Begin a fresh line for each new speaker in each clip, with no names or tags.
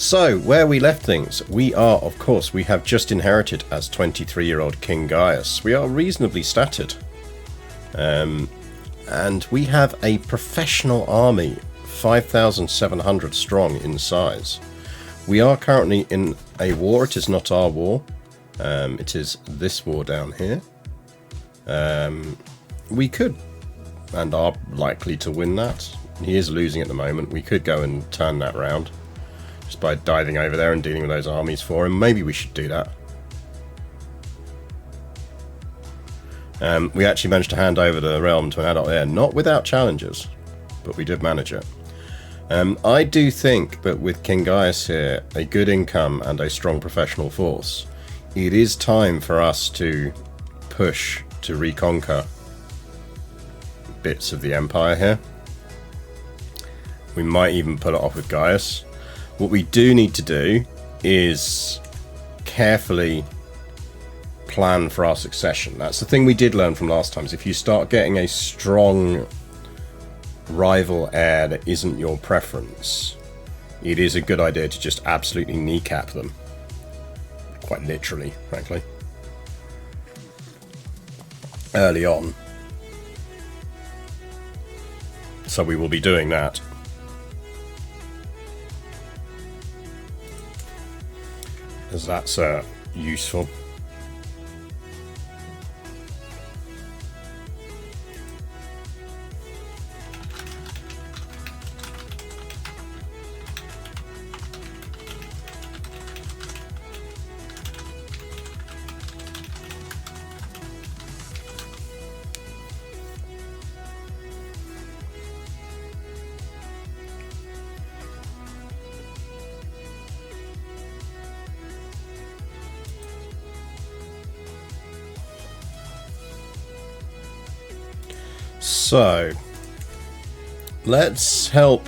So, where we left things, we have just inherited as 23-year-old King Gaius. We are reasonably statted. And we have a professional army, 5,700 strong in size. We are currently in a war. It is not our war. It is this war down here. We could, and are likely to win that. He is losing at the moment. We could go and turn that round just by diving over there and dealing with those armies for him. Maybe we should do that. We actually managed to hand over the realm to an adult heir, not without challenges, but we did manage it. I do think that with King Gaius here, a good income and a strong professional force, it is time for us to push to reconquer bits of the Empire here. We might even pull it off with Gaius. What we do need to do is carefully plan for our succession. That's the thing we did learn from last time, is if you start getting a strong rival heir that isn't your preference, it is a good idea to just absolutely kneecap them. Quite literally, frankly. Early on. So we will be doing that. As that's useful. So, let's help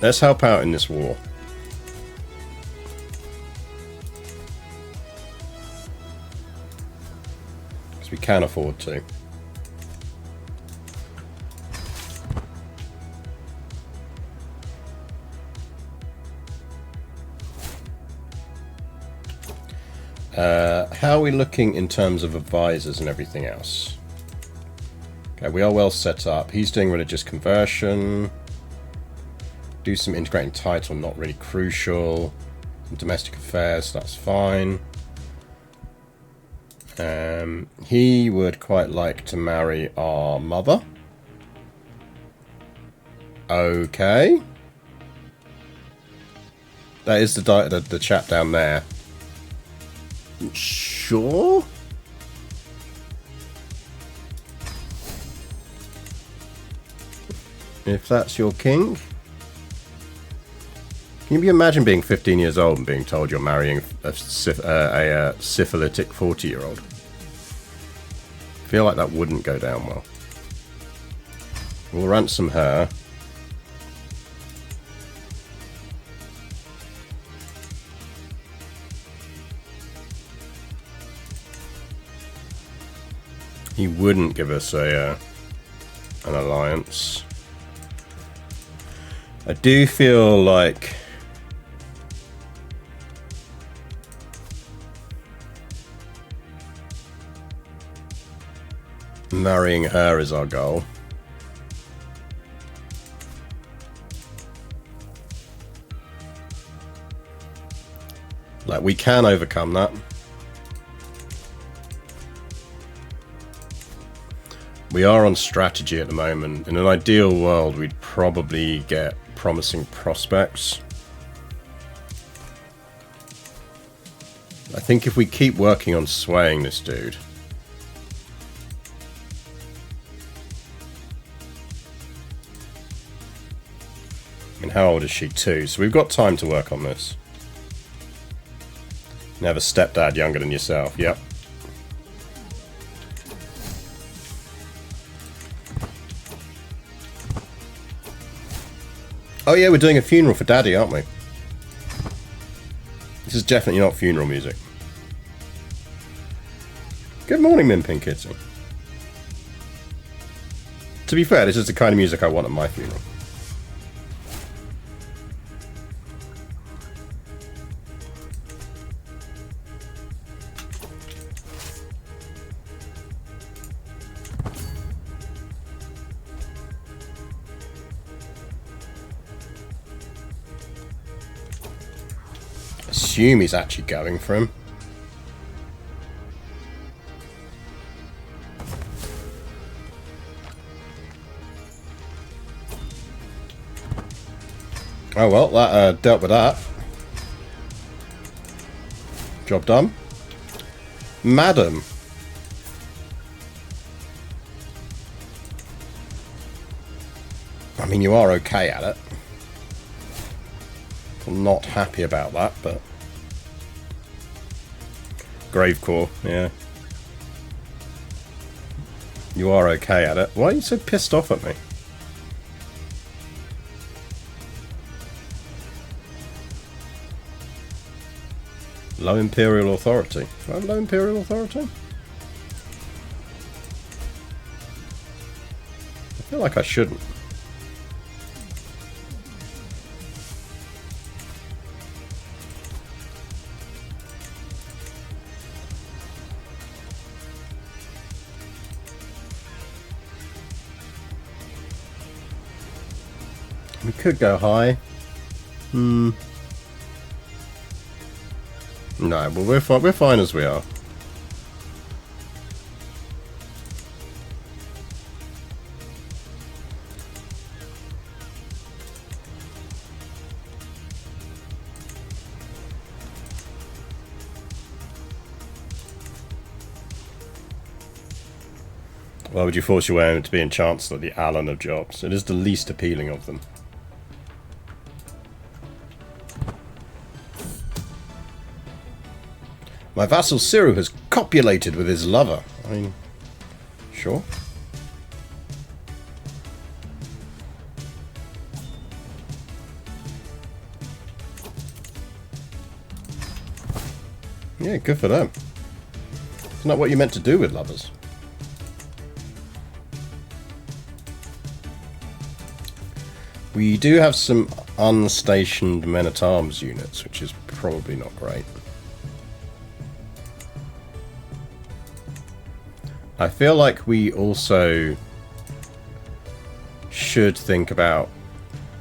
out in this war. Because we can afford to. How are we looking in terms of advisors and everything else? Okay, we are well set up. He's doing religious conversion. Do some integrating title, not really crucial. Some domestic affairs, that's fine. He would quite like to marry our mother. Okay. That is the chap down there. Sure. If that's your king. Can you imagine being 15 years old and being told you're marrying a syphilitic 40-year-old? I feel like that wouldn't go down well. We'll ransom her. He wouldn't give us an alliance. I do feel like marrying her is our goal. Like, we can overcome that. We are on strategy at the moment. In an ideal world, we'd probably get promising prospects. I think if we keep working on swaying this dude, I mean, how old is she? 2, so we've got time to work on this. You have a stepdad younger than yourself. Yep. Oh yeah, we're doing a funeral for Daddy, aren't we? This is definitely not funeral music. Good morning, Minpin Kitty. To be fair, this is the kind of music I want at my funeral. assume he's actually going for him. Oh well, that dealt with that. Job done. Madam. I mean, you are okay at it. I'm not happy about that, but... Gravecore, yeah. You are okay at it. Why are you so pissed off at me? Low Imperial authority. Do I have low Imperial authority? I feel like I shouldn't. We could go high. No, well we're fine as we are. Why would you force your way into being Chancellor, the Allen of jobs? It is the least appealing of them. My vassal Siru has copulated with his lover. I mean, sure. Yeah, good for them. Isn't that what you meant to do with lovers? We do have some unstationed men-at-arms units, which is probably not great. I feel like we also should think about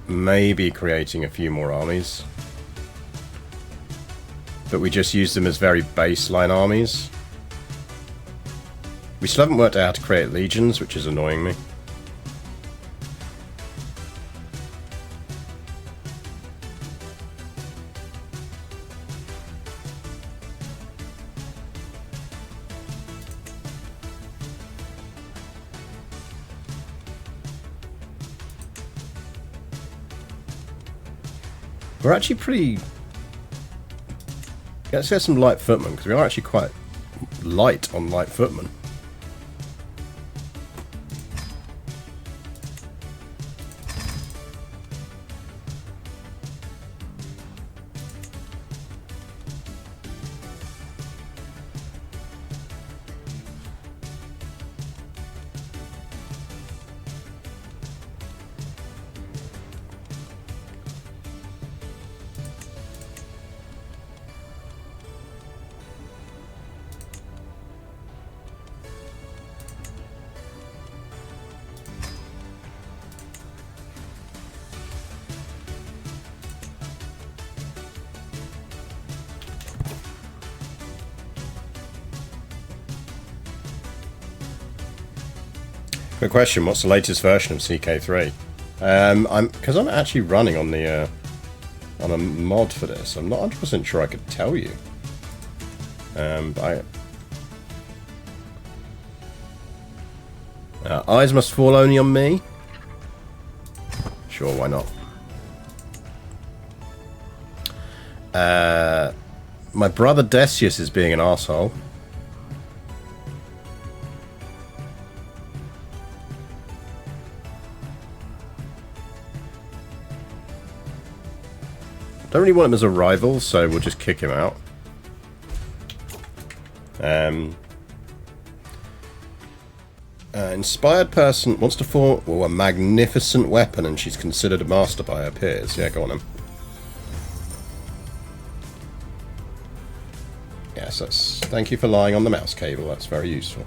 maybe creating a few more armies. But we just use them as very baseline armies. We still haven't worked out how to create legions, which is annoying me. We're actually pretty... Let's get some light footmen, because we are actually quite light on light footmen. Quick question, what's the latest version of CK3? Because I'm actually running on the on a mod for this. I'm not 100% sure I could tell you. Eyes must fall only on me? Sure, why not? My brother Decius is being an arsehole. Don't really want him as a rival, so we'll just kick him out. Inspired person wants to form a magnificent weapon, and she's considered a master by her peers. Yeah, go on him. Yes, that's. Thank you for lying on the mouse cable. That's very useful.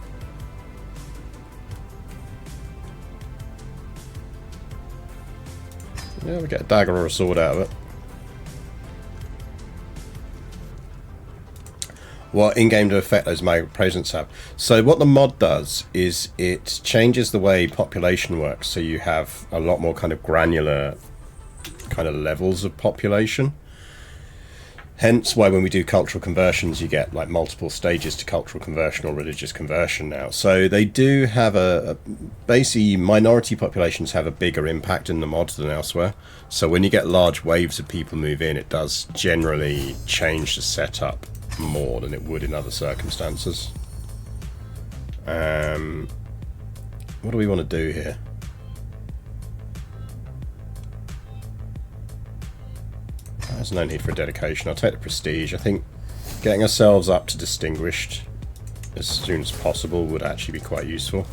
Yeah, we get a dagger or a sword out of it. What in-game to affect those migrant presence have. So what the mod does is it changes the way population works, so you have a lot more kind of granular kind of levels of population. Hence why when we do cultural conversions, you get like multiple stages to cultural conversion or religious conversion now. So they do have basically minority populations have a bigger impact in the mod than elsewhere. So when you get large waves of people move in, it does generally change the setup more than it would in other circumstances. What do we want to do here? There's no need for a dedication. I'll take the prestige. I think getting ourselves up to distinguished as soon as possible would actually be quite useful.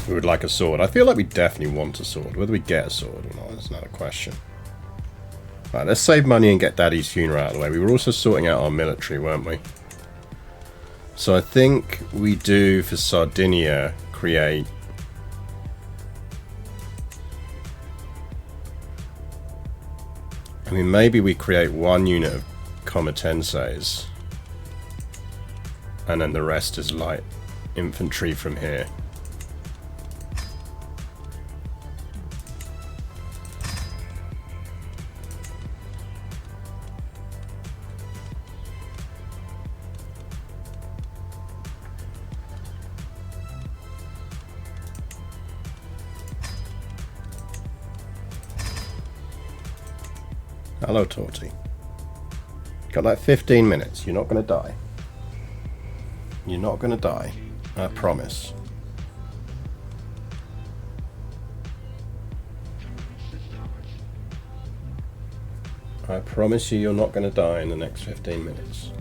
We would like a sword. I feel like we definitely want a sword. Whether we get a sword or not is another question. Right, let's save money and get Daddy's funeral out of the way. We were also sorting out our military, weren't we? So I think we do, for Sardinia, create... I mean, maybe we create one unit of Comitenses. And then the rest is light infantry from here. Hello, Torty. Got like 15 minutes. You're not going to die. You're not going to die. I promise. I promise you, you're not going to die in the next 15 minutes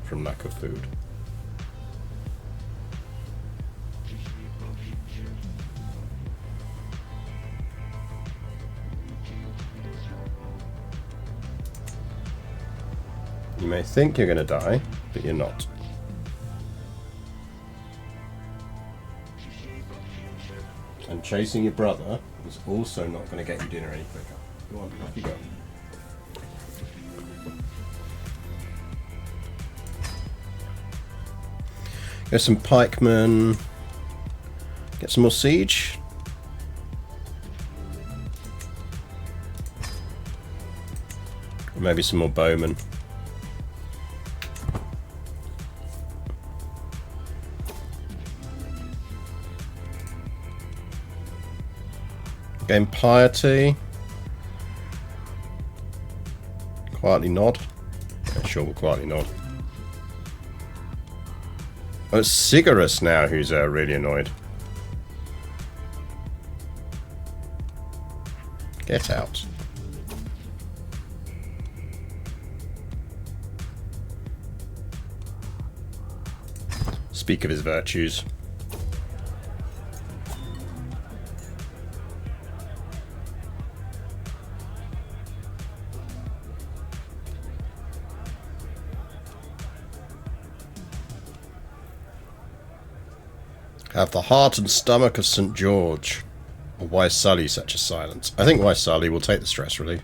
from lack of food. You may think you're going to die, but you're not. And chasing your brother is also not going to get you dinner any quicker. Go on, off you go. Get some pikemen. Get some more siege. Or maybe some more bowmen. Gain piety. Quietly nod. Yeah, sure, we'll quietly nod. Oh, it's Sigarus now who's really annoyed. Get out. Speak of his virtues. Have the heart and stomach of St. George. Or why Sully such a silence? I think why Sully will take the stress relief.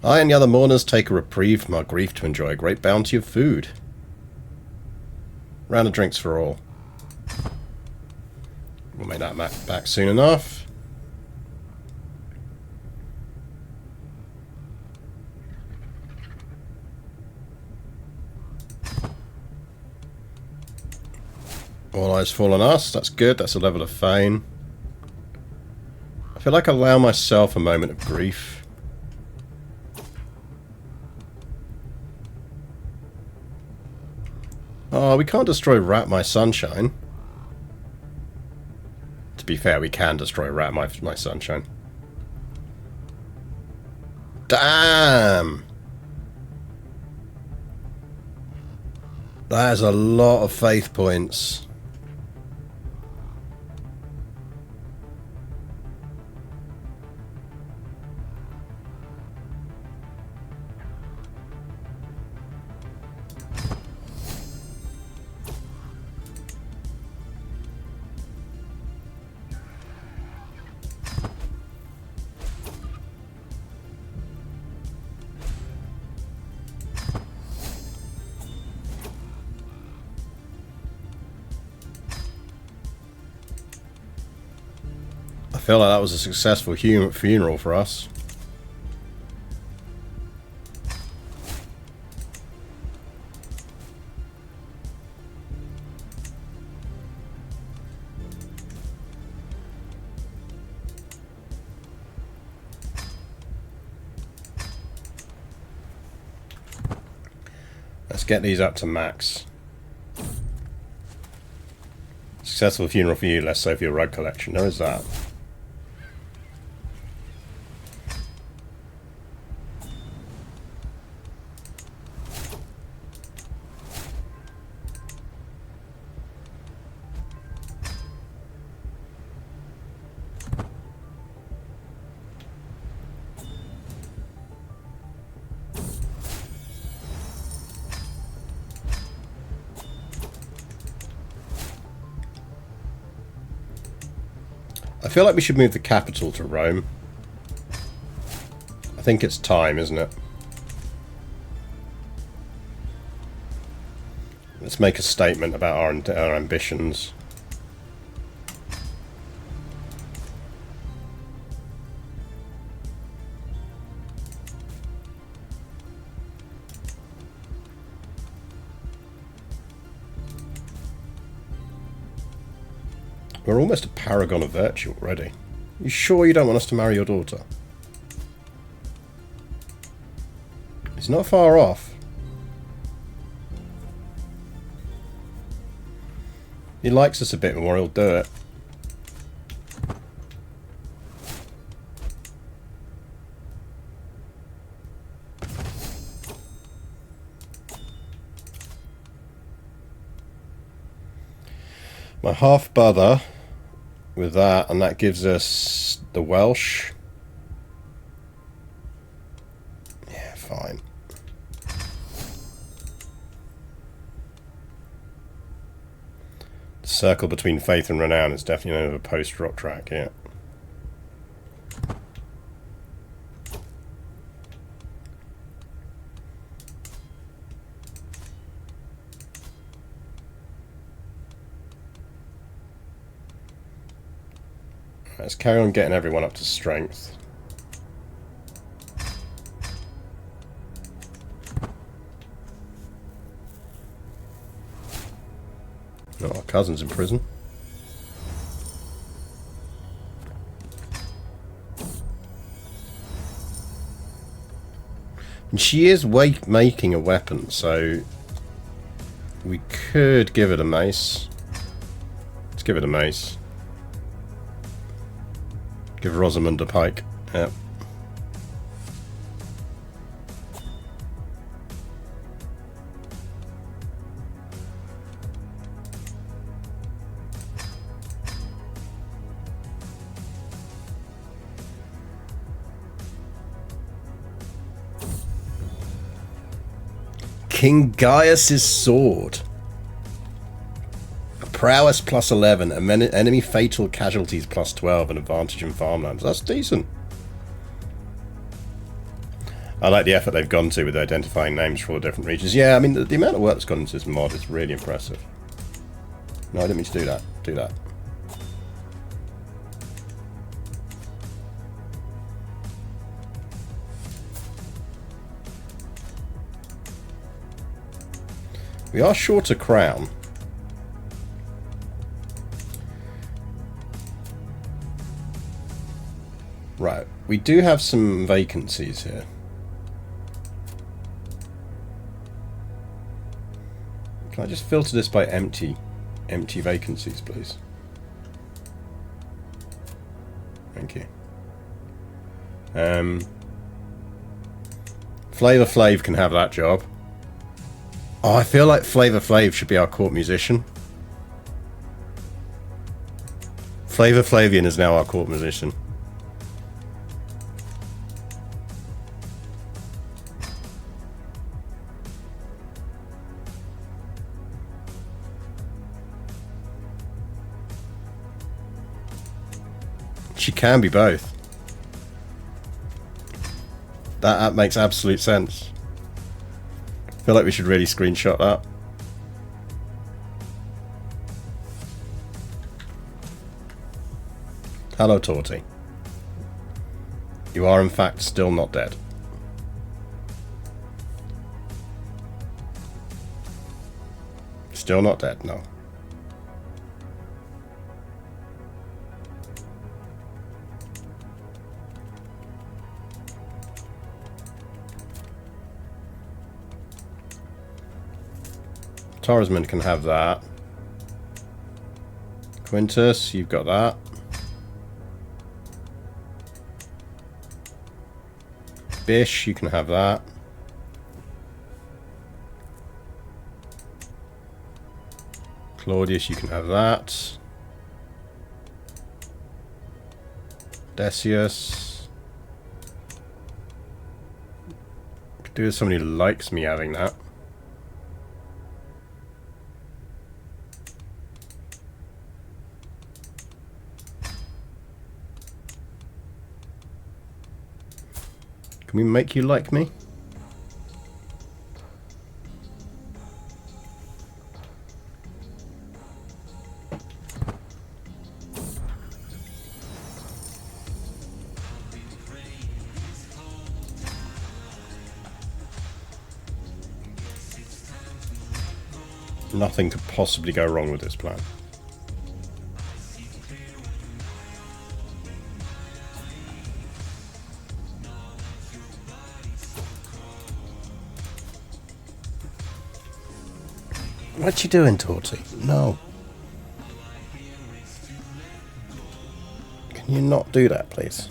I and the other mourners take a reprieve from our grief to enjoy a great bounty of food. Round of drinks for all. We'll make that back soon enough. All eyes fall on us. That's good. That's a level of fame. I feel like I allow myself a moment of grief. Oh, we can't destroy Rat My Sunshine. To be fair, we can destroy Rat My Sunshine. Damn! That is a lot of faith points. feel like that was a successful funeral for us. Let's get these up to max. Successful funeral for you, less so for your rug collection. There is that. I feel like we should move the capital to Rome. I think it's time, isn't it? Let's make a statement about our ambitions. We're almost a paragon of virtue already. You sure you don't want us to marry your daughter? It's not far off. He likes us a bit more, he'll do it. My half-brother with that, and that gives us the Welsh. Yeah, fine. The circle between faith and renown is definitely another post-rock track, yeah. Let's carry on getting everyone up to strength. Oh, our cousin's in prison. And she is making a weapon, so we could give it a mace. Let's give it a mace. Give Rosamund a pike. Yep. King Gaius' sword. Prowess plus 11, enemy fatal casualties plus 12, and advantage in farmlands. That's decent. I like the effort they've gone to with identifying names for all the different regions. Yeah, I mean, the amount of work that's gone into this mod is really impressive. No, I didn't mean to do that. Do that. We are short a crown. Right, we do have some vacancies here. Can I just filter this by empty vacancies, please? Thank you. Flavor Flav can have that job. Oh, I feel like Flavor Flav should be our court musician. Flavor Flavian is now our court musician. She can be both. That makes absolute sense. I feel like we should really screenshot that. Hello, Torty. You are in fact still not dead. Still not dead, no. Torresman can have that. Quintus, you've got that. Bish, you can have that. Claudius, you can have that. Decius. Could do with somebody who likes me having that. Can we make you like me? Nothing could possibly go wrong with this plan. What you doing, Torty? No. Can you not do that, please?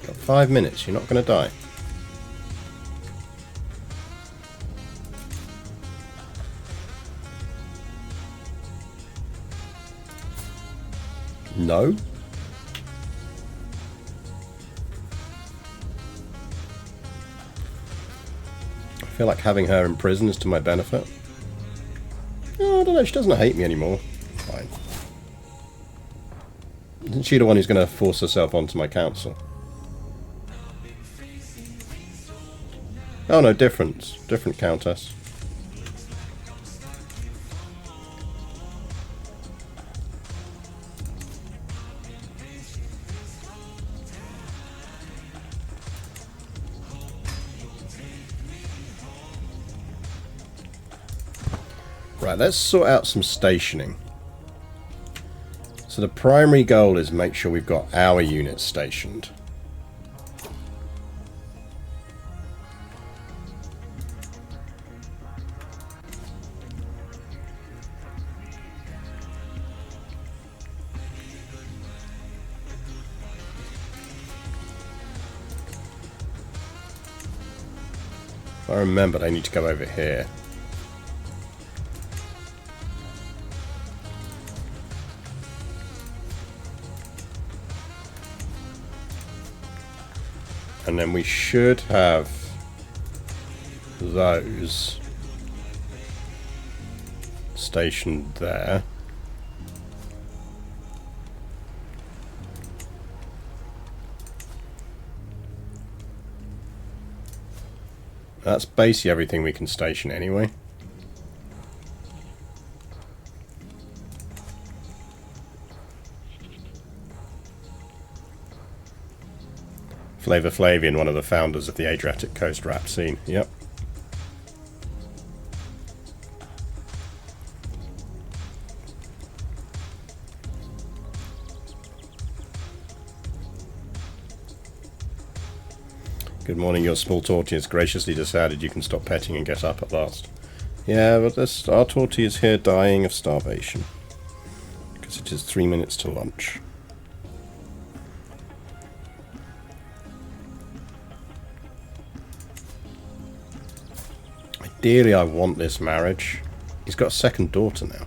Got 5 minutes, you're not going to die. No. I feel like having her in prison is to my benefit. Oh, I don't know, she doesn't hate me anymore. Fine. Isn't she the one who's going to force herself onto my council? Oh no, different countess. Right, let's sort out some stationing. So the primary goal is make sure we've got our units stationed. If I remember, I need to go over here. And then we should have those stationed there. That's basically everything we can station anyway. Flavor Flavian, one of the founders of the Adriatic Coast rap scene. Yep. Good morning, your small tortie has graciously decided you can stop petting and get up at last. Yeah, but our tortie is here dying of starvation. Because it is 3 minutes to lunch. Ideally, I want this marriage. He's got a second daughter now.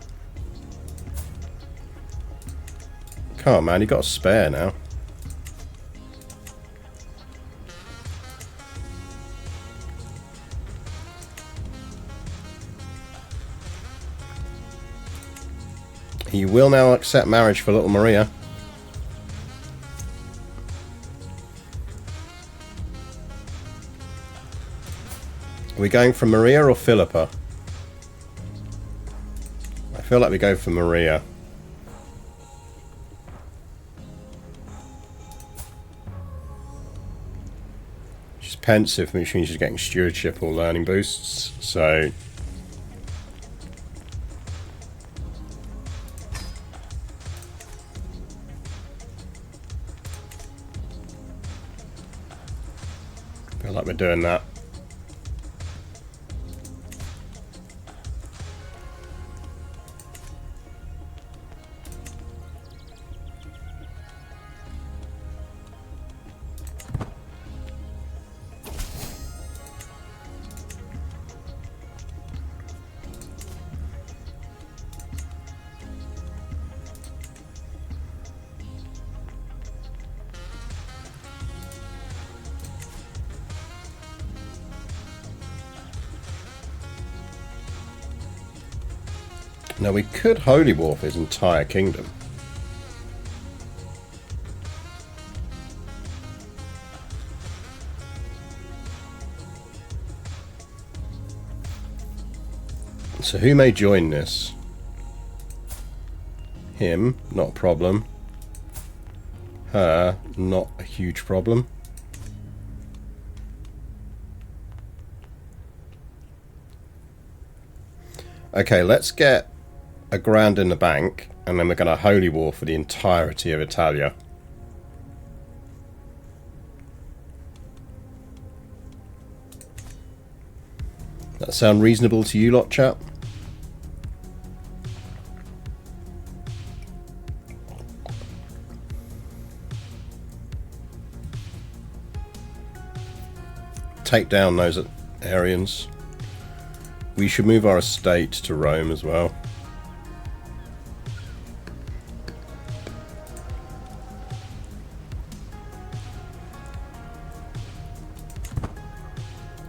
Come on, man, you got a spare now. He will now accept marriage for little Maria. we going for Maria or Philippa? I feel like we go for Maria. She's pensive, which means she's getting stewardship or learning boosts, so... I feel like we're doing that. Now we could holy war for his entire kingdom. So who may join this? Him, not a problem. Her, not a huge problem. Okay, let's get a grand in the bank, and then we're going to holy war for the entirety of Italia. That sound reasonable to you lot, chap? Take down those Aryans. We should move our estate to Rome as well.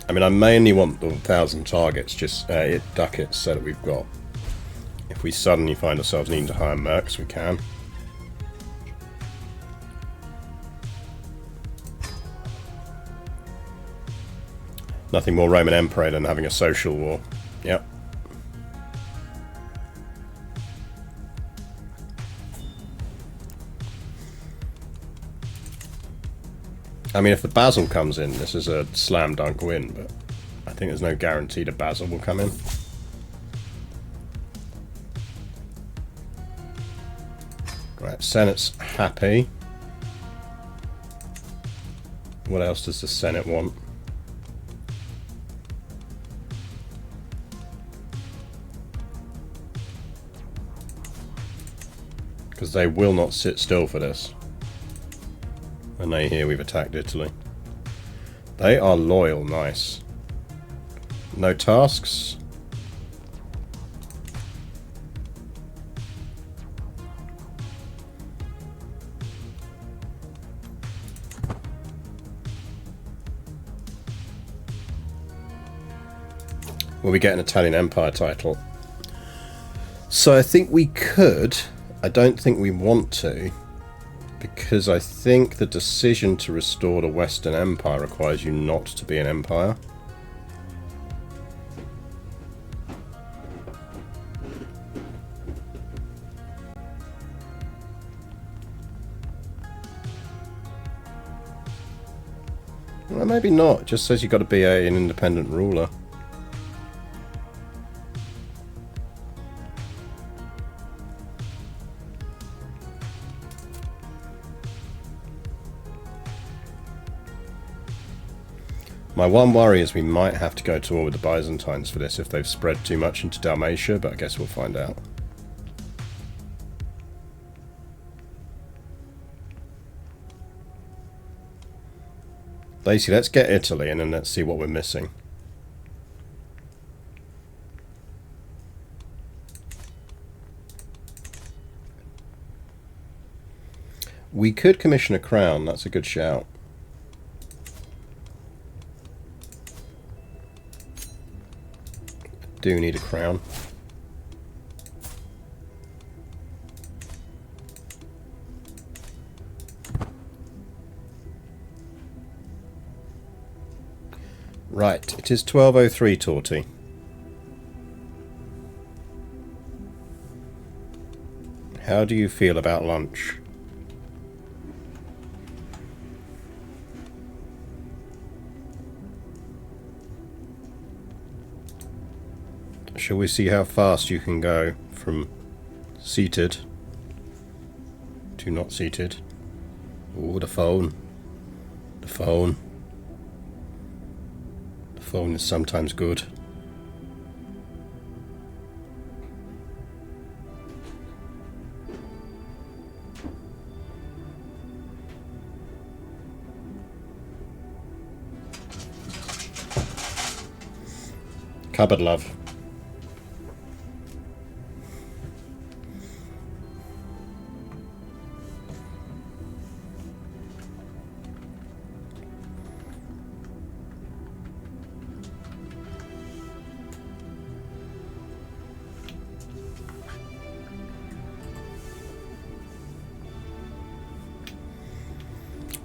I mean, I mainly want the 1,000 targets, just ducats, so that we've got... If we suddenly find ourselves needing to hire mercs, we can. Nothing more Roman Emperor than having a social war. Yep. I mean, if the Bassal comes in, this is a slam dunk win, but I think there's no guarantee the Bassal will come in. Right, Senate's happy. What else does the Senate want? Because they will not sit still for this. And they hear we've attacked Italy. They are loyal, nice. No tasks. Will we get an Italian Empire title? So I think we could. I don't think we want to. Because I think the decision to restore the Western Empire requires you not to be an empire. Well, maybe not. It just says you've got to be an independent ruler. My one worry is we might have to go to war with the Byzantines for this if they've spread too much into Dalmatia, but I guess we'll find out. Lacey, let's get Italy and then let's see what we're missing. We could commission a crown, that's a good shout. Do need a crown. Right, it is 12:03, Torty. How do you feel about lunch? Shall we see how fast you can go from seated to not seated? Oh, the phone. The phone. The phone is sometimes good. Cupboard love.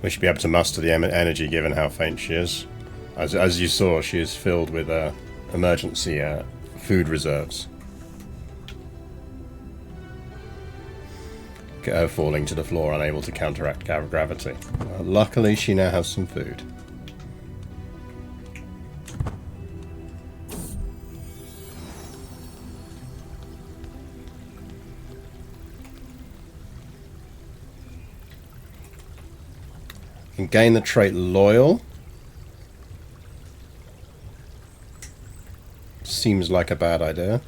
We should be able to muster the energy given how faint she is. As you saw, she is filled with emergency food reserves. Get her falling to the floor, unable to counteract gravity. Luckily, she now has some food. Can gain the trait Loyal. Seems like a bad idea.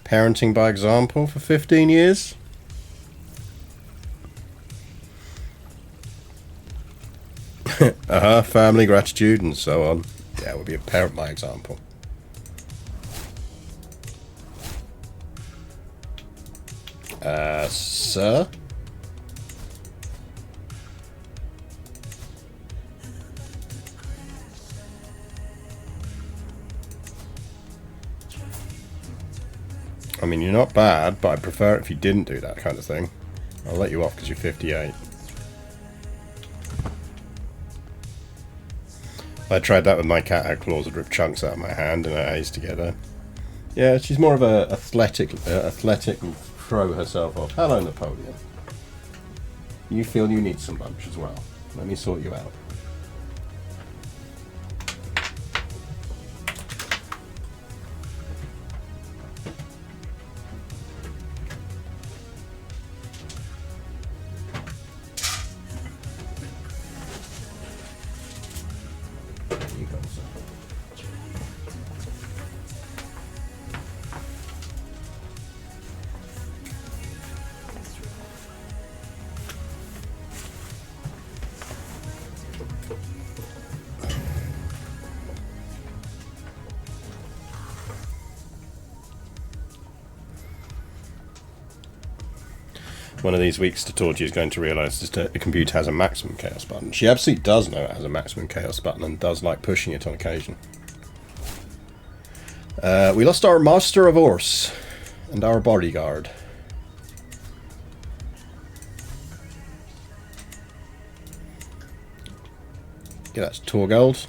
Parenting by example for 15 years. Family, gratitude, and so on. Yeah, we'll be a parent by example. Sir? I mean, you're not bad, but I'd prefer it if you didn't do that kind of thing. I'll let you off because you're 58. If I tried that with my cat, her claws would rip chunks out of my hand and her eyes together. Yeah, she's more of a athletic and throw herself off. Hello, Napoleon. You feel you need some lunch as well. Let me sort you out. One of these weeks, Tatorji is going to realise that the computer has a maximum chaos button. She absolutely does know it has a maximum chaos button and does like pushing it on occasion. We lost our Master of Horse and our bodyguard. Yeah, that's Torgold.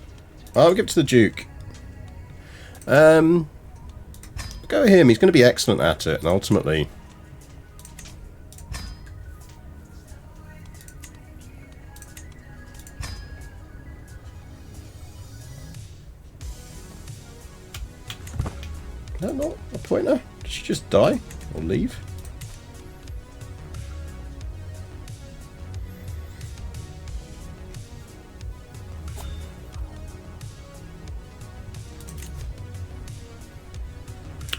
I'll give it to the Duke. Go him. He's going to be excellent at it, and ultimately... Is that not a pointer? Did she just die? Or leave?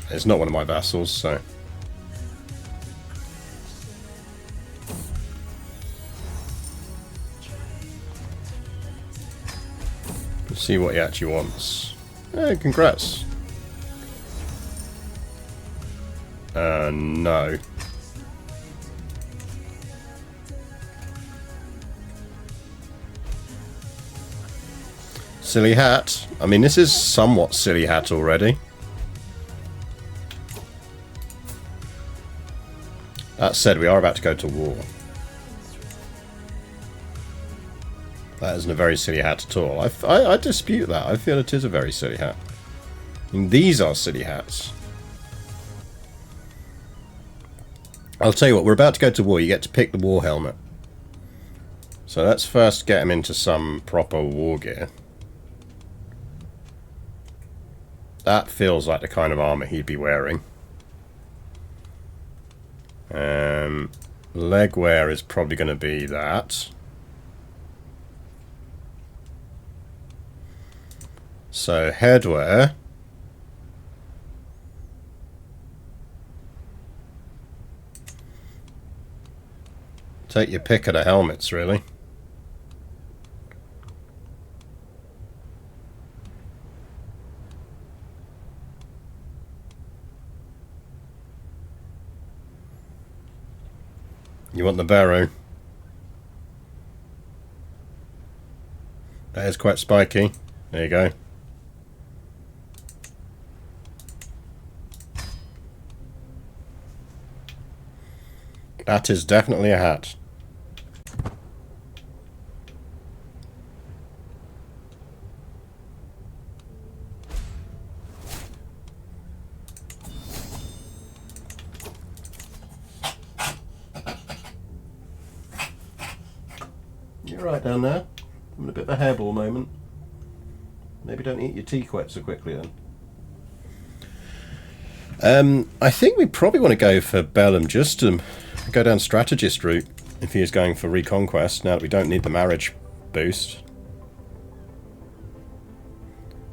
It's not one of my vassals, so... Let's see what he actually wants. Hey, congrats. No. Silly hat. I mean, this is somewhat silly hat already. That said, we are about to go to war. That isn't a very silly hat at all. I dispute that. I feel it is a very silly hat. I mean, these are silly hats. I'll tell you what, we're about to go to war. You get to pick the war helmet. So let's first get him into some proper war gear. That feels like the kind of armor he'd be wearing. Leg wear is probably going to be that. So headwear. Take your pick of the helmets, really. You want the barrow? That is quite spiky. There you go. That is definitely a hat. You're right down there. I'm in a bit of a hairball moment. Maybe don't eat your tea quite so quickly then. I think we probably want to go for Bellum just to go down strategist route if he is going for reconquest, now that we don't need the marriage boost.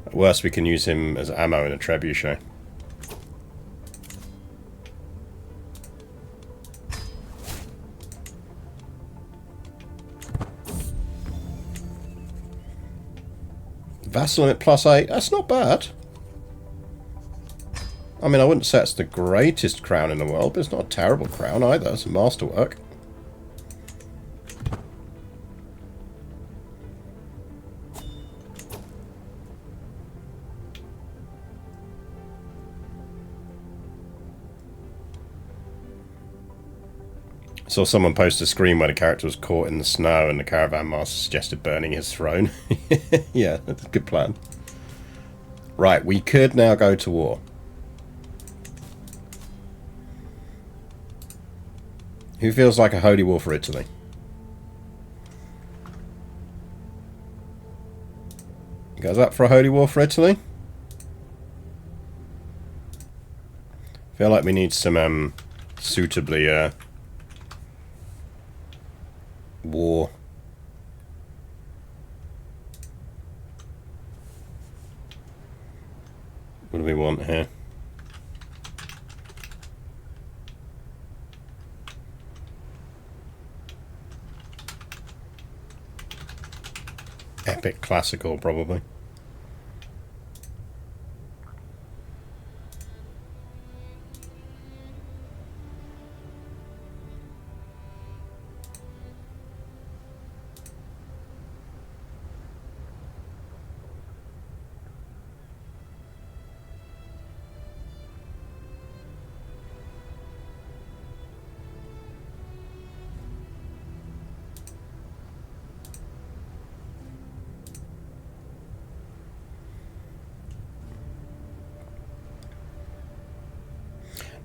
At worst, we can use him as ammo in a trebuchet. Vassal limit +8, that's not bad. I mean, I wouldn't say it's the greatest crown in the world, but it's not a terrible crown either. It's a masterwork. Saw someone post a screen where the character was caught in the snow and the caravan master suggested burning his throne. Yeah, that's a good plan. Right, we could now go to war. Who feels like a holy war for Italy? You guys up for a holy war for Italy? Feel like we need some suitably war. What do we want here? Epic classical, probably.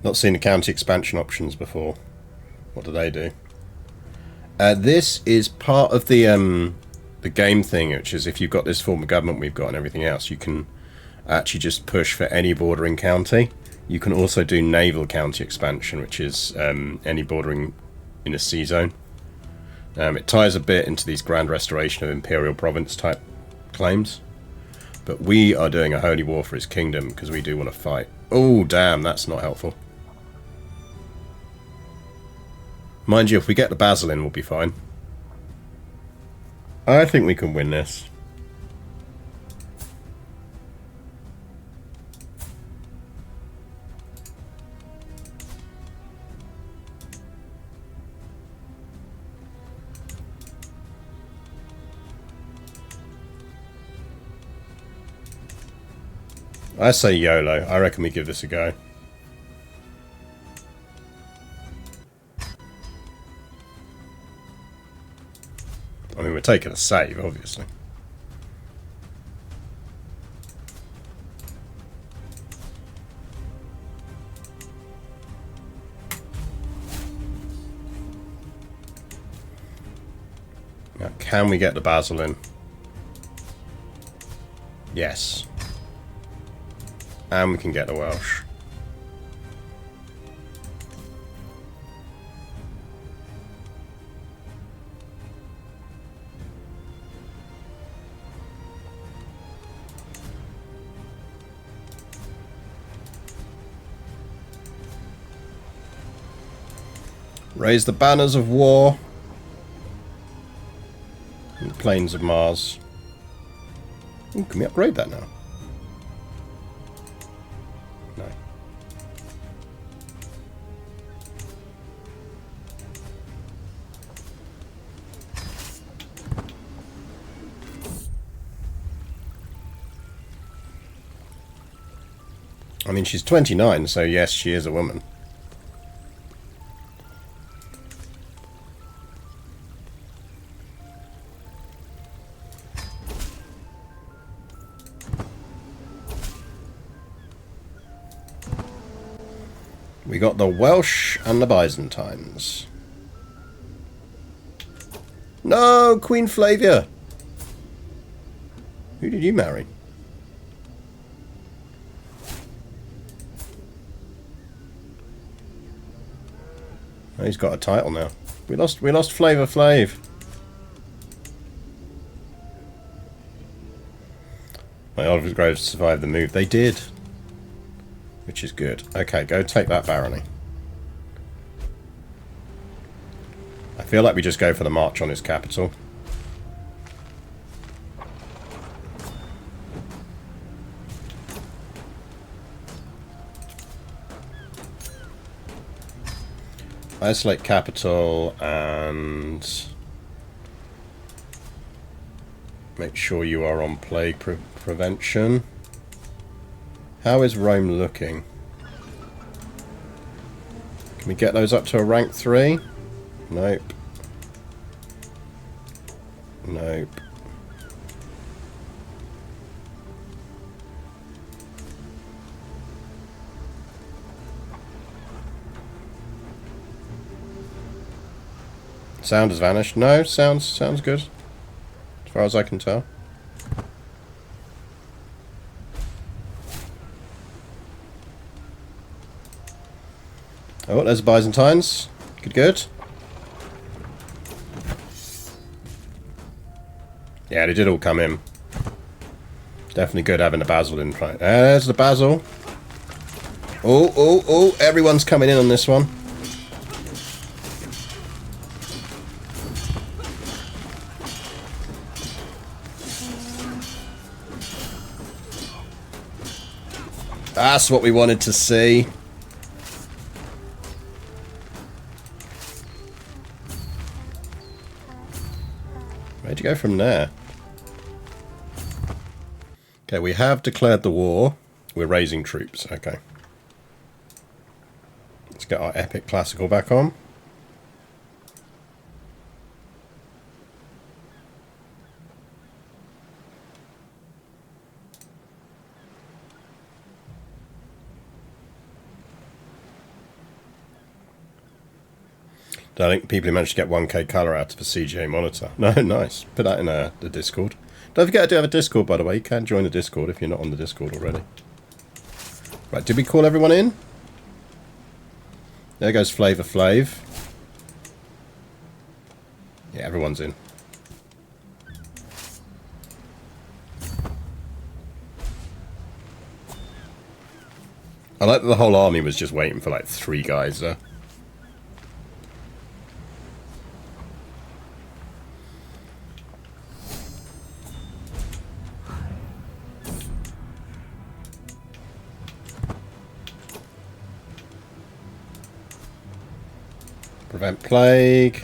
Not seen the county expansion options before. What do they do? This is part of the game thing, which is if you've got this form of government we've got and everything else, you can actually just push for any bordering county. You can also do naval county expansion, which is any bordering in a sea zone. It ties a bit into these grand restoration of Imperial province type claims. But we are doing a holy war for his kingdom because we do want to fight. Oh, damn, that's not helpful. Mind you, if we get the Bassal in, we'll be fine. I think we can win this. I say YOLO. I reckon we give this a go. I mean, we're taken a save, obviously. Now, can we get the Vassal in? Yes. And we can get the Welsh. Raise the banners of war. And the plains of Mars. Ooh, can we upgrade that now? No. I mean, she's 29, so yes, she is a woman. We got the Welsh and the Byzantines. No, Queen Flavia. Who did you marry? Oh, he's got a title now. We lost Flavor Flav. My Oliver's Groves survived the move. They did. Which is good. Okay, go take that barony. I feel like we just go for the march on his capital. Isolate capital and make sure you are on plague prevention. How is Rome looking? Can we get those up to a rank 3? Nope. Nope. Sound has vanished. No, sounds good. As far as I can tell. Oh, there's the Byzantines. Good. Yeah, they did all come in. Definitely good having the Basil in front. There's the Basil. Oh, everyone's coming in on this one. That's what we wanted to see. Where'd you go from there? Okay, we have declared the war. We're raising troops. Okay. Let's get our epic classical back on. I think people who managed to get 1K colour out of a CGA monitor. No, nice. Put that in the Discord. Don't forget I do have a Discord, by the way. You can join the Discord if you're not on the Discord already. Right, did we call everyone in? There goes Flavor Flav. Yeah, everyone's in. I like that the whole army was just waiting for like 3 guys there. Prevent plague.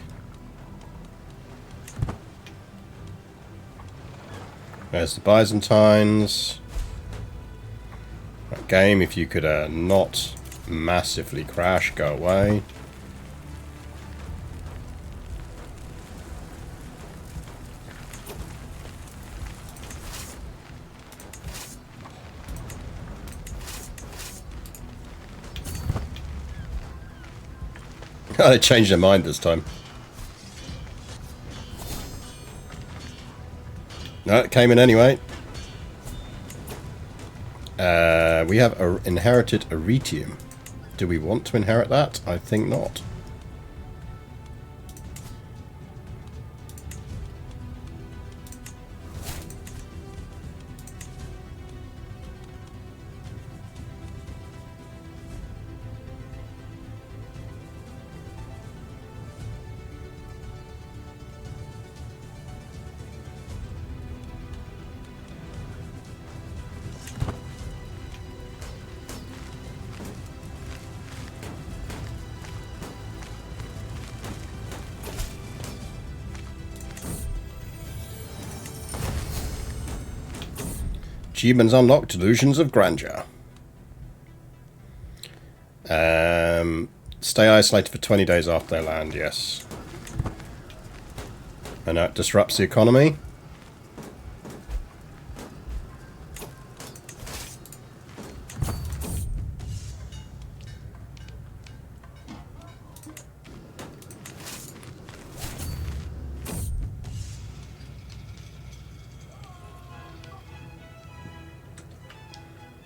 There's the Byzantines. That game, if you could not massively crash, go away. Oh, they changed their mind this time. No, it came in anyway. We have inherited Aretium. Do we want to inherit that? I think not. Achievements unlocked, delusions of grandeur. Stay isolated for 20 days after they land, yes. And that disrupts the economy.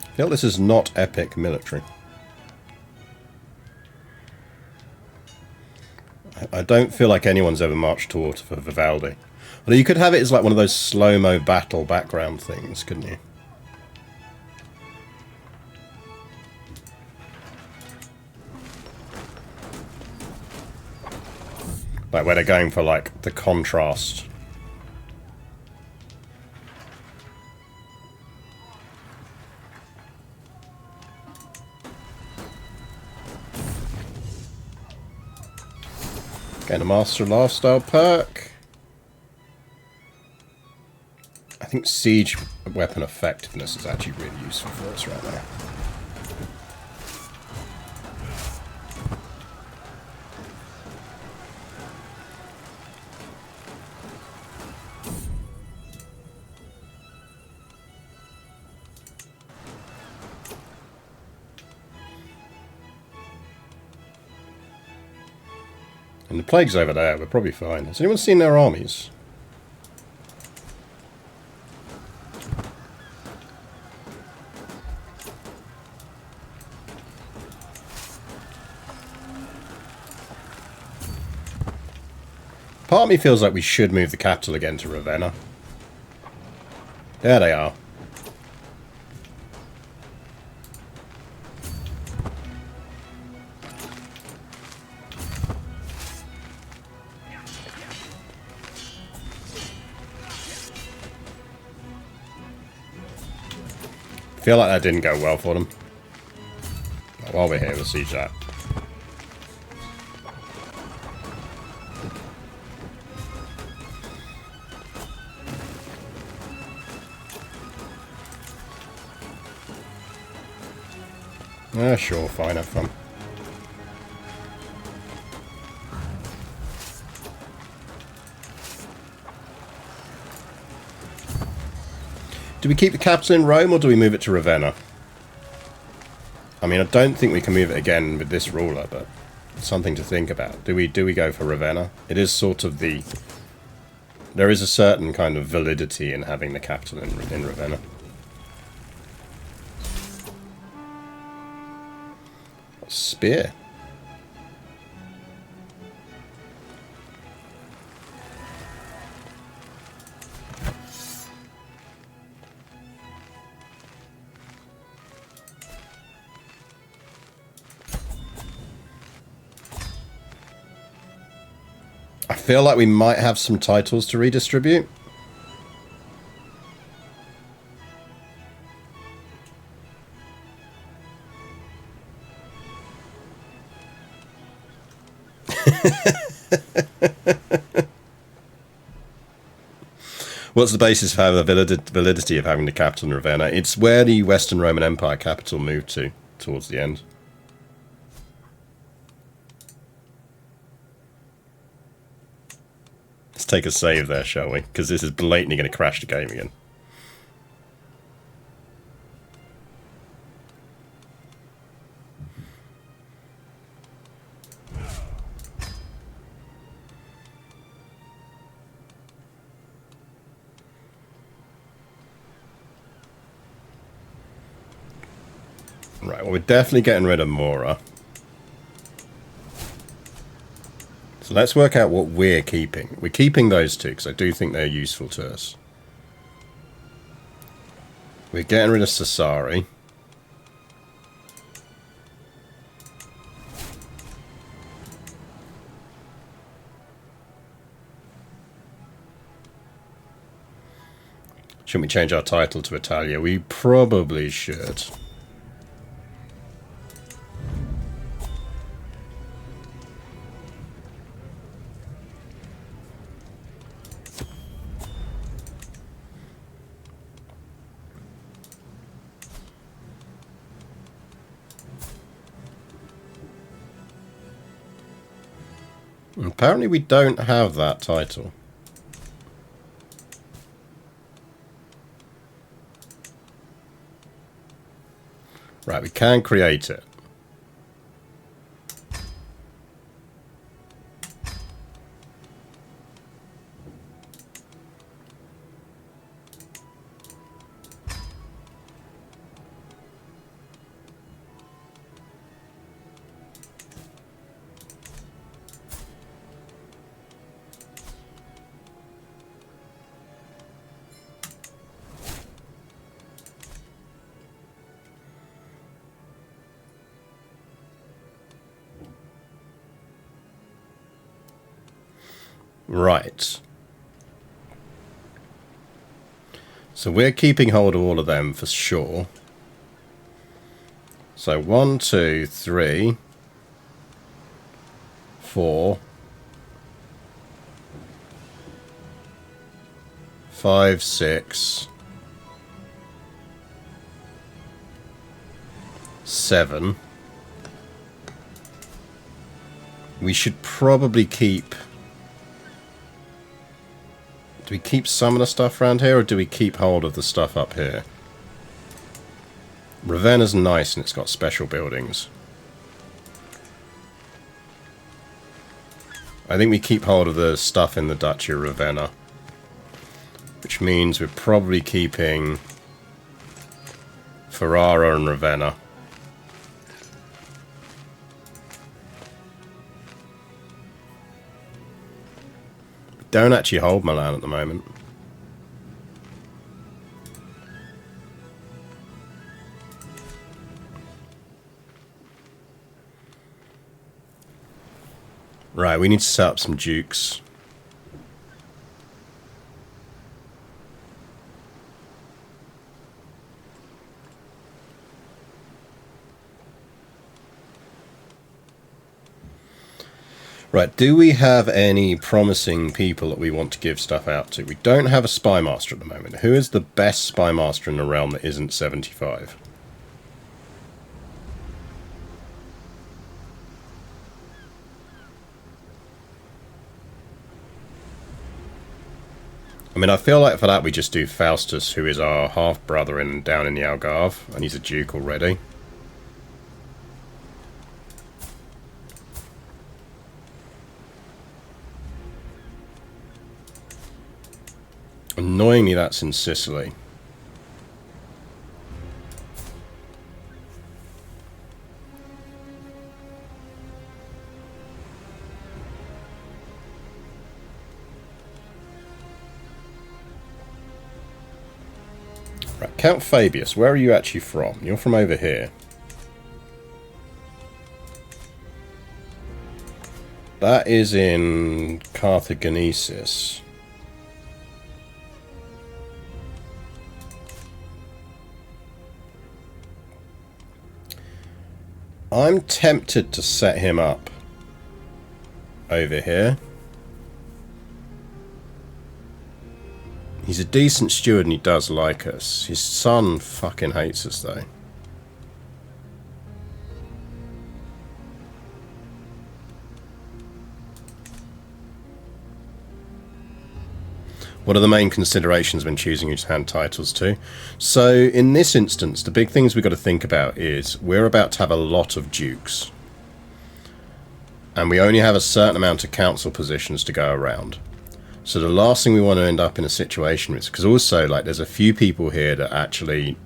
I feel this is not epic military. I don't feel like anyone's ever marched to water for Vivaldi. Although you could have it as like one of those slow-mo battle background things, couldn't you? Like where they're going for like the contrast. Getting a Master Lifestyle perk. I think Siege Weapon Effectiveness is actually really useful for us right now. And the plague's over there, we're probably fine. Has anyone seen their armies? Part of me feels like we should move the capital again to Ravenna. There they are. Feel like that didn't go well for them. But while we're here, we'll siege that. Sure, fine, have fun. Do we keep the capital in Rome or do we move it to Ravenna? I mean, I don't think we can move it again with this ruler, but it's something to think about. Do we go for Ravenna? It is sort of the... There is a certain kind of validity in having the capital in Ravenna. Spear. I feel like we might have some titles to redistribute. What's the basis for the validity of having the capital in Ravenna? It's where the Western Roman Empire capital moved to towards the end. Let's take a save there, shall we? Because this is blatantly going to crash the game again. Right, well, we're definitely getting rid of Mora. So let's work out what we're keeping. We're keeping those two, because I do think they're useful to us. We're getting rid of Sassari. Shouldn't we change our title to Italia? We probably should. Apparently we don't have that title. Right, we can create it. Right. So we're keeping hold of all of them for sure. So 1, 2, 3, 4, 5, 6, 7. We should probably keep... Do we keep some of the stuff around here, or do we keep hold of the stuff up here? Ravenna's nice and it's got special buildings. I think we keep hold of the stuff in the Duchy of Ravenna. Which means we're probably keeping Ferrara and Ravenna. Don't actually hold Milan at the moment. Right, we need to set up some dukes. Right, do we have any promising people that we want to give stuff out to? We don't have a spy master at the moment. Who is the best spy master in the realm that isn't 75? I mean, I feel like for that we just do Faustus, who is our half-brother down in the Algarve, and he's a duke already. Annoyingly, that's in Sicily. Right, Count Fabius, where are you actually from? You're from over here. That is in Carthagenesis. I'm tempted to set him up over here. He's a decent steward and he does like us. His son fucking hates us though. What are the main considerations when choosing who to hand titles to? So in this instance, the big things we've got to think about is we're about to have a lot of dukes. And we only have a certain amount of council positions to go around. So the last thing we want to end up in a situation with, because also like there's a few people here that actually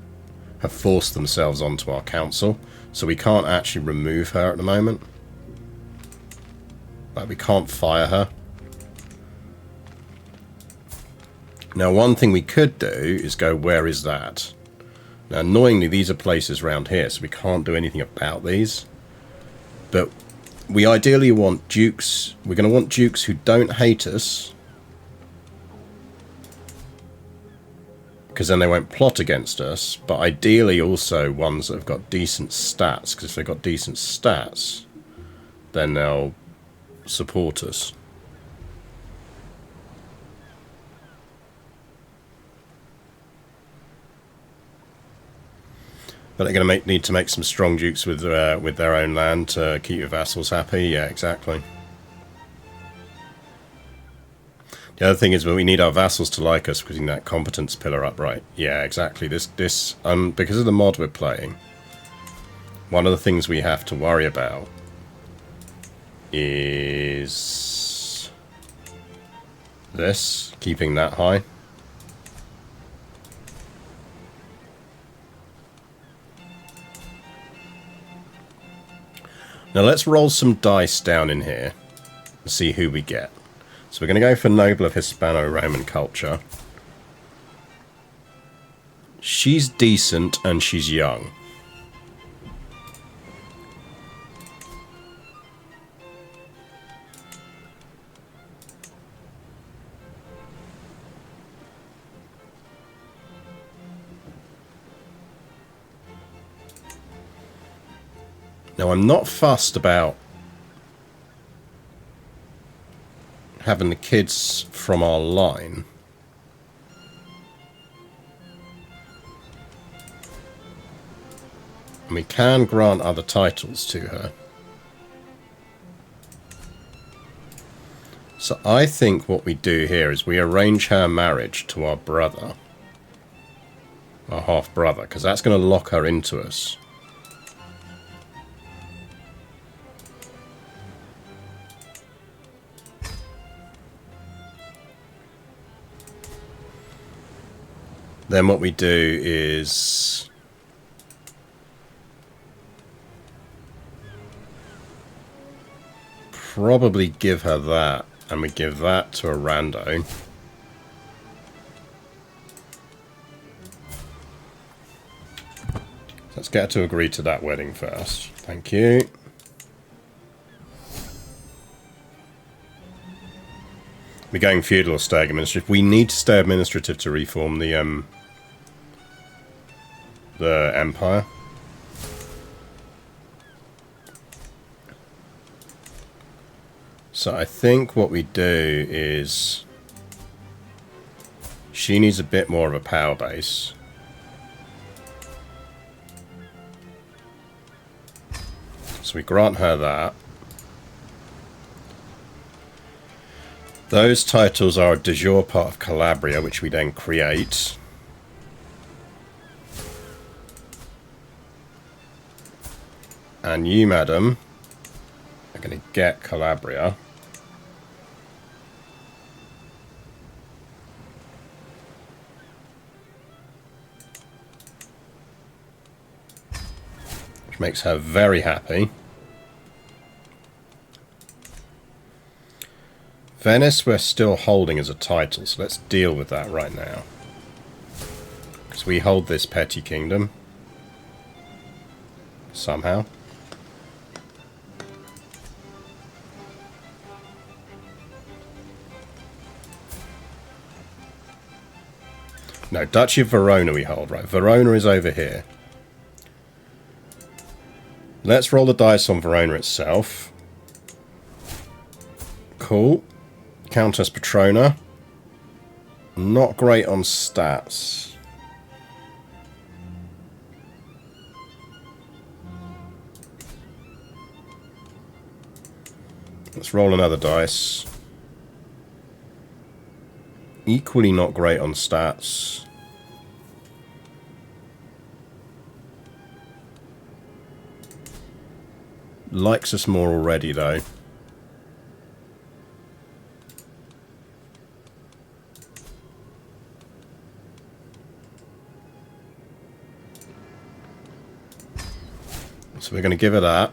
have forced themselves onto our council. So we can't actually remove her at the moment. Like, we can't fire her. Now, one thing we could do is go, where is that? Now, annoyingly, these are places around here, so we can't do anything about these. But we ideally want dukes. We're going to want dukes who don't hate us, because then they won't plot against us. But ideally also ones that have got decent stats, because if they've got decent stats, then they'll support us. But they're going to need to make some strong dukes with their own land to keep your vassals happy. Yeah, exactly. The other thing is, well, we need our vassals to like us, putting that competence pillar upright. Yeah, exactly. This because of the mod we're playing, one of the things we have to worry about is this, keeping that high. Now let's roll some dice down in here and see who we get. So we're going to go for Noble of Hispano-Roman culture. She's decent and she's young. Now, I'm not fussed about having the kids from our line. And we can grant other titles to her. So I think what we do here is we arrange her marriage to our brother. Our half-brother, because that's going to lock her into us. Then what we do is probably give her that, and we give that to a rando. Let's get her to agree to that wedding first. Thank you. We're going feudal or stay administrative. We need to stay administrative to reform the empire. So I think what we do is she needs a bit more of a power base. So we grant her that. Those titles are a de jure part of Calabria, which we then create. And you, madam, are going to get Calabria. Which makes her very happy. Venice we're still holding as a title, so let's deal with that right now. Because we hold this petty kingdom. Somehow. No, Duchy of Verona we hold, right? Verona is over here. Let's roll the dice on Verona itself. Cool. Countess Petrona. Not great on stats. Let's roll another dice. Equally not great on stats. Likes us more already, though. So we're going to give her that.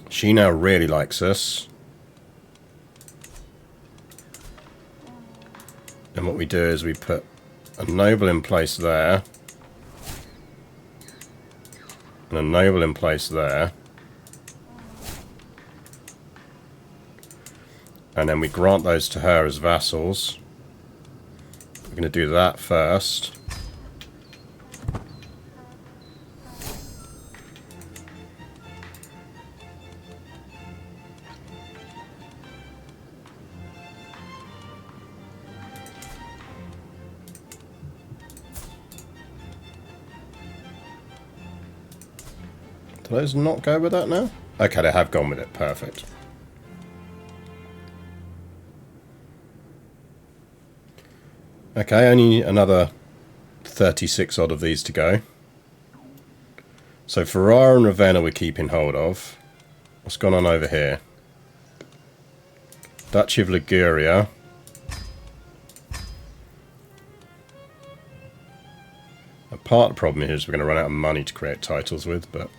She now really likes us. And what we do is we put a noble in place there. And a noble in place there. And then we grant those to her as vassals. We're going to do that first. Do those not go with that now? Okay, they have gone with it. Perfect. Okay, only another 36 odd of these to go. So Ferrara and Ravenna we're keeping hold of. What's gone on over here? Duchy of Liguria. A part of the problem here is we're going to run out of money to create titles with, but...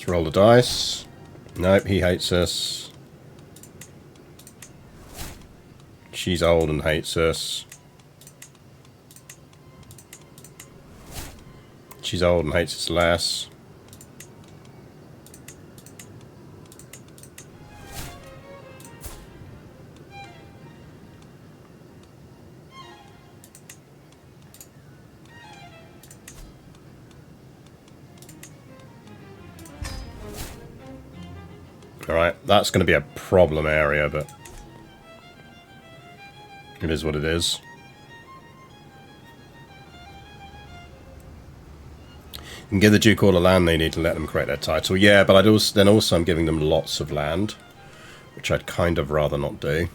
let's roll the dice. Nope, he hates us. She's old and hates us. She's old and hates us less. Alright, that's going to be a problem area, but it is what it is. You can give the Duke all the land they need to let them create their title. Yeah, but then also I'm giving them lots of land, which I'd kind of rather not do.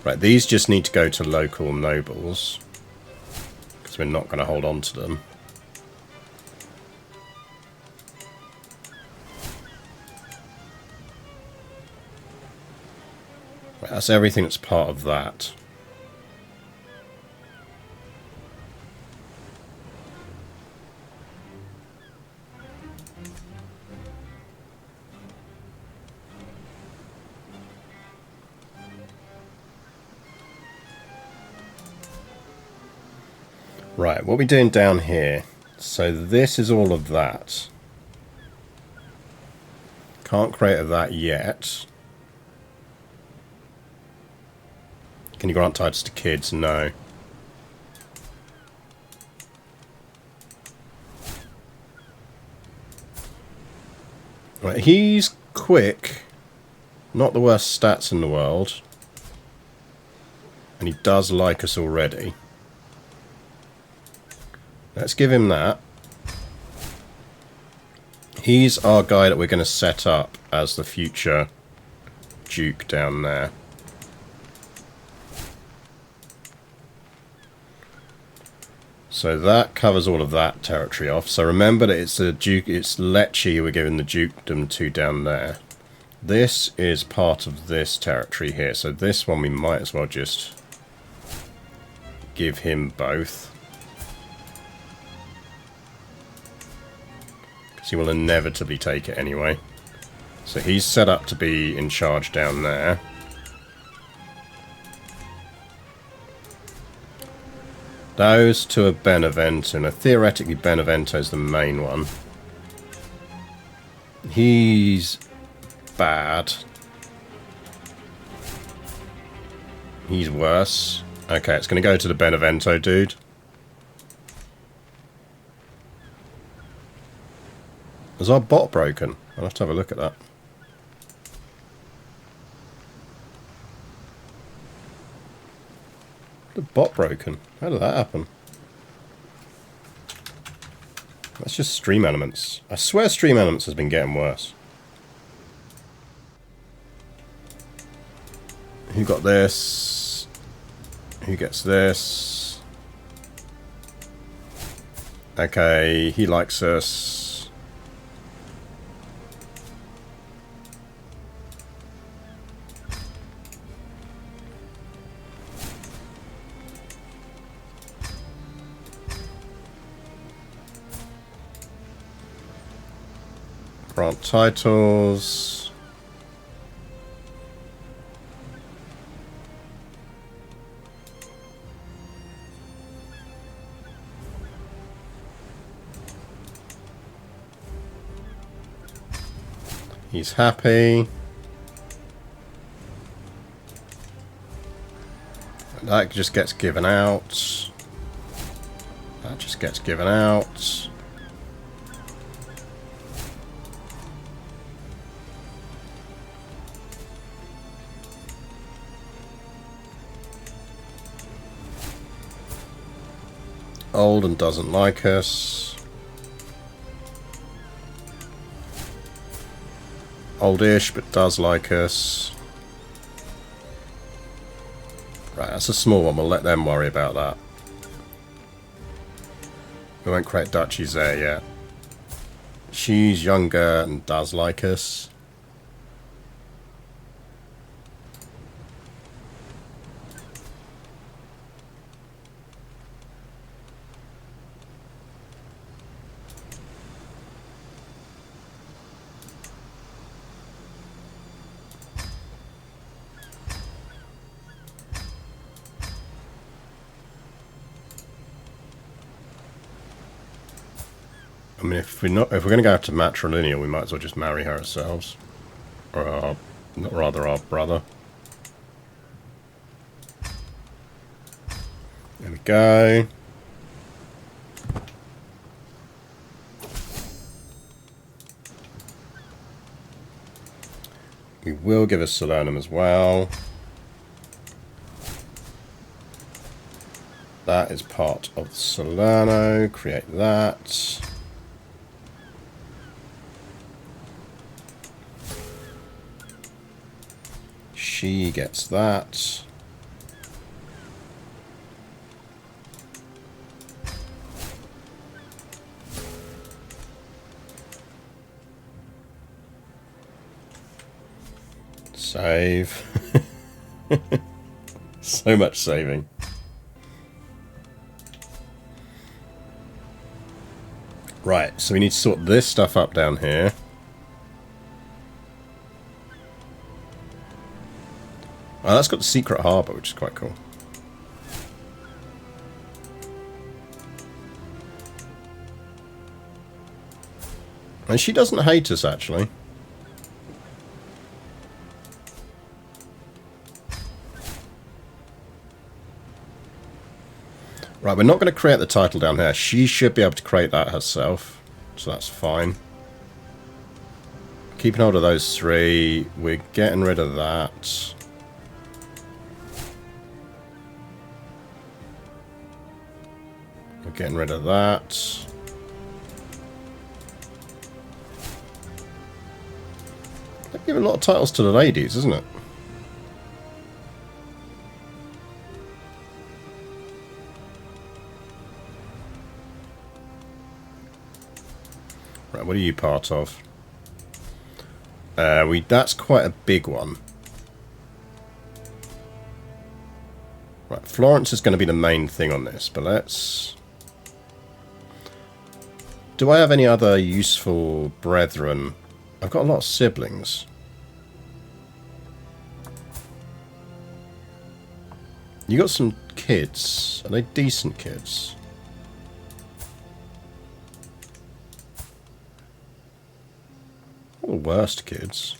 Right, these just need to go to local nobles, because we're not going to hold on to them. Right, that's everything that's part of that. Right, what are we doing down here? So this is all of that. Can't create that yet. Can you grant titles to kids? No. Right, he's quick. Not the worst stats in the world. And he does like us already. Let's give him that. He's our guy that we're going to set up as the future Duke down there. So that covers all of that territory off. So remember that it's the Duke, it's Lecce we're giving the dukedom to down there. This is part of this territory here. So this one we might as well just give him both. He will inevitably take it anyway. So he's set up to be in charge down there. Those to a Benevento. Now theoretically Benevento's the main one. He's bad. He's worse. Okay, it's going to go to the Benevento dude. Is our bot broken? I'll have to have a look at that. The bot broken? How did that happen? That's just Stream Elements. I swear Stream Elements has been getting worse. Who got this? Who gets this? Okay, he likes us. Grant titles. He's happy. That just gets given out. That just gets given out. Old and doesn't like us. Oldish, but does like us. Right, that's a small one. We'll let them worry about that. We won't create duchies there yet. She's younger and does like us. I mean, if we're going to go to matrilineal, we might as well just marry her ourselves, or our brother. There we go. We will give us Salernum as well. That is part of Salerno. Create that. She gets that. Save. So much saving. Right, so we need to sort this stuff up down here. Oh, that's got the secret harbour, which is quite cool. And she doesn't hate us, actually. Right, we're not going to create the title down here. She should be able to create that herself, so that's fine. Keeping hold of those three. We're getting rid of that. We're getting rid of that. They give a lot of titles to the ladies, isn't it? Right, what are you part of? That's quite a big one. Right, Florence is going to be the main thing on this, but let's... Do I have any other useful brethren? I've got a lot of siblings. You got some kids. Are they decent kids? Not the worst kids.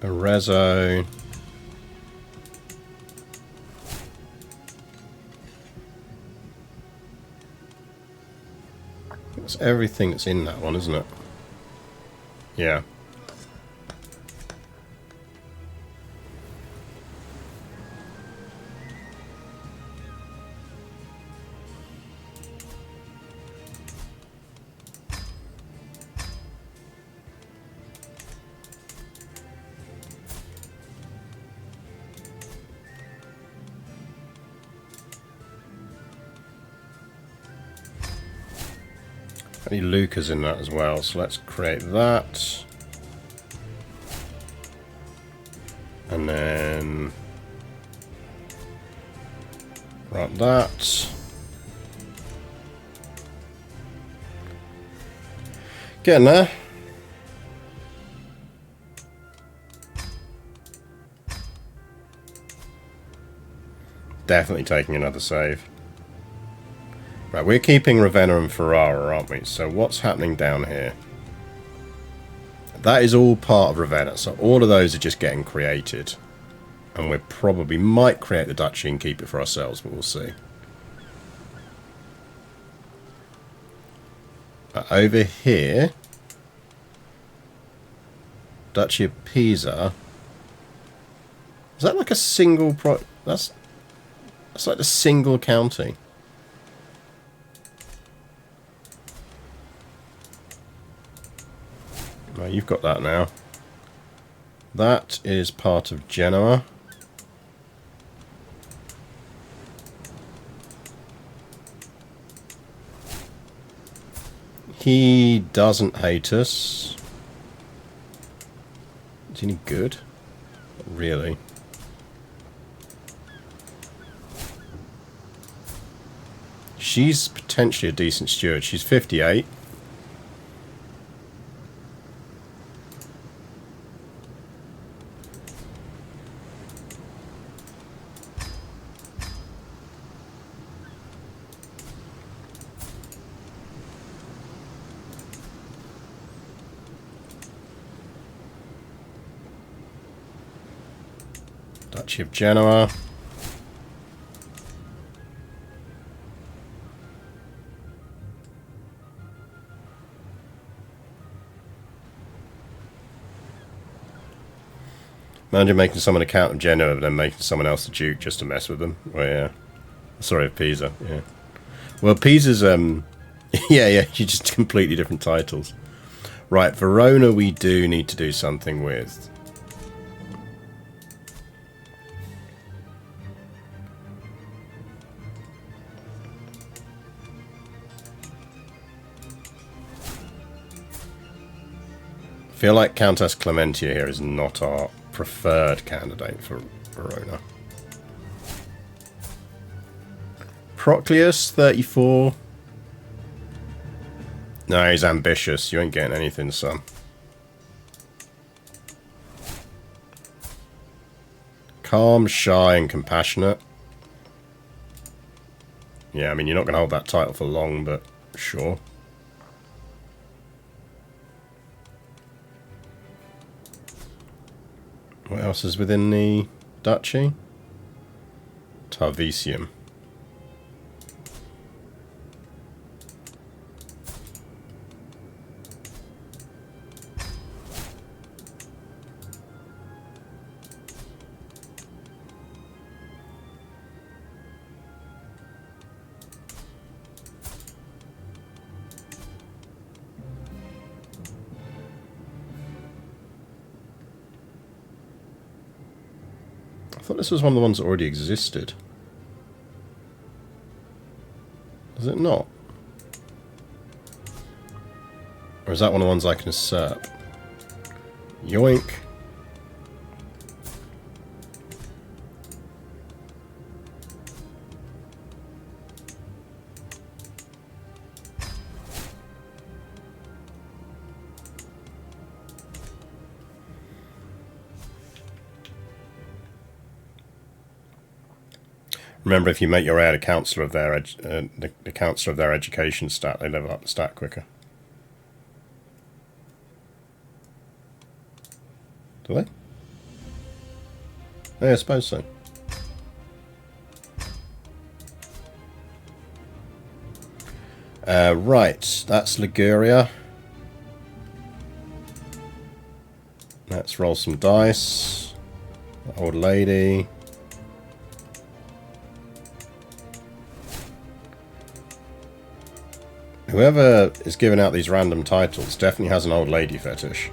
Arezzo. That's everything that's in that one, isn't it? Yeah. Any Lucas in that as well, so let's create that. And then write that. Getting there. Definitely taking another save. Right, we're keeping Ravenna and Ferrara, aren't we? So what's happening down here? That is all part of Ravenna, so all of those are just getting created. And we probably might create the duchy and keep it for ourselves, but we'll see. Over here, Duchy of Pisa. Is that like a single that's like a single county. Right, you've got that now. That is part of Genoa. He doesn't hate us. Is he any good? Not really. She's potentially a decent steward. She's 58. Duchy of Genoa. Imagine making someone a Count of Genoa, but then making someone else a Duke just to mess with them. Oh yeah. Sorry, Pisa. Yeah. Well, Pisa's yeah, you just completely different titles. Right, Verona we do need to do something with. I feel like Countess Clementia here is not our preferred candidate for Verona. Procleus, 34. No, he's ambitious. You ain't getting anything, son. Calm, shy, and compassionate. Yeah, I mean, you're not going to hold that title for long, but sure. What else is within the duchy? Tarvisium. I thought this was one of the ones that already existed. Is it not? Or is that one of the ones I can usurp? Yoink. Remember, if you make your heir a councillor of their the councillor of their education stat, they level up the stat quicker. Do they? Yeah, I suppose so. Right, that's Liguria. Let's roll some dice. Old lady. Whoever is giving out these random titles definitely has an old lady fetish.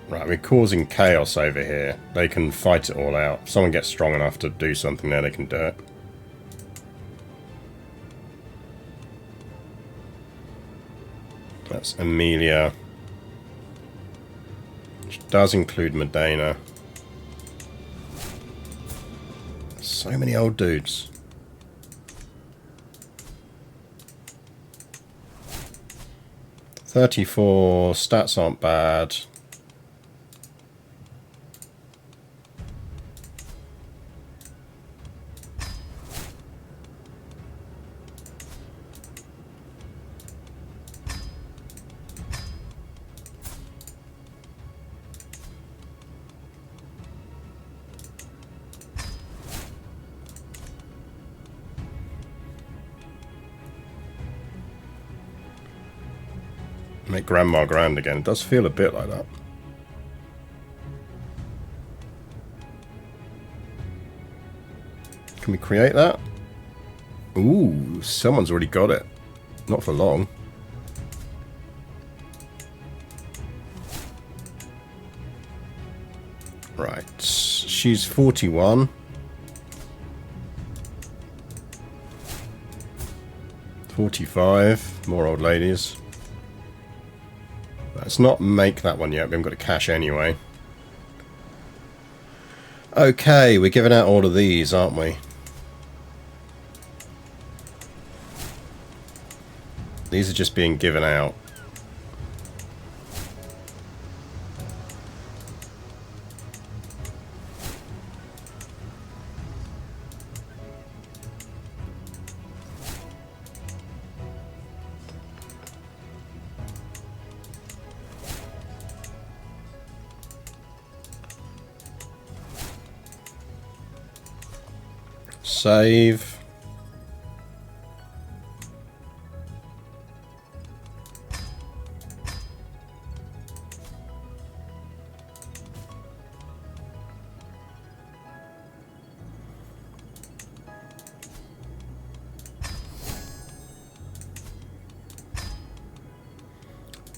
Right, we're causing chaos over here. They can fight it all out. If someone gets strong enough to do something there, they can do it. That's Amelia. Which does include Medina. So many old dudes. .34, stats aren't bad. Make Grandma grand again. It does feel a bit like that. Can we create that? Ooh, someone's already got it. Not for long. Right. She's 41. .45. More old ladies. Let's not make that one yet. We haven't got a cash anyway. Okay, we're giving out all of these, aren't we? These are just being given out. Save.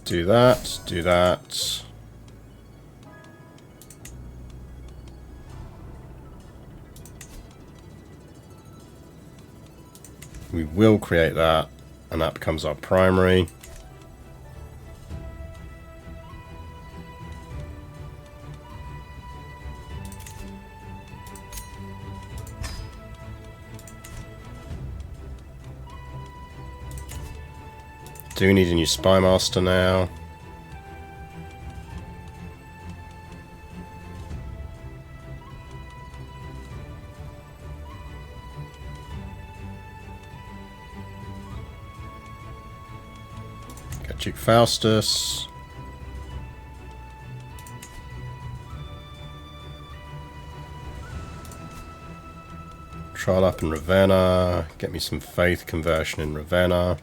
Do that, do that. We will create that, and that becomes our primary. Do need a new spy master now. Duke Faustus. Trial up in Ravenna. Get me some faith conversion in Ravenna.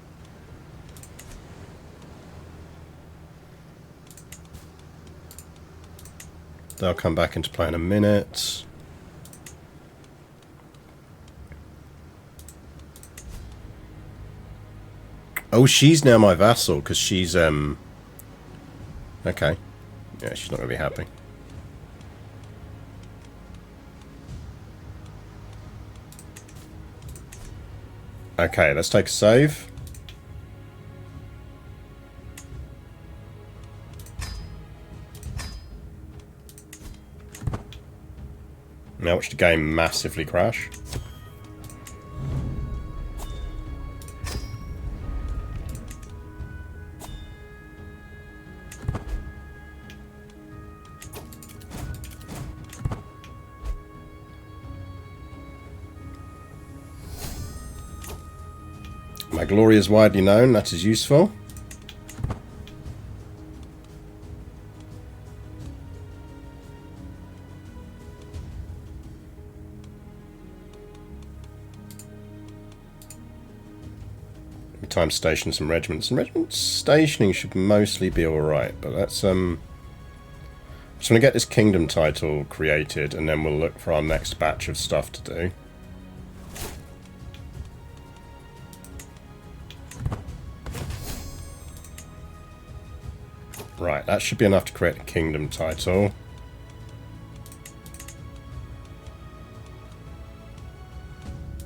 They'll come back into play in a minute. Oh, she's now my vassal because she's okay. Yeah, she's not gonna be happy. Okay, let's take a save. Now watch the game massively crash. My glory is widely known, that is useful. Time to station some regiments. And regiment stationing should mostly be alright, but let's just want to get this kingdom title created and then we'll look for our next batch of stuff to do. Right, that should be enough to create a kingdom title.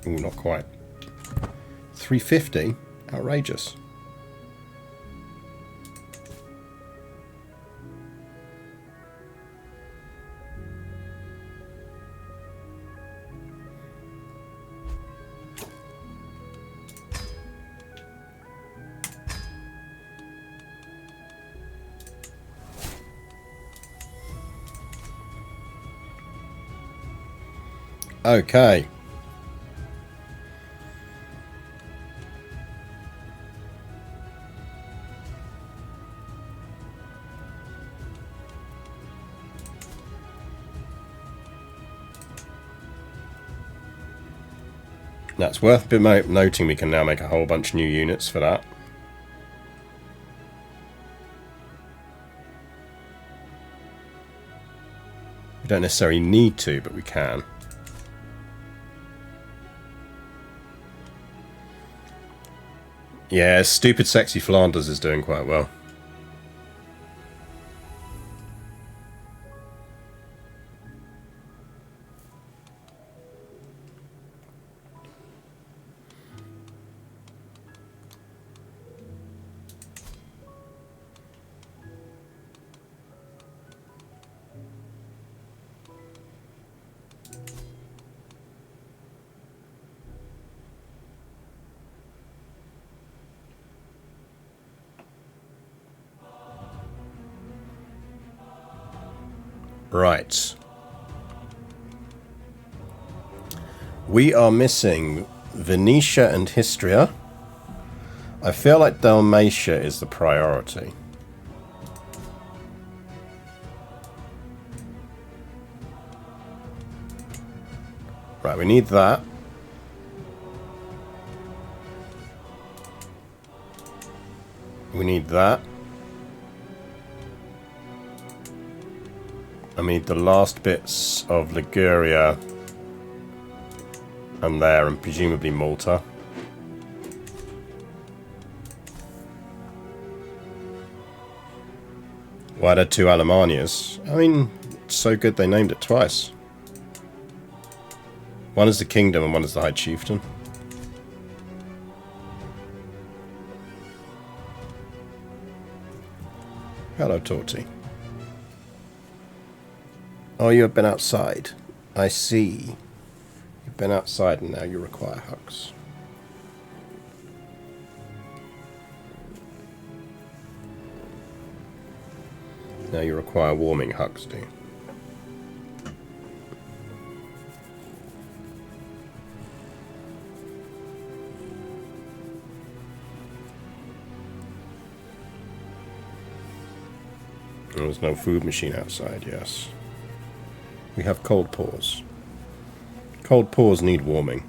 Ooh, not quite. 350? Outrageous. Okay. That's worth a bit noting we can now make a whole bunch of new units for that. We don't necessarily need to, but we can. Yeah, stupid sexy Flanders is doing quite well. Right. We are missing Venetia and Histria. I feel like Dalmatia is the priority. Right, we need that. We need that. I need the last bits of Liguria and there, and presumably Malta. Why there 2 Alemannias? I mean, it's so good they named it twice. One is the kingdom and one is the High Chieftain. Hello, Torty. Oh, you have been outside. I see. You've been outside and now you require hugs. Now you require warming hugs, do you? There's no food machine outside, yes. We have cold paws. Cold paws need warming.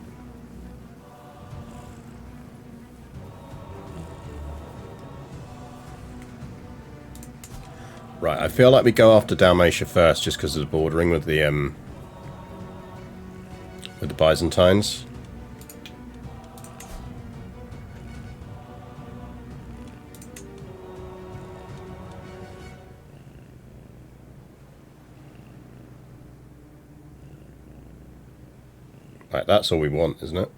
Right, I feel like we go after Dalmatia first just because of the bordering with the Byzantines. Right, that's all we want, isn't it?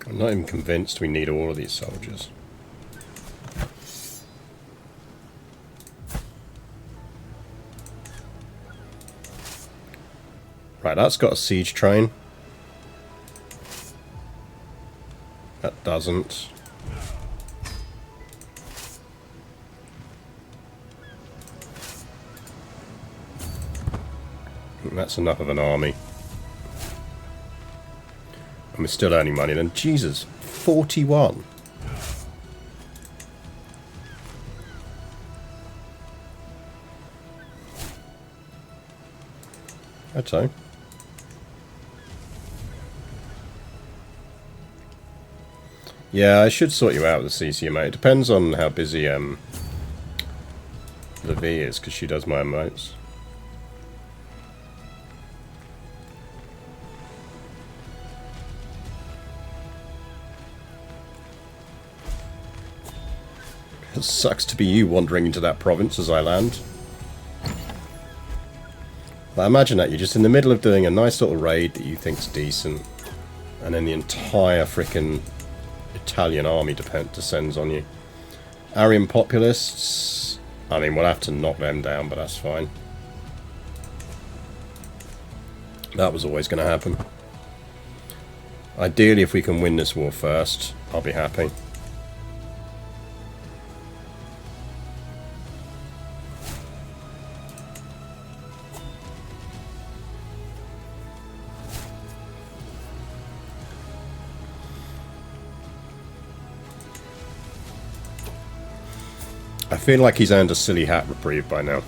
I'm not even convinced we need all of these soldiers. Right, that's got a siege train. That doesn't. I think that's enough of an army. And we're still earning money then. Jesus, 41. That's so. Yeah, I should sort you out with the CCMA. It depends on how busy the V is, because she does my emotes. It sucks to be you wandering into that province as I land. But imagine that, you're just in the middle of doing a nice little raid that you think's decent, and then the entire frickin' Italian army descends on you. Aryan populists, I mean, we'll have to knock them down, but that's fine. That was always going to happen. Ideally, if we can win this war first, I'll be happy. I feel like he's earned a silly hat reprieve by now.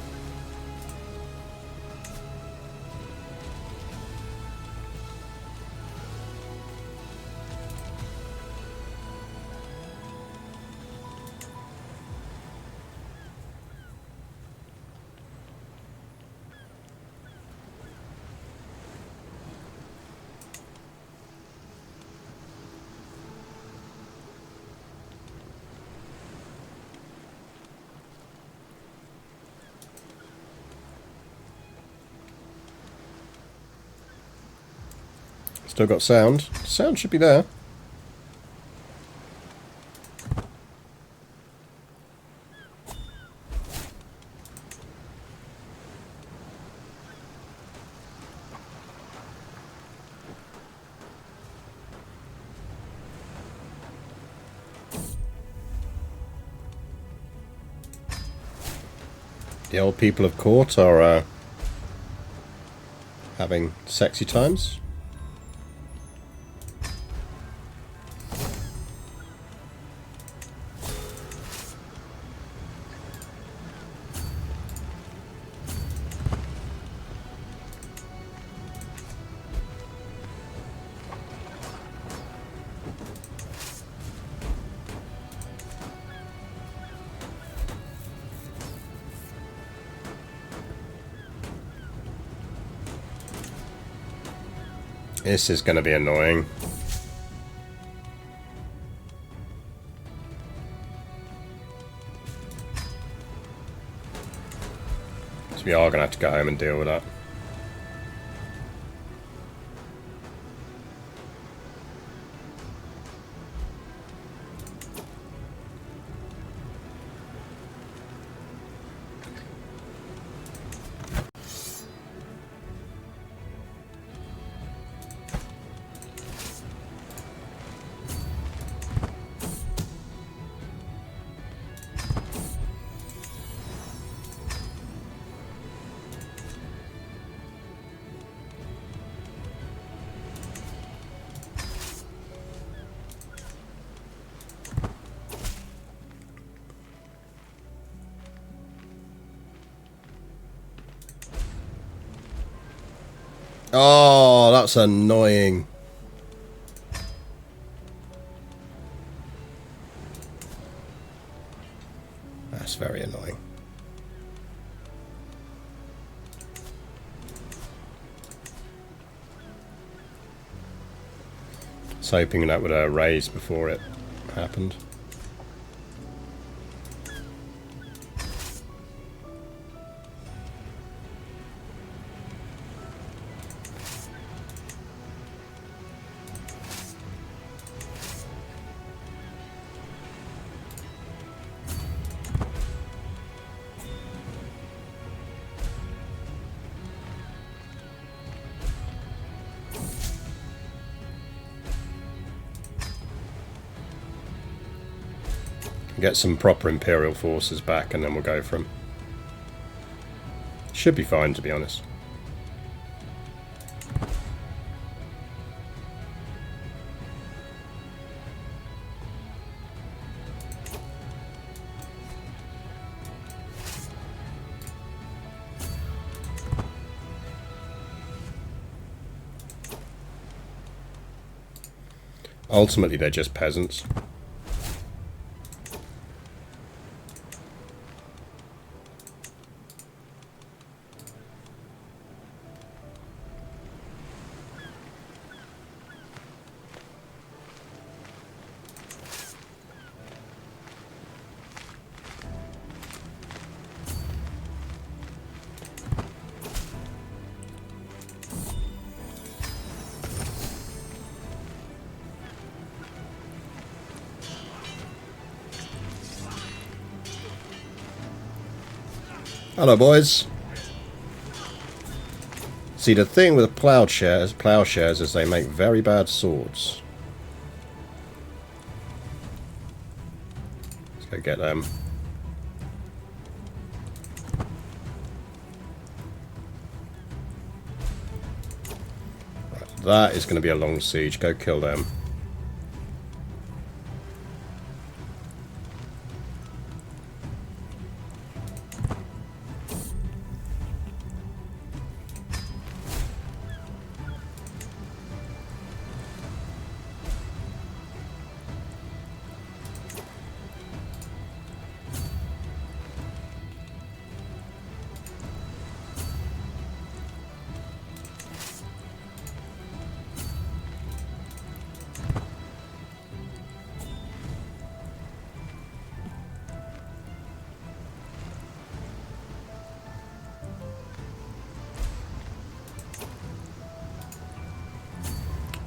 Still got sound. Sound should be there. The old people of court are having sexy times. This is going to be annoying. So we are going to have to go home and deal with that. Oh, that's annoying. That's very annoying. I was hoping that would raise before it happened. Get some proper Imperial forces back and then we'll go for them. Should be fine, to be honest. Ultimately, they're just peasants. Hello, boys. See, the thing with plowshares is they make very bad swords. Let's go get them. Right, that is going to be a long siege. Go kill them.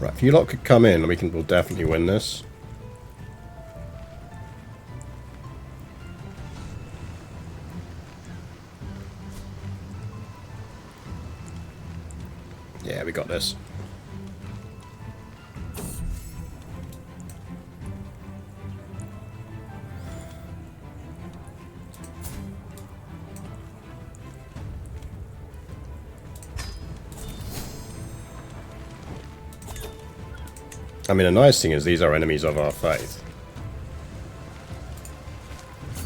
Right, if you lot could come in, we'll definitely win this. Yeah, we got this. I mean, the nice thing is these are enemies of our faith.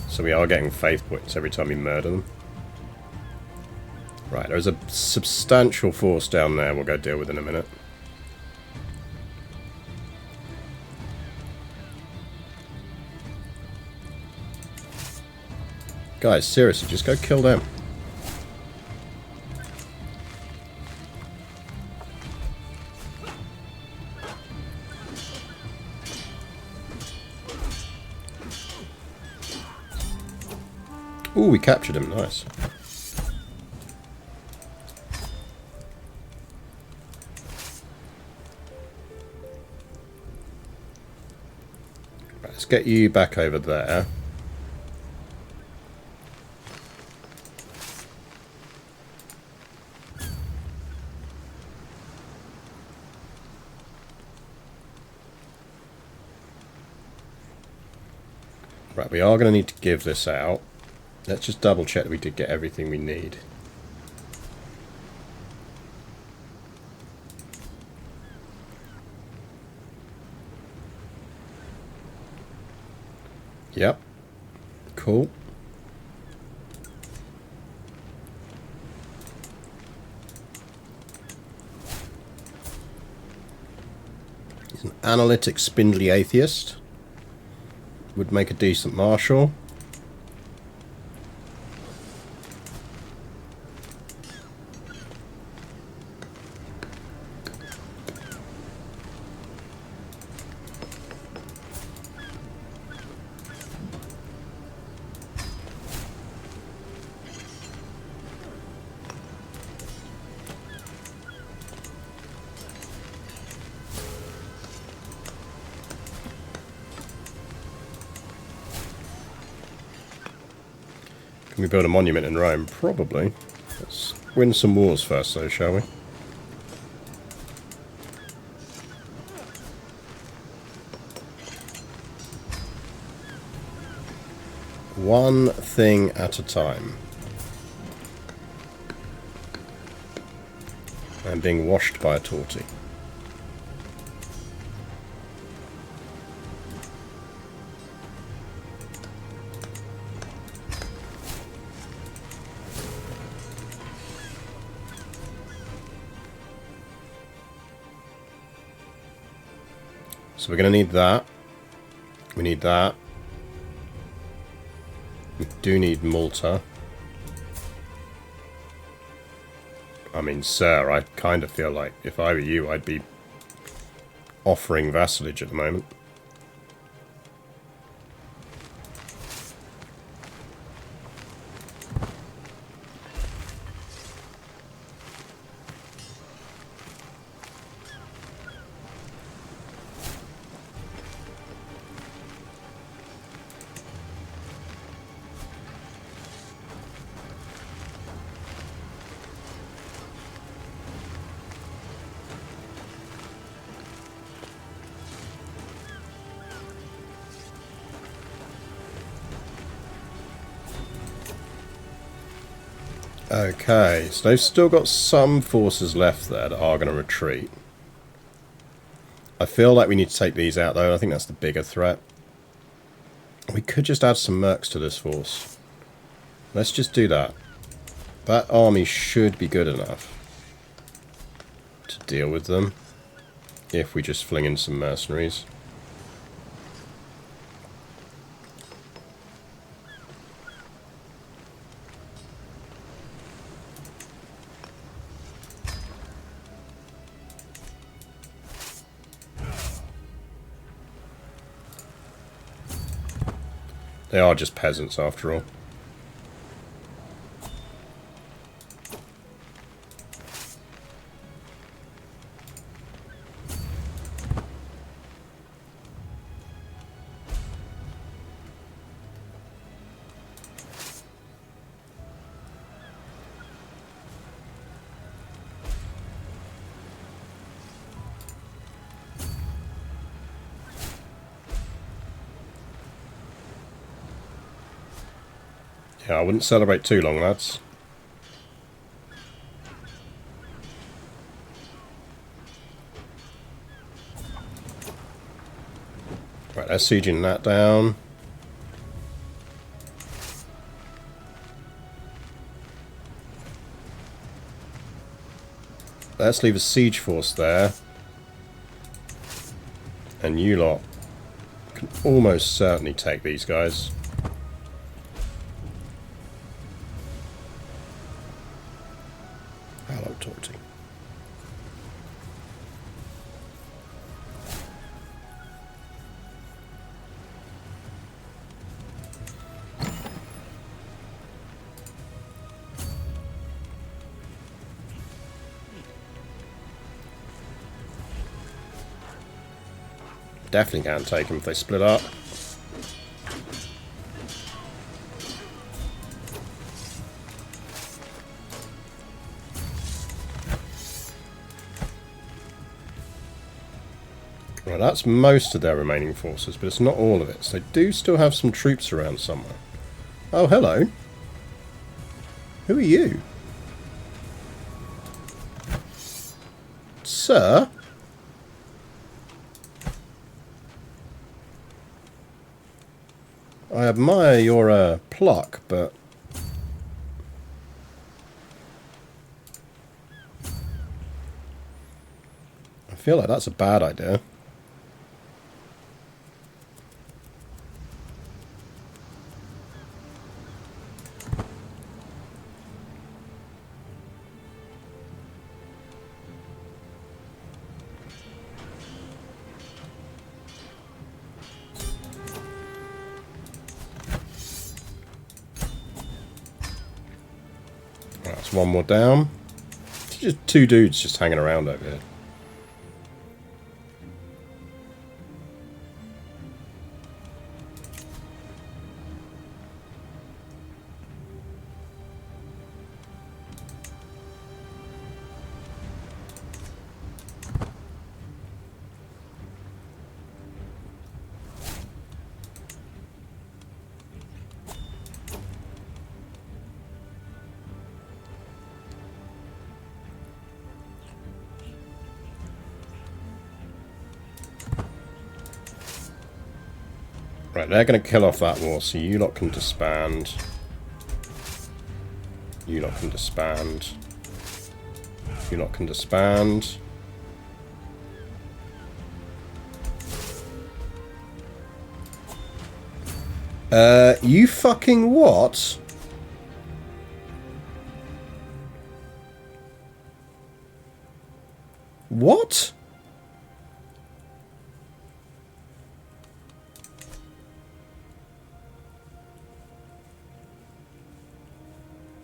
So we are getting faith points every time we murder them. Right, there's a substantial force down there we'll go deal with in a minute. Guys, seriously, just go kill them. Ooh, we captured him, nice. Right, let's get you back over there. Right, we are going to need to give this out. Let's just double check that we did get everything we need. Yep. Cool. He's an analytic, spindly atheist. Would make a decent marshal. Can we build a monument in Rome? Probably. Let's win some wars first though, shall we? One thing at a time. I'm being washed by a tortie. So we're going to need that. We need that. We do need Malta. I mean, sir, I kind of feel like if I were you, I'd be offering vassalage at the moment. Okay, so they've still got some forces left there that are going to retreat. I feel like we need to take these out though. I think that's the bigger threat. We could just add some mercs to this force. Let's just do that. That army should be good enough to deal with them if we just fling in some mercenaries. They are just peasants after all. Yeah, I wouldn't celebrate too long, lads. Right, they're sieging that down. Let's leave a siege force there. And you lot can almost certainly take these guys. Hello, Torty. Definitely can't take them if they split up. Right, that's most of their remaining forces, but it's not all of it. So they do still have some troops around somewhere. Oh, hello. Who are you? Sir? I admire your pluck, but I feel like that's a bad idea. That's one more down. It's just two dudes just hanging around over here. Right, they're going to kill off that war, so you lot can disband. You lot can disband. You lot can disband. You fucking what? What?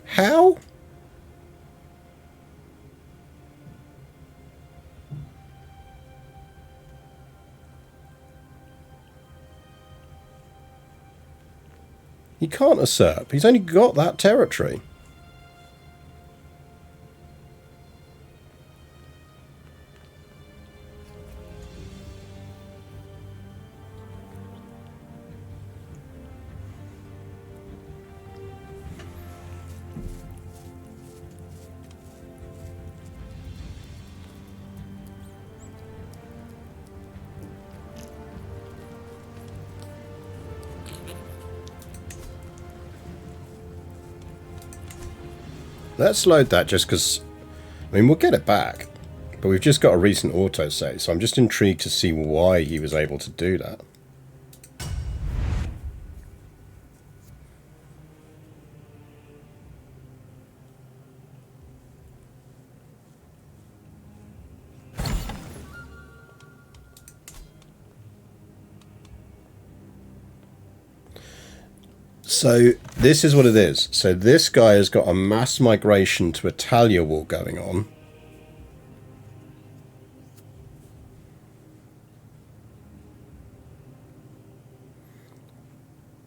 How? He can't usurp. He's only got that territory. Let's load that just because, I mean, we'll get it back. But we've just got a recent autosave, so I'm just intrigued to see why he was able to do that. So this is what it is. So this guy has got a mass migration to Italia war going on.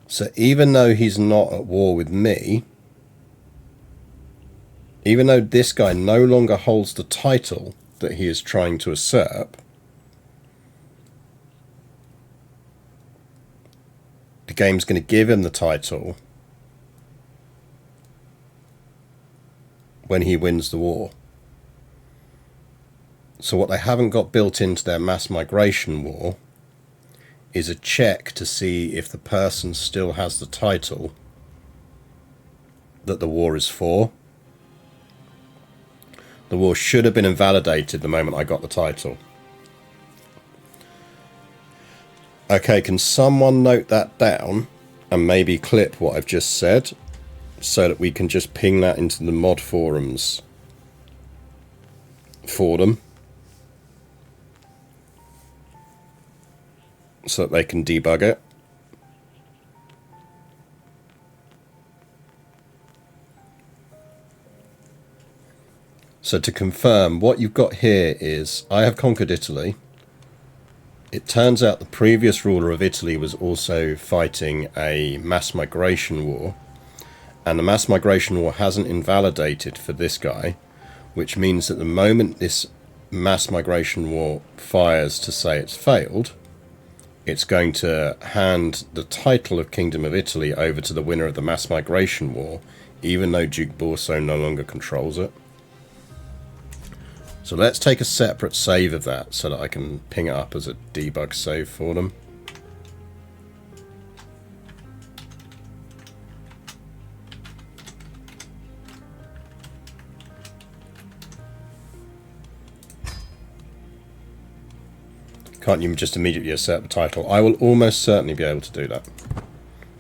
So even though he's not at war with me, even though this guy no longer holds the title that he is trying to usurp, the game's going to give him the title when he wins the war. So what they haven't got built into their mass migration war is a check to see if the person still has the title that the war is for. The war should have been invalidated the moment I got the title. Okay, can someone note that down and maybe clip what I've just said so that we can just ping that into the mod forums for them so that they can debug it? So to confirm, what you've got here is I have conquered Italy. It turns out the previous ruler of Italy was also fighting a mass migration war, and the mass migration war hasn't invalidated for this guy, which means that the moment this mass migration war fires to say it's failed, it's going to hand the title of Kingdom of Italy over to the winner of the mass migration war, even though Duke Borso no longer controls it. So let's take a separate save of that so that I can ping it up as a debug save for them. Can't you just immediately assert the title? I will almost certainly be able to do that. I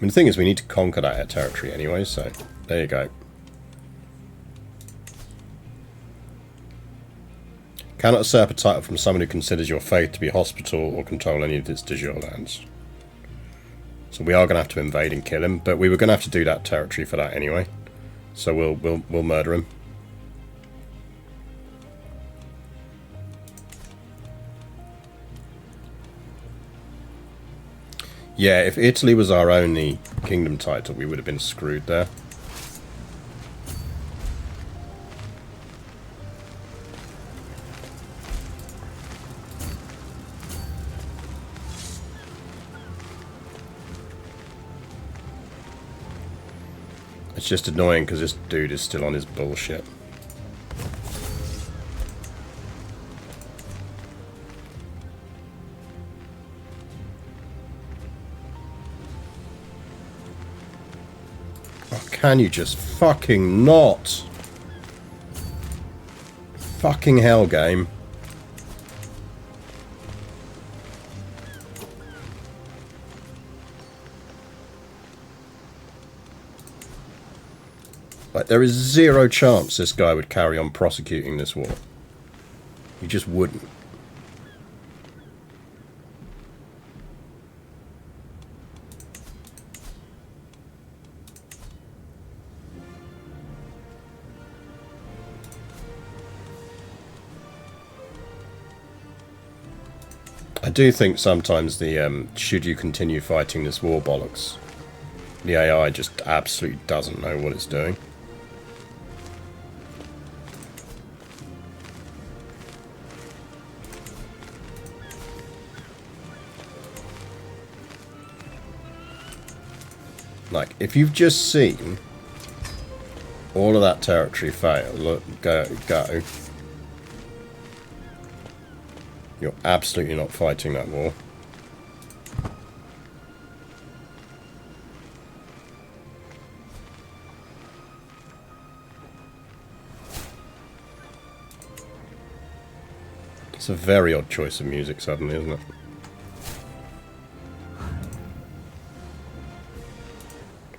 mean, the thing is, we need to conquer that territory anyway, so there you go. Cannot usurp a title from someone who considers your faith to be hospital or control any of its de jure lands. So we are going to have to invade and kill him, but we were going to have to do that territory for that anyway. So we'll murder him. Yeah, if Italy was our only kingdom title, we would have been screwed there. It's just annoying because this dude is still on his bullshit. Can you just fucking not? Fucking hell, game. Like, there is zero chance this guy would carry on prosecuting this war. He just wouldn't. I do think sometimes the should you continue fighting this war bollocks, the AI just absolutely doesn't know what it's doing. Like, if you've just seen all of that territory fail, look, go, you're absolutely not fighting that war. It's a very odd choice of music suddenly, isn't it?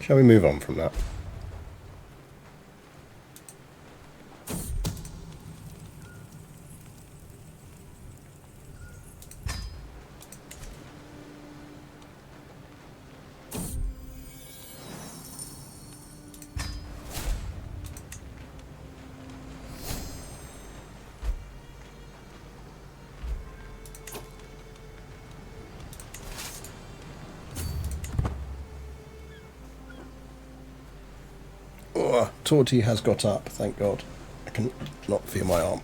Shall we move on from that? Torty has got up, thank God. I can not feel my arm.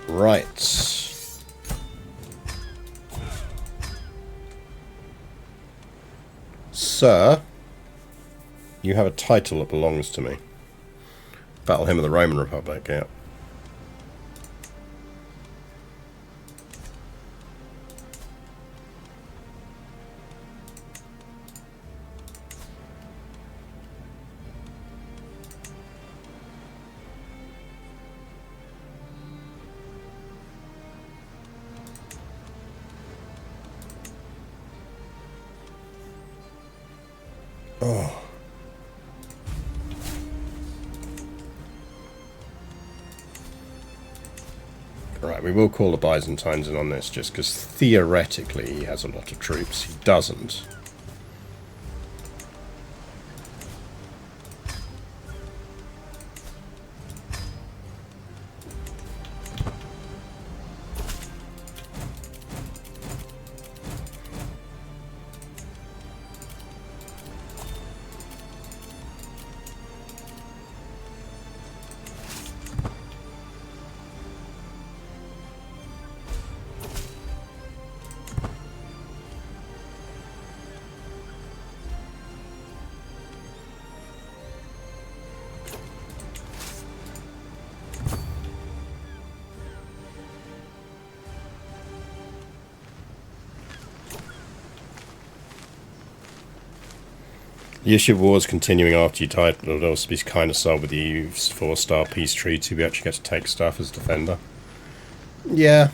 Right. Sir, you have a title that belongs to me. Battle him of the Roman Republic, yeah. Oh. Right, we will call the Byzantines in on this just because theoretically he has a lot of troops. He doesn't. The issue of wars continuing after you die would also be kind of solved with the EU's 4-star peace treaty. We actually get to take stuff as defender. Yeah.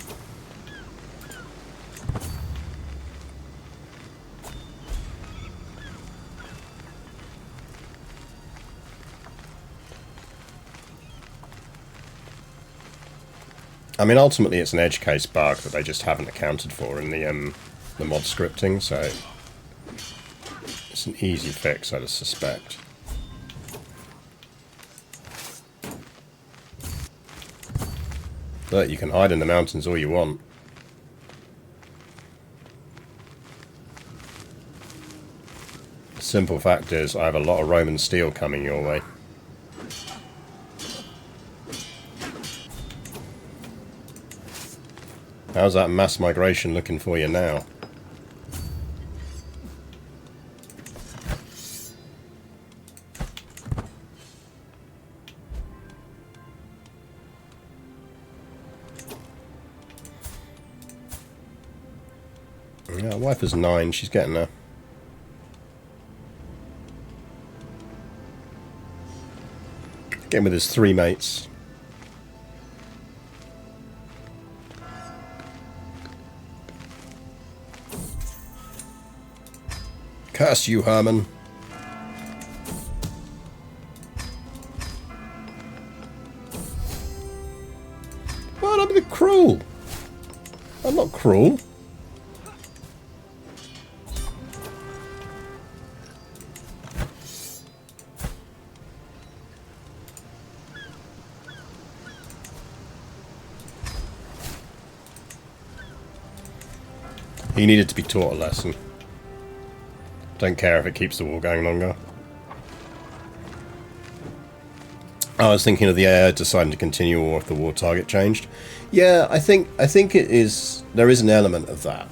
I mean, ultimately it's an edge case bug that they just haven't accounted for in the mod scripting, so it's an easy fix, I suspect. Look, you can hide in the mountains all you want. The simple fact is, I have a lot of Roman steel coming your way. How's that mass migration looking for you now? Yeah, wife is 9. She's getting there. Getting with his 3 mates. Curse you, Herman. What? I'm a bit cruel. I'm not cruel. He needed to be taught a lesson. Don't care if it keeps the war going longer. I was thinking of the AI deciding to continue war if the war target changed. Yeah, I think it is. There is an element of that.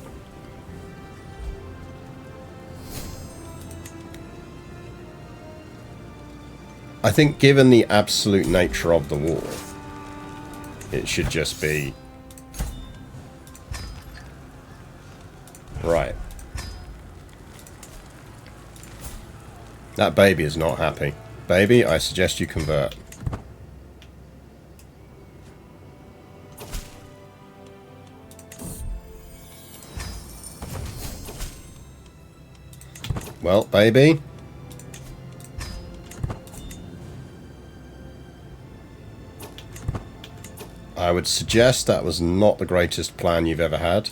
I think, given the absolute nature of the war, it should just be right. That baby is not happy. Baby, I suggest you convert. Well, baby. I would suggest that was not the greatest plan you've ever had.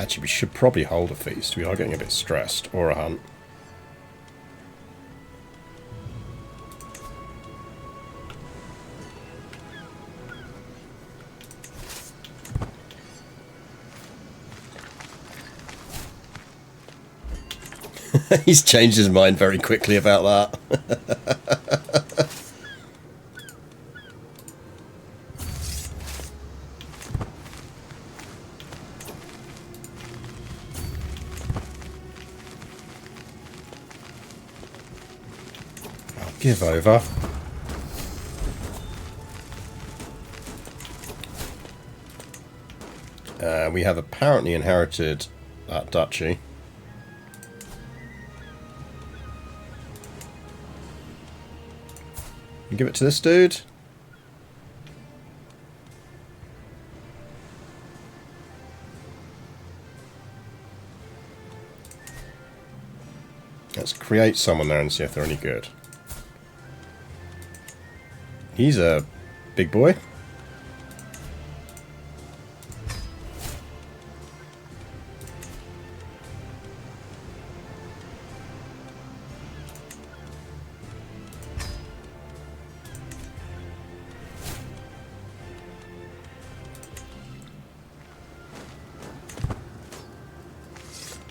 Actually, we should probably hold a feast. We are getting a bit stressed. Or a hunt. He's changed his mind very quickly about that. Give over. We have apparently inherited that duchy. Give it to this dude. Let's create someone there and see if they're any good. He's a big boy.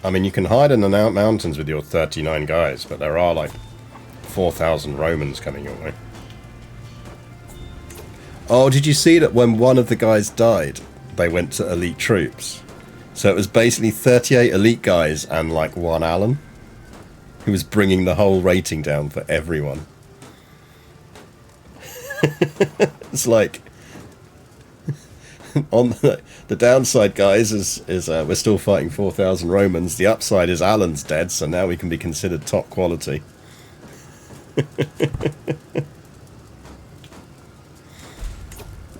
I mean, you can hide in the mountains with your 39 guys, but there are like 4,000 Romans coming your way. Oh, did you see that when one of the guys died, they went to elite troops? So it was basically 38 elite guys and like 1 Allen, who was bringing the whole rating down for everyone. It's like, on the downside, guys, is we're still fighting 4,000 Romans. The upside is Allen's dead, so now we can be considered top quality.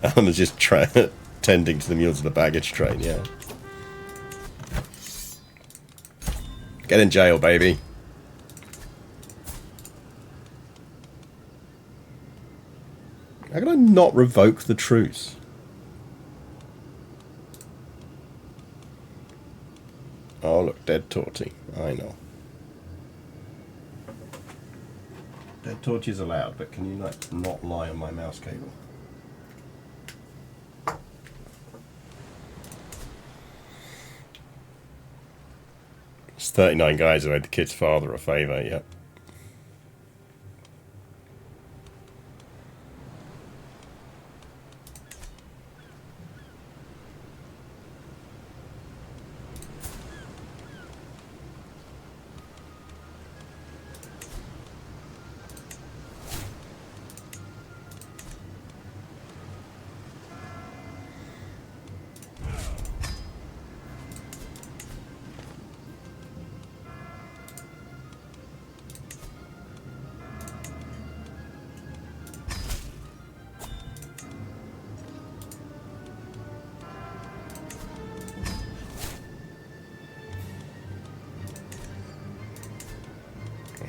Alan was just tending to the mules of the baggage train, yeah. Get in jail, baby. How can I not revoke the truce? Oh, look, dead Torty. I know. Dead Torty is allowed, but can you like not lie on my mouse cable? It's 39 guys who owed the kid's father a favour, yep.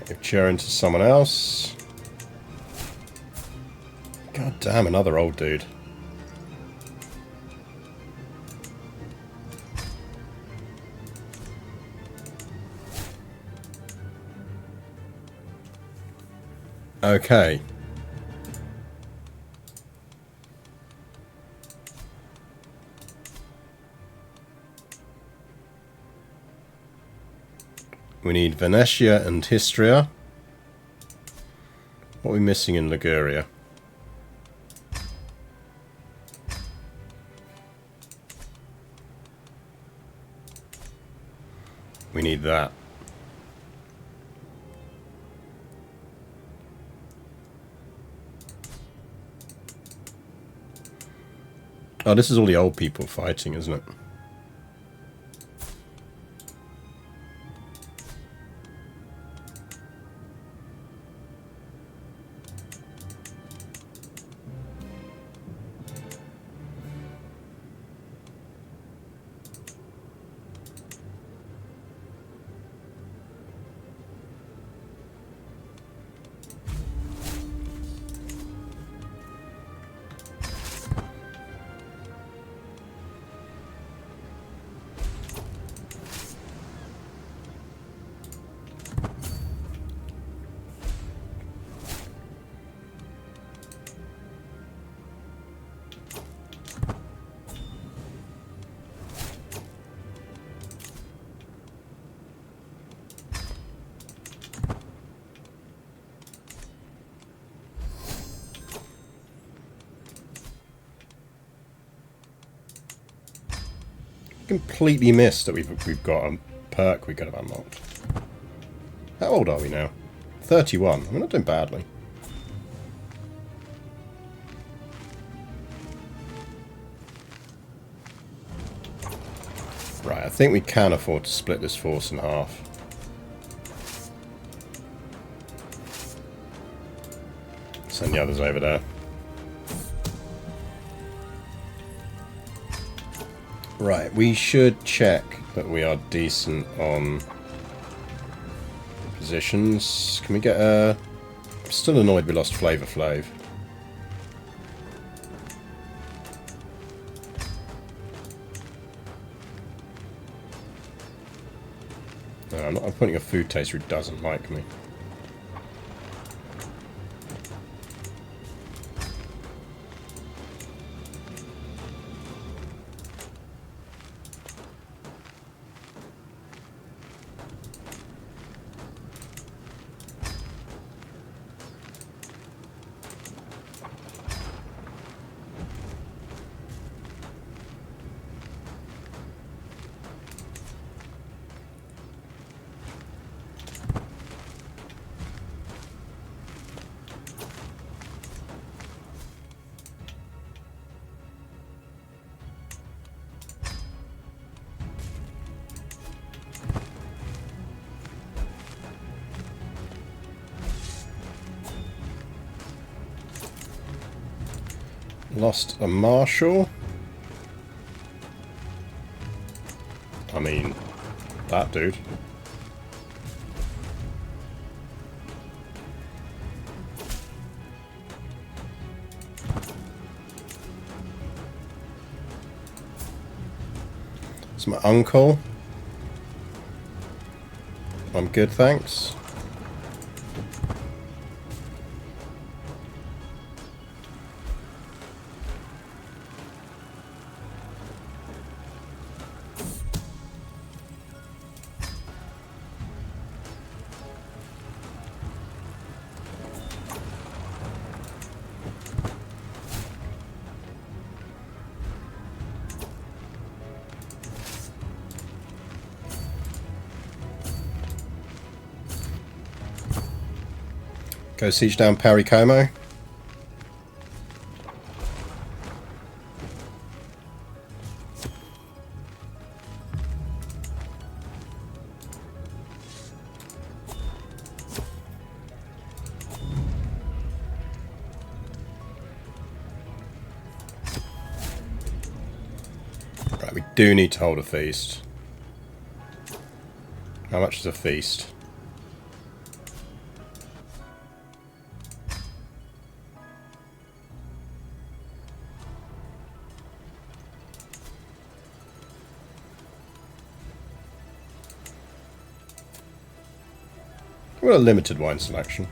Give Turin to someone else. God damn, another old dude. Okay. We need Venetia and Histria. What are we missing in Liguria? We need that. Oh, this is all the old people fighting, isn't it? Completely missed that we've got a perk we could have unlocked. How old are we now? 31. We're not doing badly. Right, I think we can afford to split this force in half. Send the others over there. Right, we should check that we are decent on positions. Can we get a... I'm still annoyed we lost Flavor Flav. No, I'm not appointing a food taster who doesn't like me. Lost a marshal. I mean, that dude. It's my uncle. I'm good, thanks. Go siege down Paricomo. Right, we do need to hold a feast. How much is a feast? Well, a limited wine selection.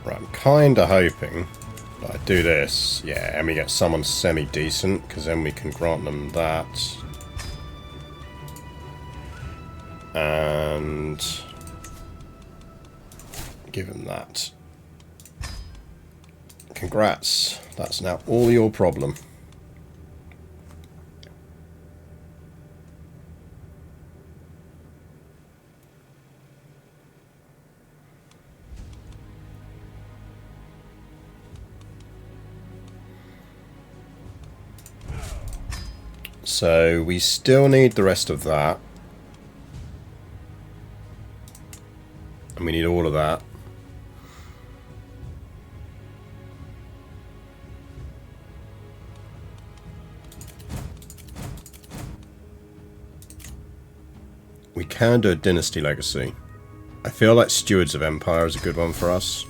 Right, I'm kind of hoping that I do this, yeah, and we get someone semi-decent, because then we can grant them that. And give them that. Congrats, that's now all your problem. So we still need the rest of that. And we need all of that. We can do a dynasty legacy. I feel like Stewards of Empire is a good one for us.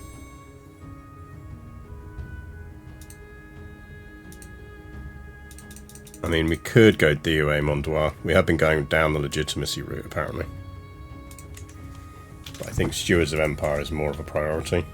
I mean, we could go DOA Mondois. We have been going down the legitimacy route, apparently. But I think Stewards of Empire is more of a priority.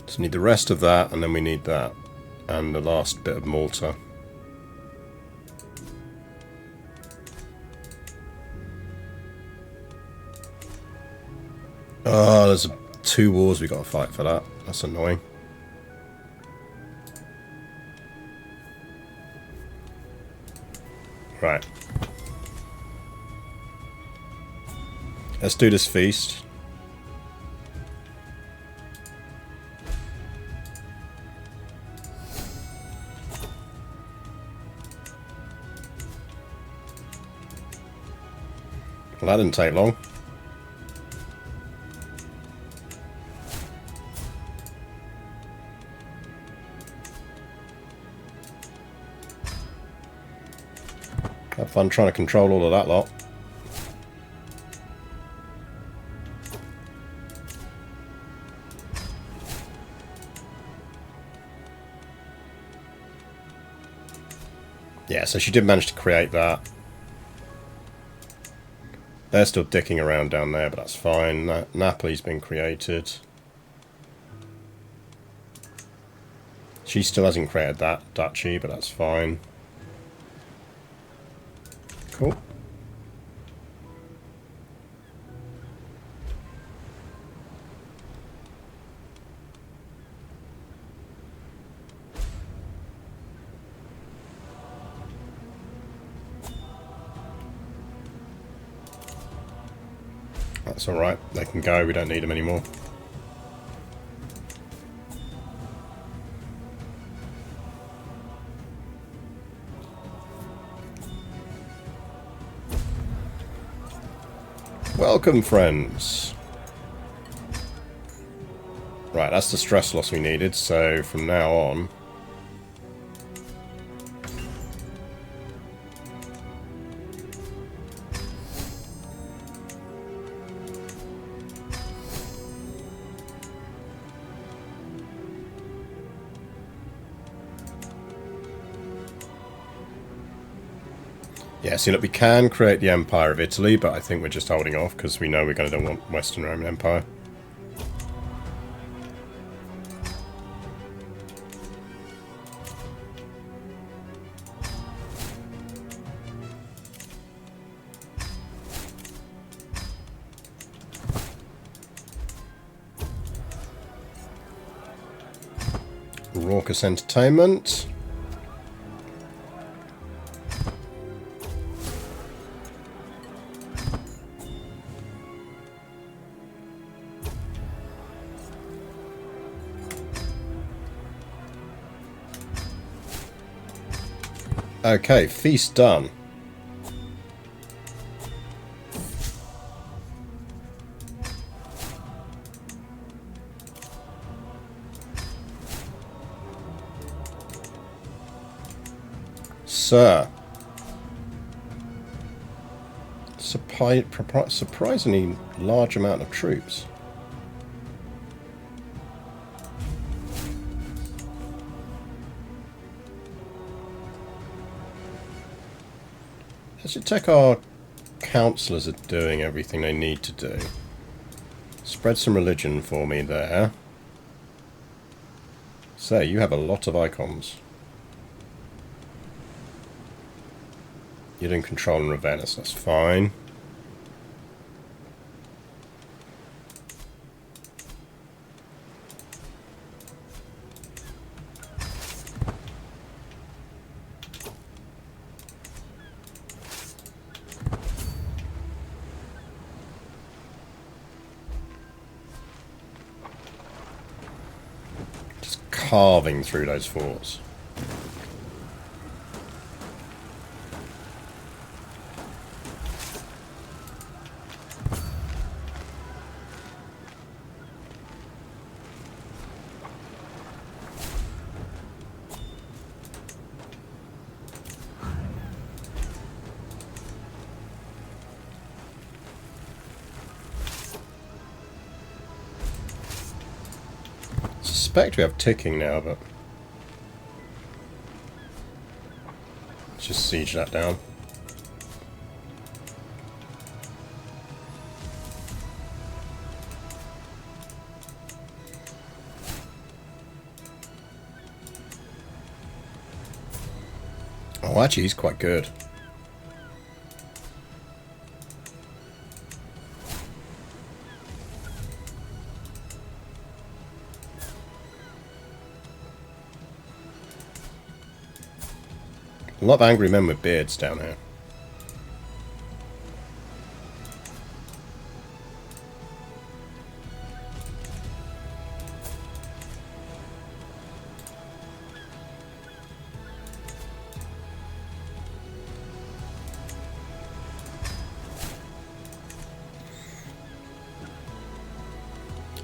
So we need the rest of that, and then we need that. And the last bit of Malta. Oh, there's 2 wars we got to fight for that. That's annoying. Right. Let's do this feast. Well, that didn't take long. Have fun trying to control all of that lot. Yeah, so she did manage to create that. They're still dicking around down there, but that's fine. Napoli's been created. She still hasn't created that duchy, but that's fine. Cool. That's alright, they can go, we don't need them anymore. Welcome, friends. Right, that's the stress loss we needed, so from now on... Yeah, see, look, we can create the Empire of Italy, but I think we're just holding off because we know we're going to want Western Roman Empire. Raucous entertainment. Okay, feast done. Sir. Surprisingly large amount of troops. Let's check our councillors are doing everything they need to do. Spread some religion for me there. So, you have a lot of icons. You're doing control and Ravenous, that's fine. Just carving through those forts. I suspect we have ticking now, but let's just siege that down. Oh, actually, he's quite good. A lot of angry men with beards down here.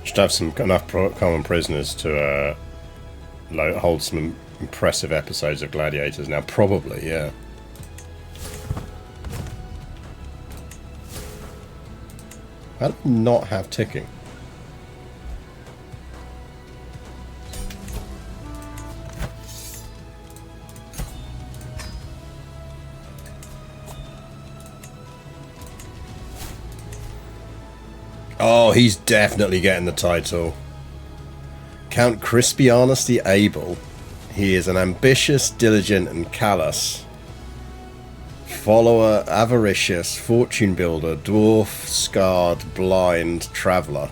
Should have some enough common prisoners to hold some impressive episodes of Gladiators now. Probably, yeah. How do we not have ticking? Oh, he's definitely getting the title. Count Crispianus the Able. He is an ambitious, diligent, and callous follower, avaricious, fortune builder, dwarf, scarred, blind, traveller.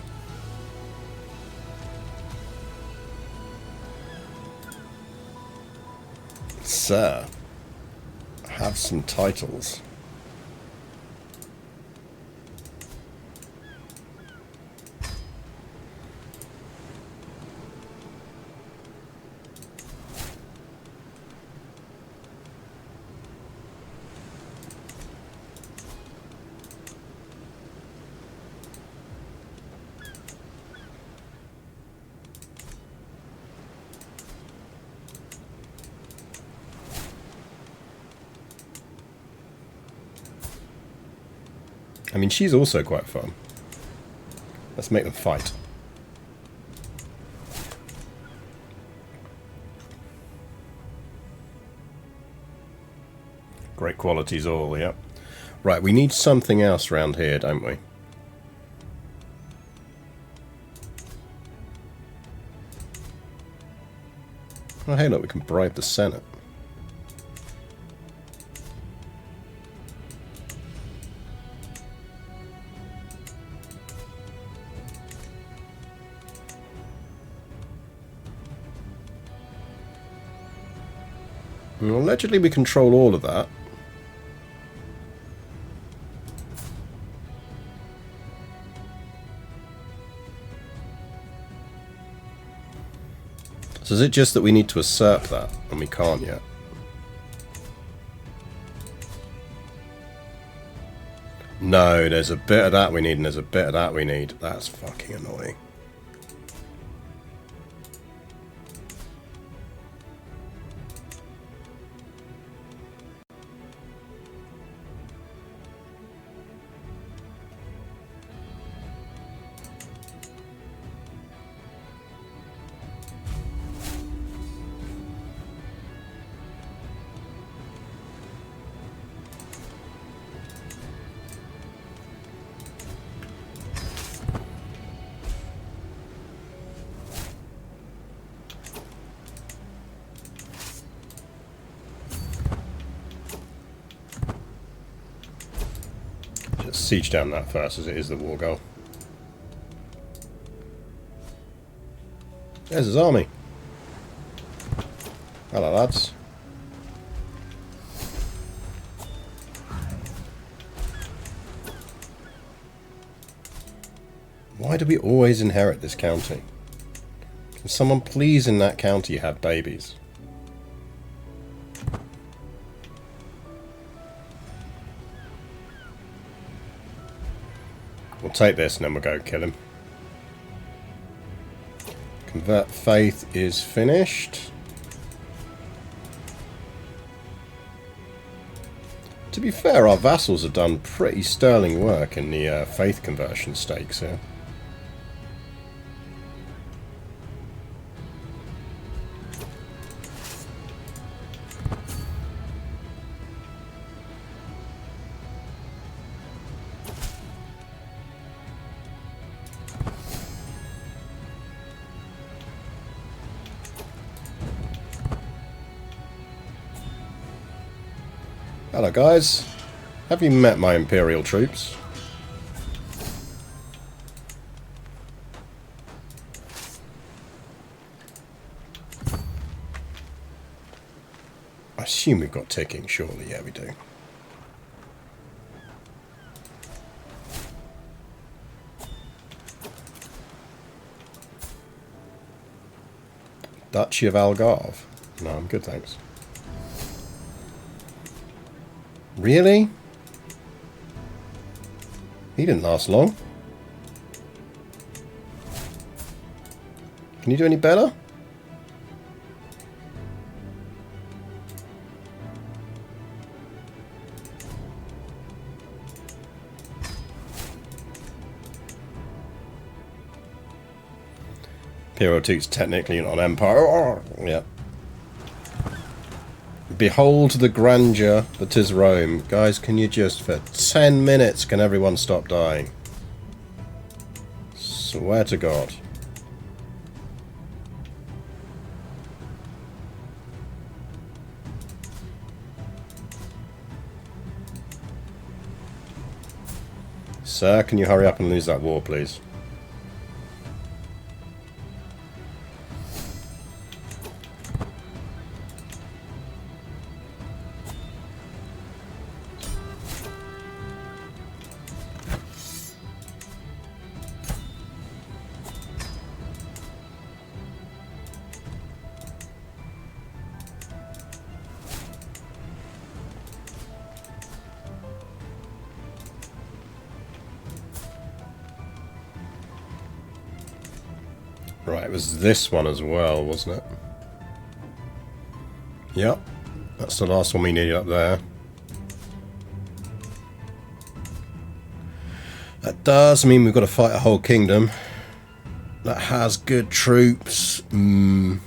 Sir, have some titles. I mean, she's also quite fun. Let's make them fight. Great qualities all, yep. Right, we need something else around here, don't we? Oh, hey, look, we can bribe the Senate. Well, allegedly we control all of that. So is it just that we need to usurp that, and we can't yet? No, there's a bit of that we need, and there's a bit of that we need. That's fucking annoying. Siege down that first, as it is the war goal. There's his army. Hello, lads. Why do we always inherit this county? Can someone please in that county have babies? We'll take this and then we'll go kill him. Convert faith is finished. To be fair, our vassals have done pretty sterling work in the faith conversion stakes here. Hello guys, have you met my Imperial troops? I assume we've got ticking, surely, yeah we do. Duchy of Algarve? No, I'm good, thanks. Really? He didn't last long. Can you do any better? Imperial Duke's technically not an empire. Oh, yeah. Behold the grandeur that is Rome. Guys, can you just, for 10 minutes, can everyone stop dying? Swear to God. Sir, can you hurry up and lose that war, please? Right, it was this one as well, wasn't it? Yep, that's the last one we needed up there. That does mean we've got to fight a whole kingdom that has good troops. I mean,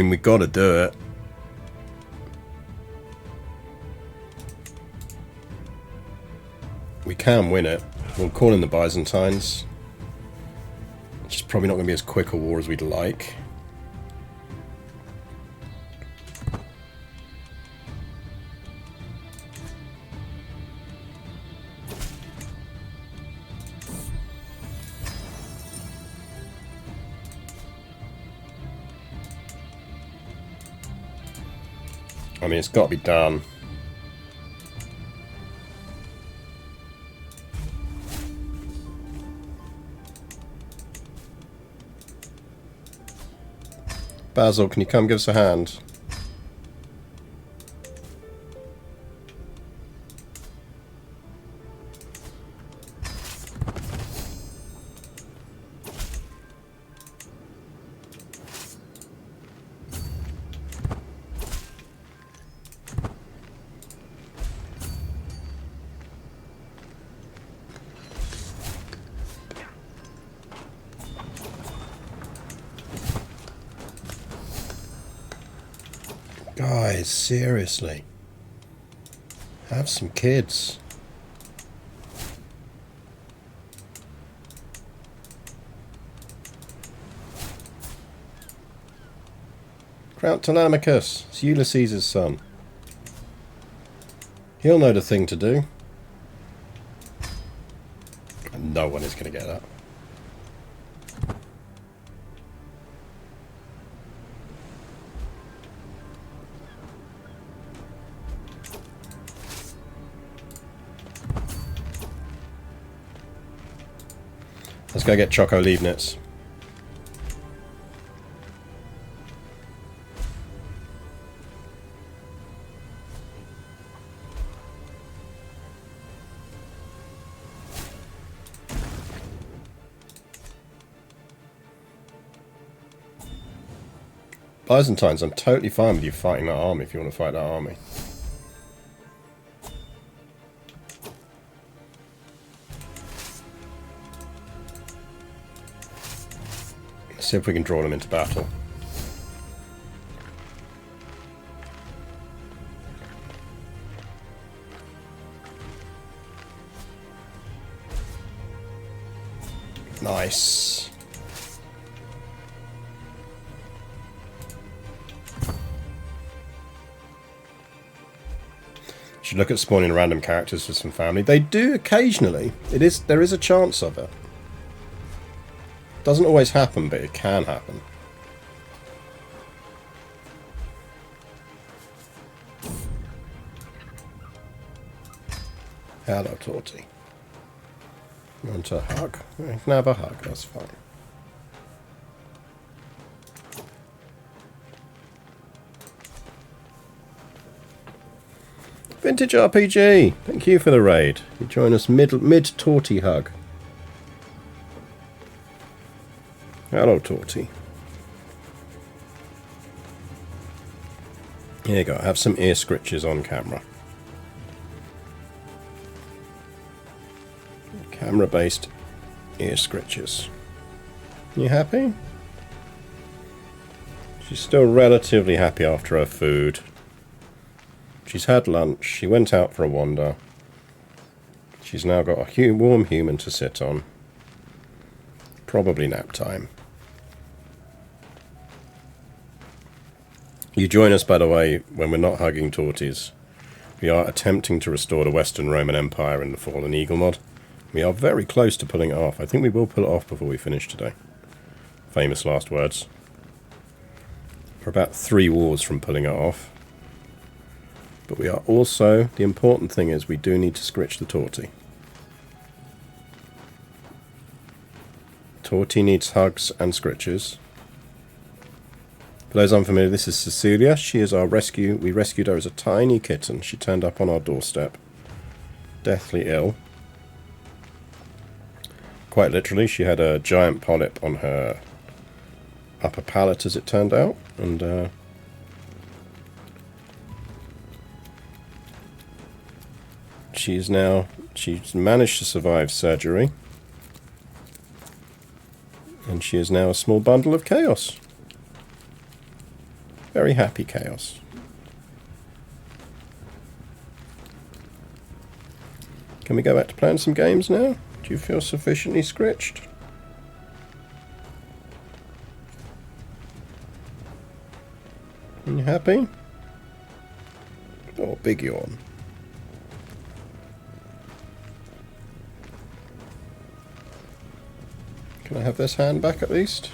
we got to do it. We can win it. We'll call in the Byzantines. Which is probably not going to be as quick a war as we'd like. I mean, it's got to be done. Basil, can you come give us a hand? Guys, seriously. Have some kids. Count Telemachus. It's Ulysses' son. He'll know the thing to do. And no one is going to get that. Let's go get Choco Leibniz. Byzantines, I'm totally fine with you fighting that army if you want to fight that army. See if we can draw them into battle. Nice. Should look at spawning random characters for some family. They do occasionally. There is a chance of it. Doesn't always happen, but it can happen. Hello, Torty. You want a hug? You can have a hug, that's fine. Vintage RPG, thank you for the raid. You join us mid-Torty hug. Hello, Torty. Here you go. Have some ear scritches on camera. Camera-based ear scritches. You happy? She's still relatively happy after her food. She's had lunch. She went out for a wander. She's now got a warm human to sit on. Probably nap time. You join us, by the way, when we're not hugging torties. We are attempting to restore the Western Roman Empire in the Fallen Eagle mod. We are very close to pulling it off. I think we will pull it off before we finish today. Famous last words. We're about 3 wars from pulling it off. But we are also... The important thing is we do need to scritch the Torty. Torty needs hugs and scritches. For those unfamiliar, this is Cecilia. She is our rescue. We rescued her as a tiny kitten. She turned up on our doorstep. Deathly ill. Quite literally, she had a giant polyp on her upper palate, as it turned out. And she's managed to survive surgery. And she is now a small bundle of chaos. Very happy chaos. Can we go back to playing some games now? Do you feel sufficiently scritched? Are you happy? Oh, big yawn. Can I have this hand back at least?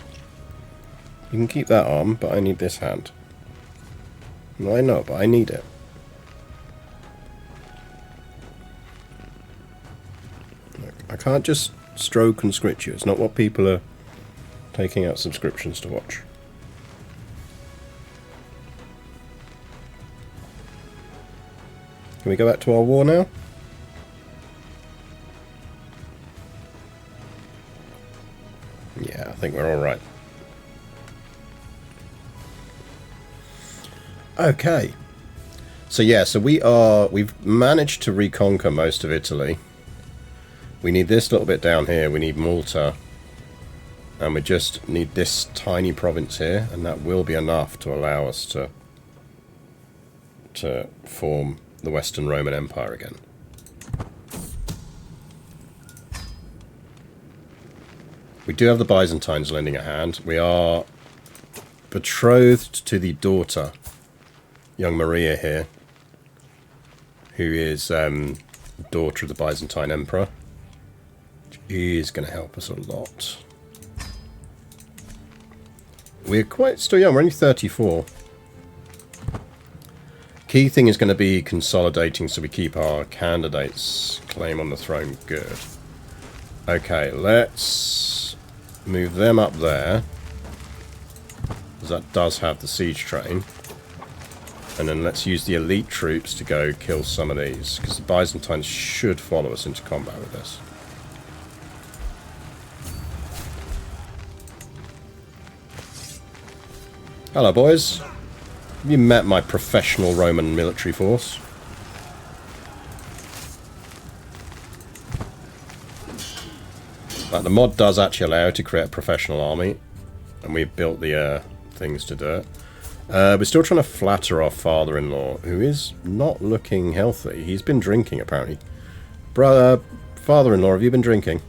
You can keep that arm, but I need this hand. No, I know, but I need it. Look, I can't just stroke and scritch you. It's not what people are taking out subscriptions to watch. Can we go back to our war now? Yeah, I think we're all right. Okay. So yeah, so we've managed to reconquer most of Italy. We need this little bit down here. We need Malta. And we just need this tiny province here, and that will be enough to allow us to form the Western Roman Empire again. We do have the Byzantines lending a hand. We are betrothed to the daughter, young Maria here, who is daughter of the Byzantine Emperor, which is going to help us a lot. We're quite still young, we're only 34. Key thing is going to be consolidating so we keep our candidates' claim on the throne good. Okay, let's move them up there, because that does have the siege train. And then let's use the elite troops to go kill some of these, because the Byzantines should follow us into combat with this. Hello, boys. Have you met my professional Roman military force? Like, the mod does actually allow you to create a professional army, and we've built the things to do it. We're still trying to flatter our father-in-law, who is not looking healthy. He's been drinking, apparently. Brother, father-in-law, have you been drinking?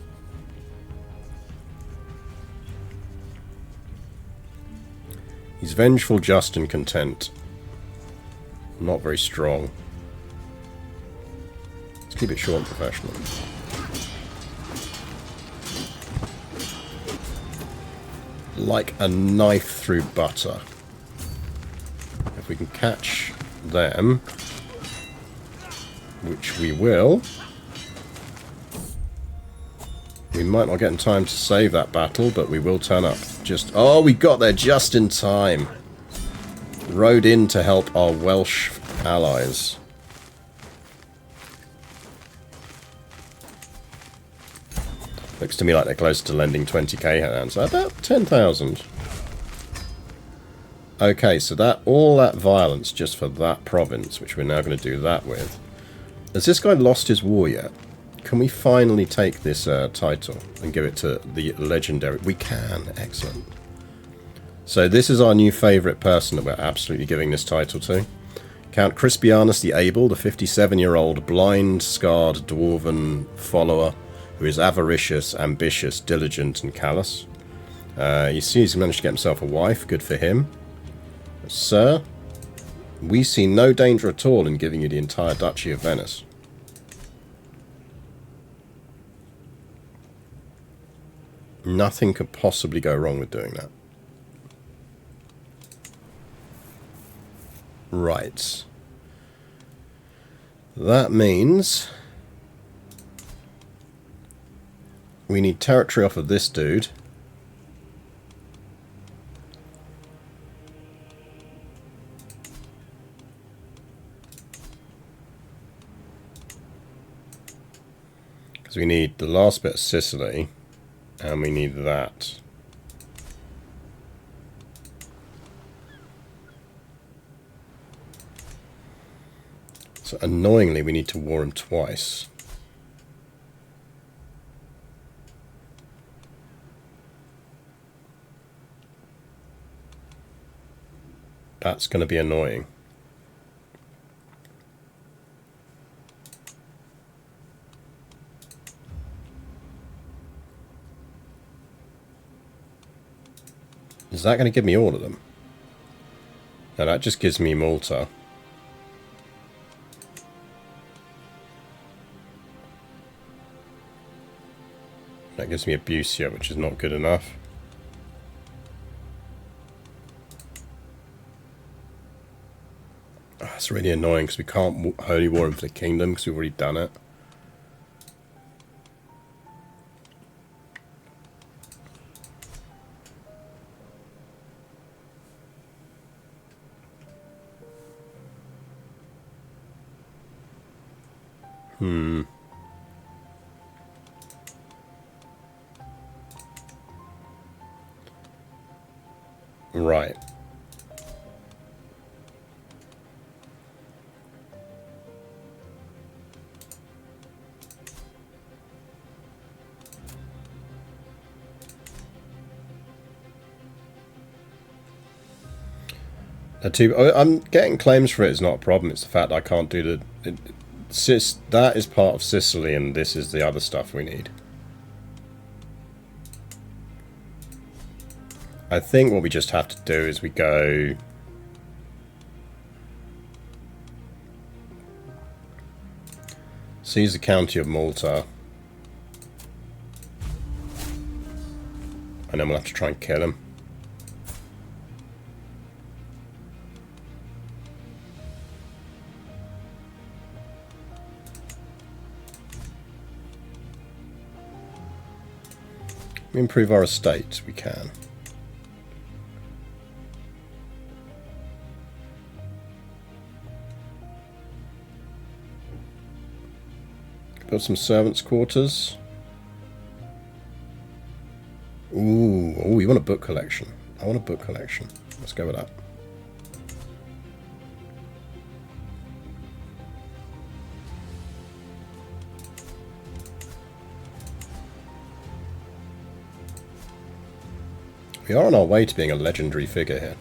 He's vengeful, just, and content. Not very strong. Let's keep it short and professional. Like a knife through butter. If we can catch them, which we will, we might not get in time to save that battle, but we will turn up. Just, oh, we got there just in time. Rode in to help our Welsh allies. Looks to me like they're close to lending 20k hands. About 10,000. Okay, so that all that violence just for that province, which we're now going to do that with. Has this guy lost his war yet? Can we finally take this title and give it to the legendary? We can. Excellent. So this is our new favourite person that we're absolutely giving this title to. Count Crispianus the Able, the 57-year-old blind, scarred, dwarven follower who is avaricious, ambitious, diligent, and callous. You see he's managed to get himself a wife. Good for him. Sir, we see no danger at all in giving you the entire Duchy of Venice. Nothing could possibly go wrong with doing that. Right. That means we need territory off of this dude. Because we need the last bit of Sicily, and we need that. So annoyingly, we need to war him twice. That's going to be annoying. Is that going to give me all of them? No, that just gives me Malta. That gives me Abusia, which is not good enough. That's really annoying because we can't Holy War him for the Kingdom because we've already done it. Right. I'm getting claims for it is not a problem. It's the fact that I can't do the... that is part of Sicily, and this is the other stuff we need. I think what we just have to do is we go... seize the county of Malta. And then we'll have to try and kill him. We improve our estate, we can. Build some servants' quarters. Ooh, you want a book collection? I want a book collection. Let's go with that. We are on our way to being a legendary figure here.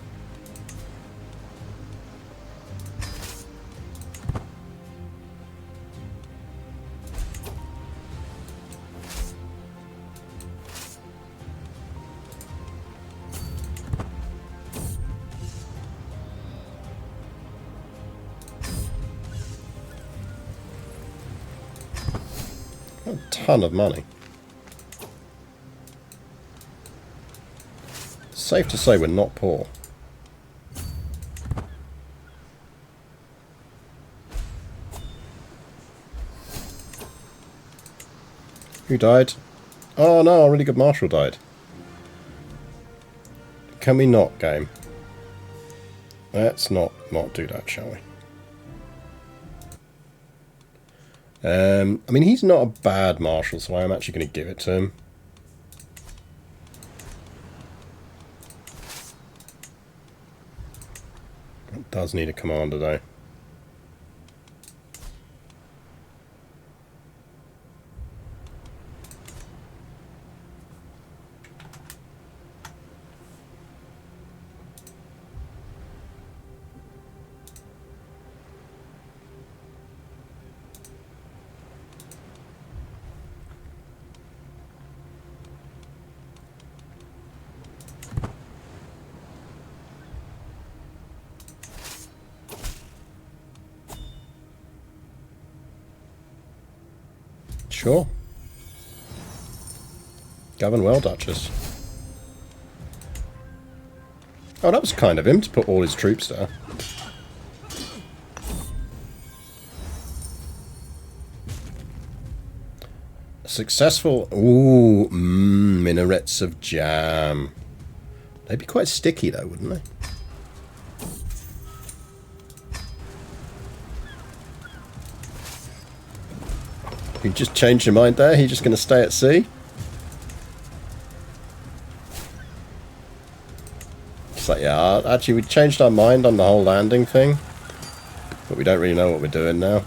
A ton of money. Safe to say we're not poor. Who died? Oh no, our really good marshal died. Can we not, game? Let's not do that, shall we? I mean, he's not a bad marshal, so I'm actually going to give it to him. It does need a commander, though. Sure. Govern well, Duchess. Oh, that was kind of him to put all his troops there. Successful... Ooh, minarets of jam. They'd be quite sticky though, wouldn't they? You just changed your mind there? He's just going to stay at sea? It's like, yeah, actually we changed our mind on the whole landing thing. But we don't really know what we're doing now.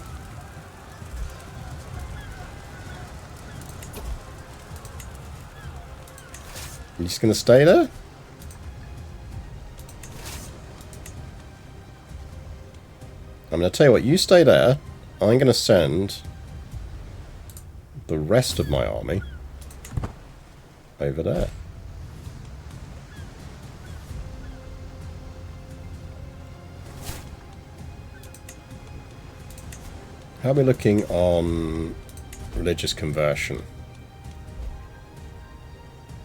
You just going to stay there? I'm going to tell you what, you stay there. I'm going to send the rest of my army over there. How are we looking on religious conversion?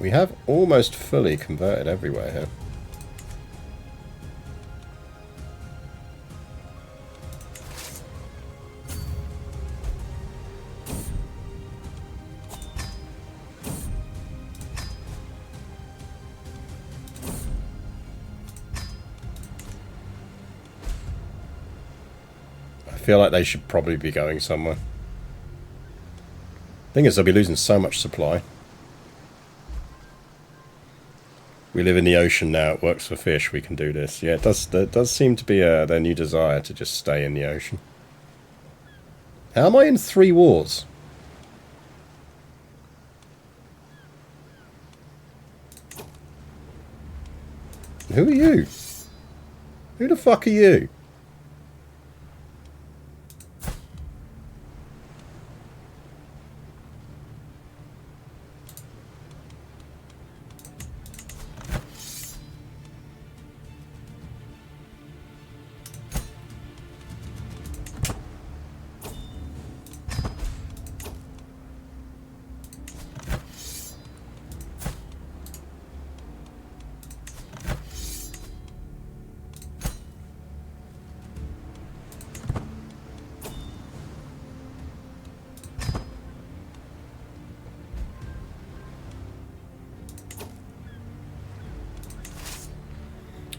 We have almost fully converted everywhere here. feel like they should probably be going somewhere. Thing is, they'll be losing so much supply. We live in the ocean now, it works for fish, we can do this. Yeah, it does, there does seem to be their new desire to just stay in the ocean. How am I in 3 wars? Who are you? Who the fuck are you?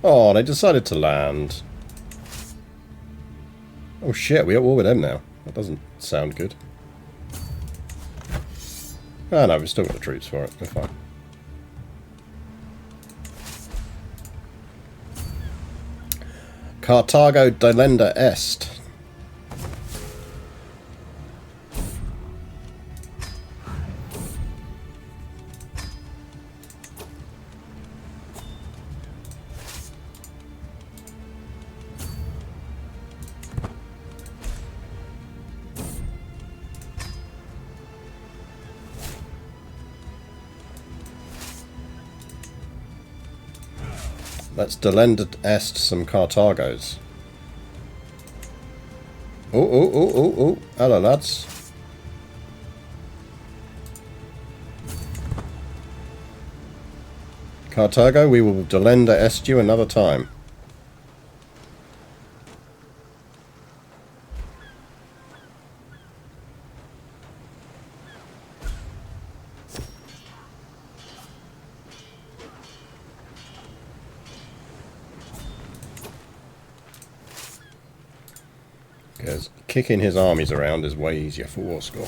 Oh, they decided to land. Oh shit, we're at war with them now. That doesn't sound good. Oh no, we've still got the troops for it. We're fine. Carthago delenda est. Let's delenda est some Carthagos. Oh. Hello, lads. Carthago, we will delenda est you another time. Because kicking his armies around is way easier for war score.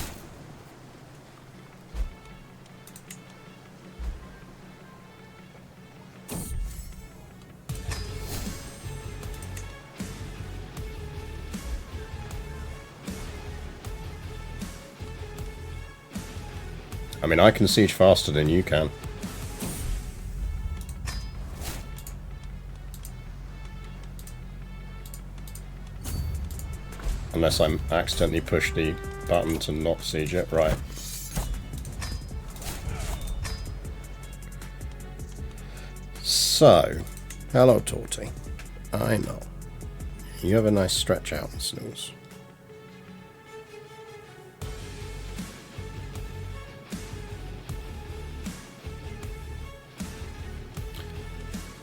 I mean, I can siege faster than you can. Unless I accidentally push the button to not siege it. Right. So, hello, Torty. I know. You have a nice stretch out and snooze.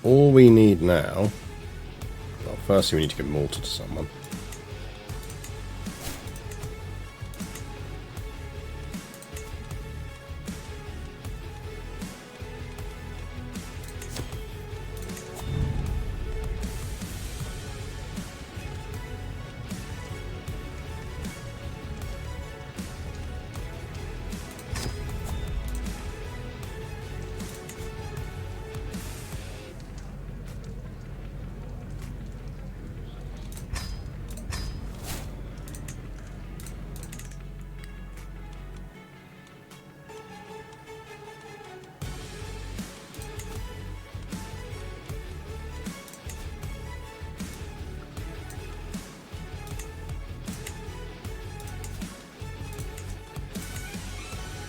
All we need now... Well, firstly we need to give Malta to someone.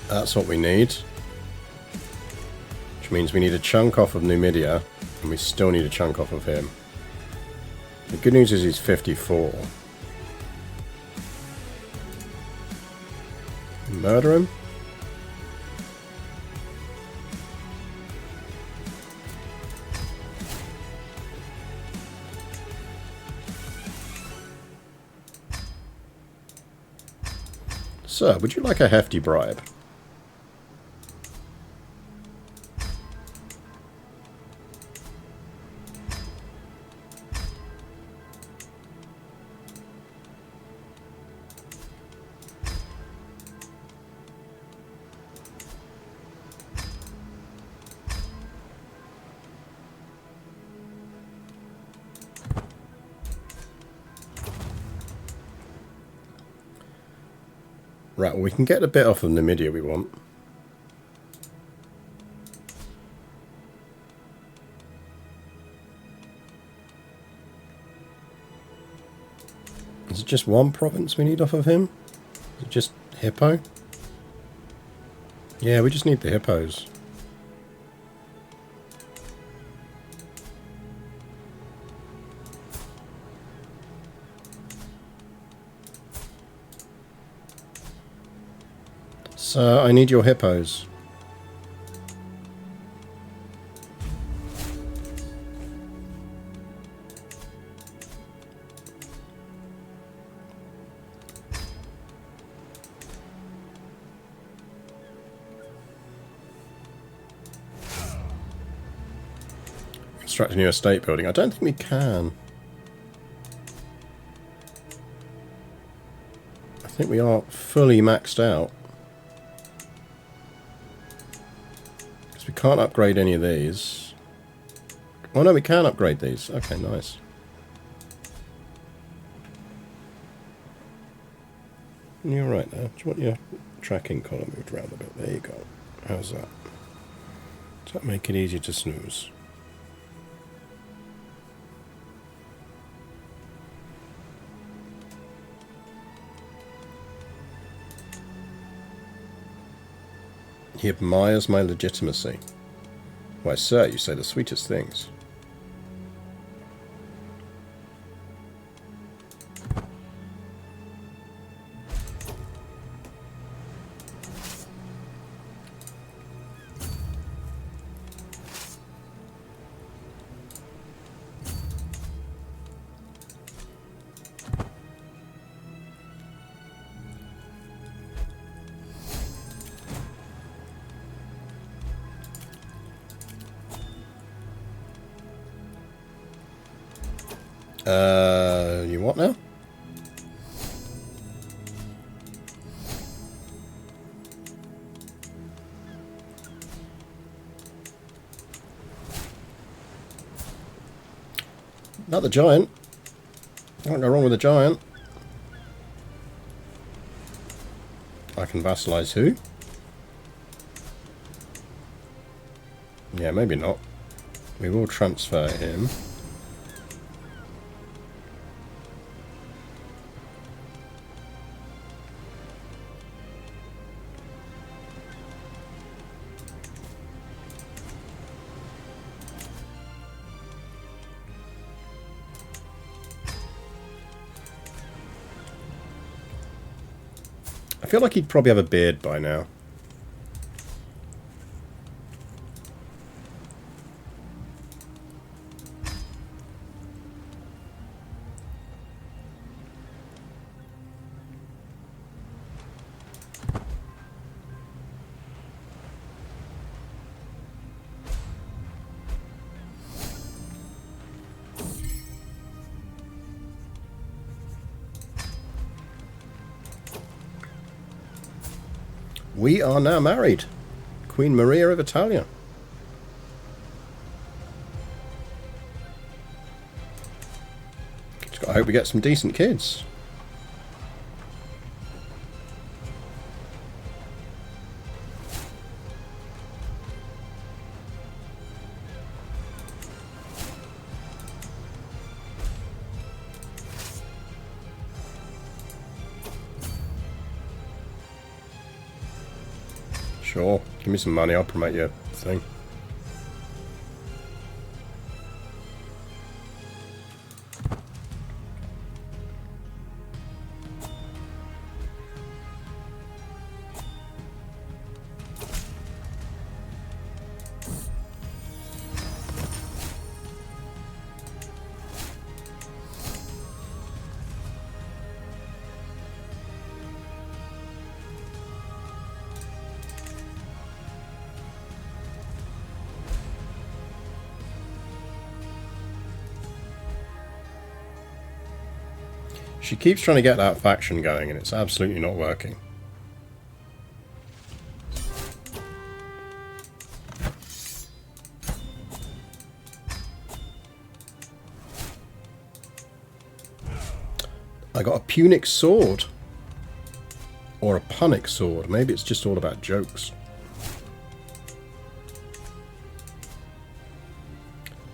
That's what we need. Which means we need a chunk off of Numidia, and we still need a chunk off of him. The good news is he's 54. Murder him? Sir, would you like a hefty bribe? Right, well, we can get a bit off of Numidia we want. Is it just one province we need off of him? Is it just Hippo? Yeah, we just need the hippos. So, I need your hippos. Construct a new estate building. I don't think we can. I think we are fully maxed out. Because we can't upgrade any of these. Oh no, we can upgrade these. Okay, nice. You're right there. Do you want your tracking column moved around a bit? There you go. How's that? Does that make it easier to snooze? He admires my legitimacy. Why, sir, you say the sweetest things. You what now? Not the giant. Can't go wrong with the giant. I can vassalize who? Yeah, maybe not. We will transfer him. I feel like he'd probably have a beard by now. We are now married. Queen Maria of Italia. Just gotta hope we get some decent kids. Sure, give me some money, I'll promote your thing. She keeps trying to get that faction going and it's absolutely not working. I got a Punic sword. Or a punic sword. Maybe it's just all about jokes.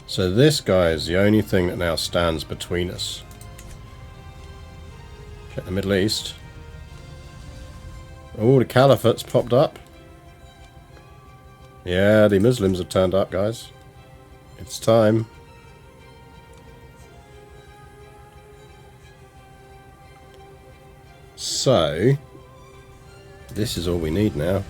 So this guy is the only thing that now stands between us. Check the Middle East. Oh, the Caliphate's popped up. Yeah, the Muslims have turned up, guys. It's time. So, this is all we need now.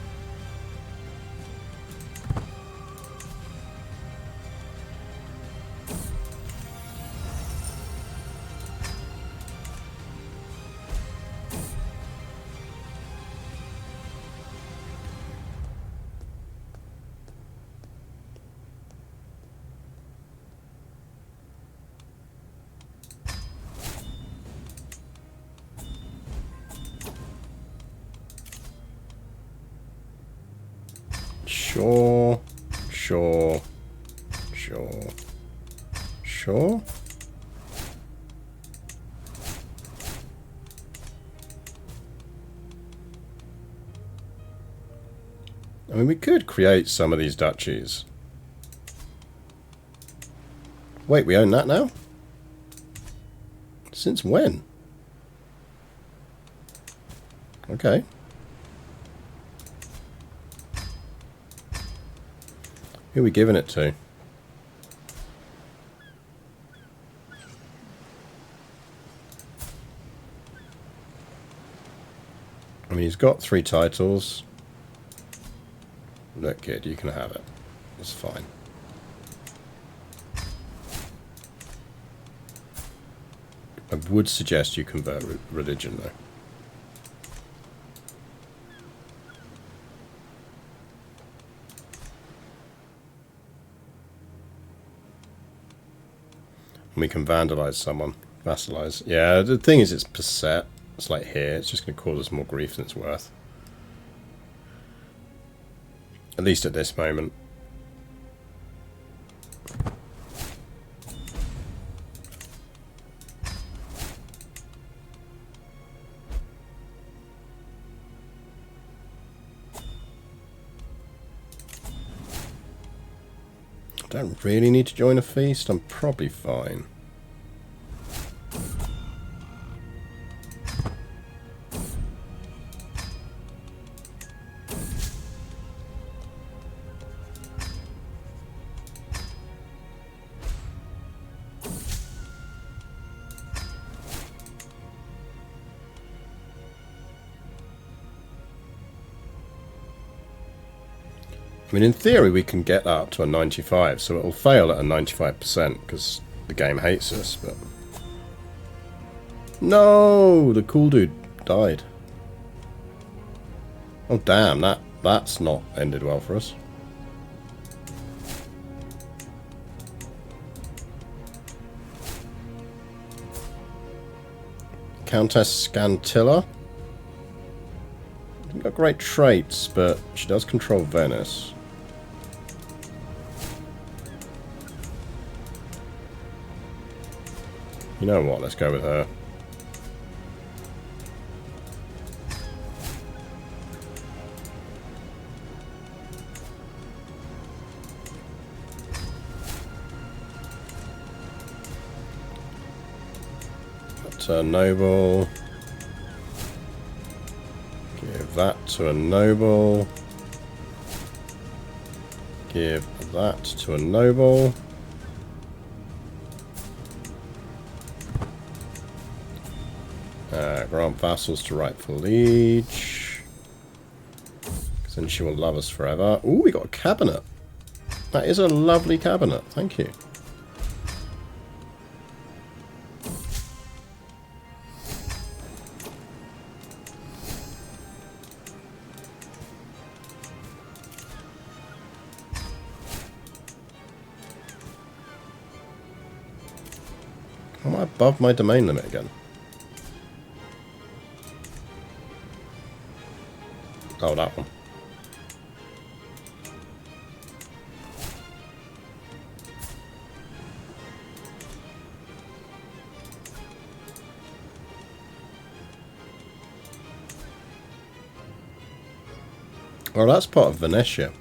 Sure, sure, sure, sure. I mean, we could create some of these duchies. Wait, we own that now? Since when? Okay. Who are we giving it to? I mean, he's got 3 titles. Look, kid, you can have it. It's fine. I would suggest you convert religion, though. And we can vandalize someone. Vassalize. Yeah, the thing is, it's per set. It's like here. It's just going to cause us more grief than it's worth. At least at this moment. I don't really need to join a feast. I'm probably fine. I mean, in theory, we can get that up to a 95, so it'll fail at a 95% because the game hates us, but... No! The cool dude died. Oh, damn, that's not ended well for us. Countess Scantilla. She's got great traits, but she does control Venice. You know what, let's go with her. That's a noble. Give that to a noble. Give that to a noble. Grant vassals to rightful liege. Because then she will love us forever. Ooh, we got a cabinet. That is a lovely cabinet. Thank you. Am I above my domain limit again? Oh, that one. Well, that's part of Venetia.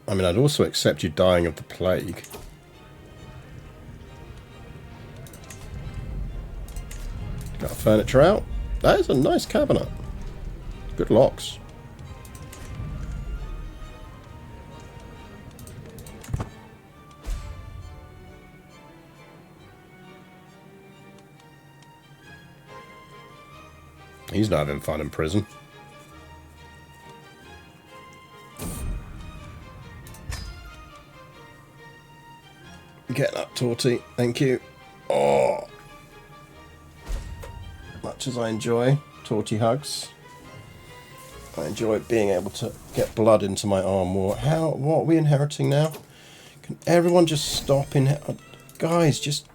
I mean, I'd also accept you dying of the plague. Got our furniture out. That is a nice cabinet. Good locks. He's not having fun in prison. Get up, Torty. Thank you. Oh. Much as I enjoy Torty hugs, I enjoy being able to get blood into my arm more. What are we inheriting now? Can everyone just stop in... Guys, just...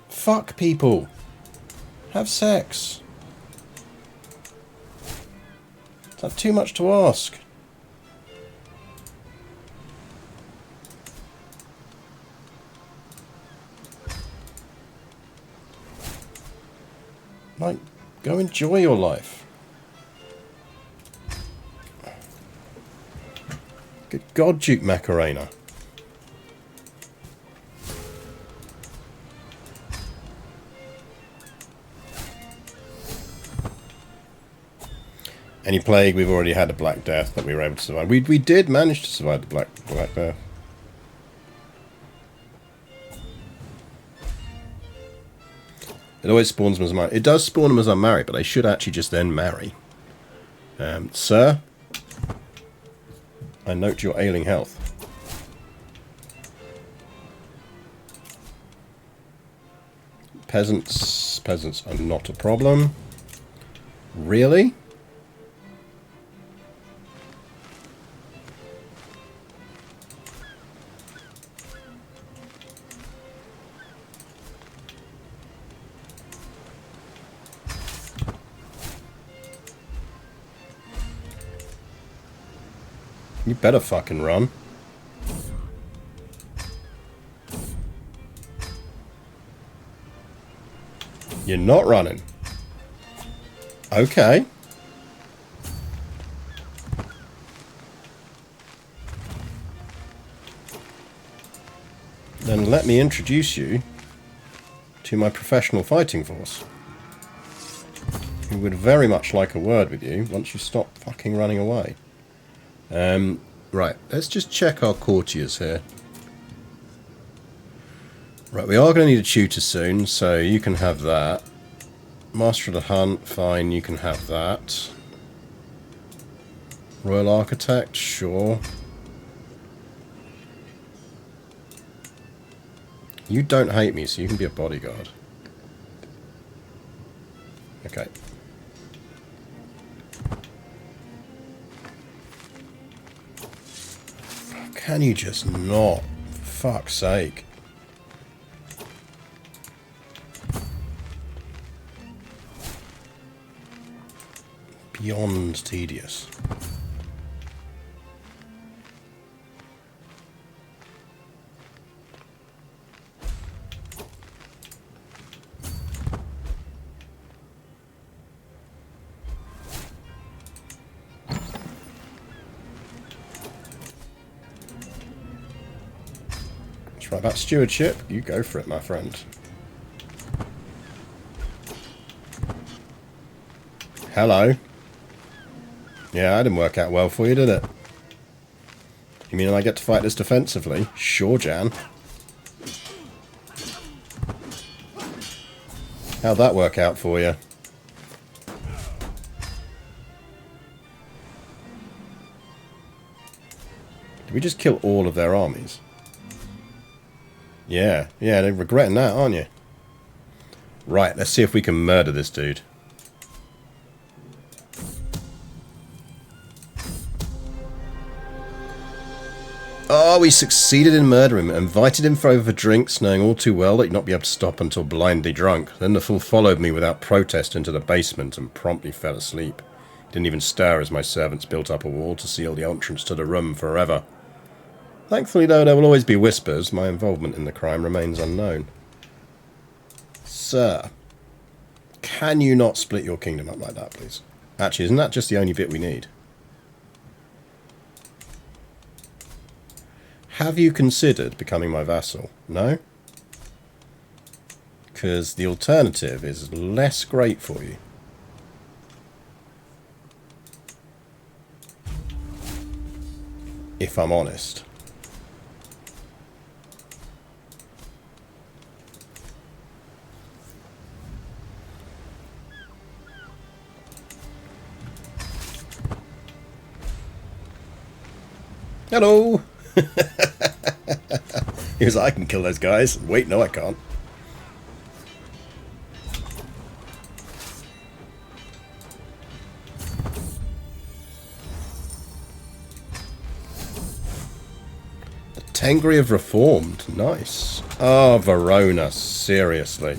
Fuck people. Have sex. Is that too much to ask? Like, go enjoy your life. Good God, Duke Macarena. Any plague, we've already had a Black Death that we were able to survive. We did manage to survive the Black Death. It always spawns them as unmarried. It does spawn them as unmarried, but they should actually just then marry. Sir, I note your ailing health. Peasants are not a problem. Really? You better fucking run. You're not running. Okay. Then let me introduce you to my professional fighting force, who would very much like a word with you once you stop fucking running away. Right, let's just check our courtiers here. Right, we are going to need a tutor soon, so you can have that. Master of the Hunt, fine, you can have that. Royal Architect, sure. You don't hate me, so you can be a bodyguard. Okay. Can you just not? For fuck's sake. Beyond tedious. Right, about stewardship, you go for it, my friend. Hello. Yeah, that didn't work out well for you, did it? You mean I get to fight this defensively? Sure, Jan. How'd that work out for you? Did we just kill all of their armies? Yeah, they're regretting that, aren't you? Right, let's see if we can murder this dude. Oh, we succeeded in murdering him. Invited him for over drinks, knowing all too well that he'd not be able to stop until blindly drunk. Then the fool followed me without protest into the basement and promptly fell asleep. He didn't even stir as my servants built up a wall to seal the entrance to the room forever. Thankfully, though, there will always be whispers. My involvement in the crime remains unknown. Sir, can you not split your kingdom up like that, please? Actually, isn't that just the only bit we need? Have you considered becoming my vassal? No? Because the alternative is less great for you. If I'm honest. Hello! He was like, I can kill those guys. Wait, no I can't. The Tengri have reformed. Nice. Oh, Verona. Seriously.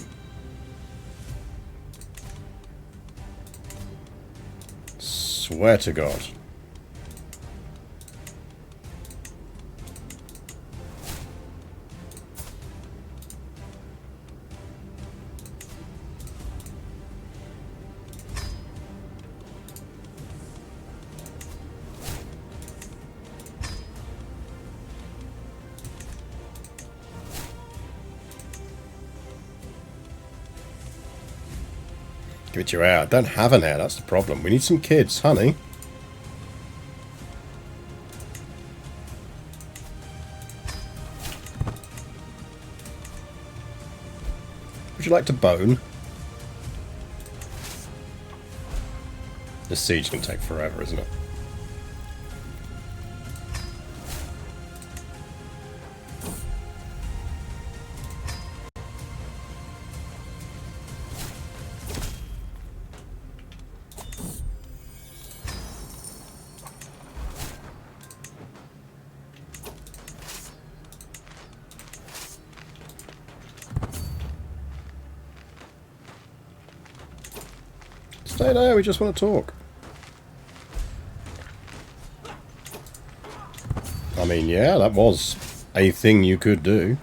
Swear to God. Give it your heir. I don't have an heir, that's the problem. We need some kids, honey. Would you like to bone? This siege can take forever, isn't it? Stay there, we just want to talk. I mean, yeah, that was a thing you could do.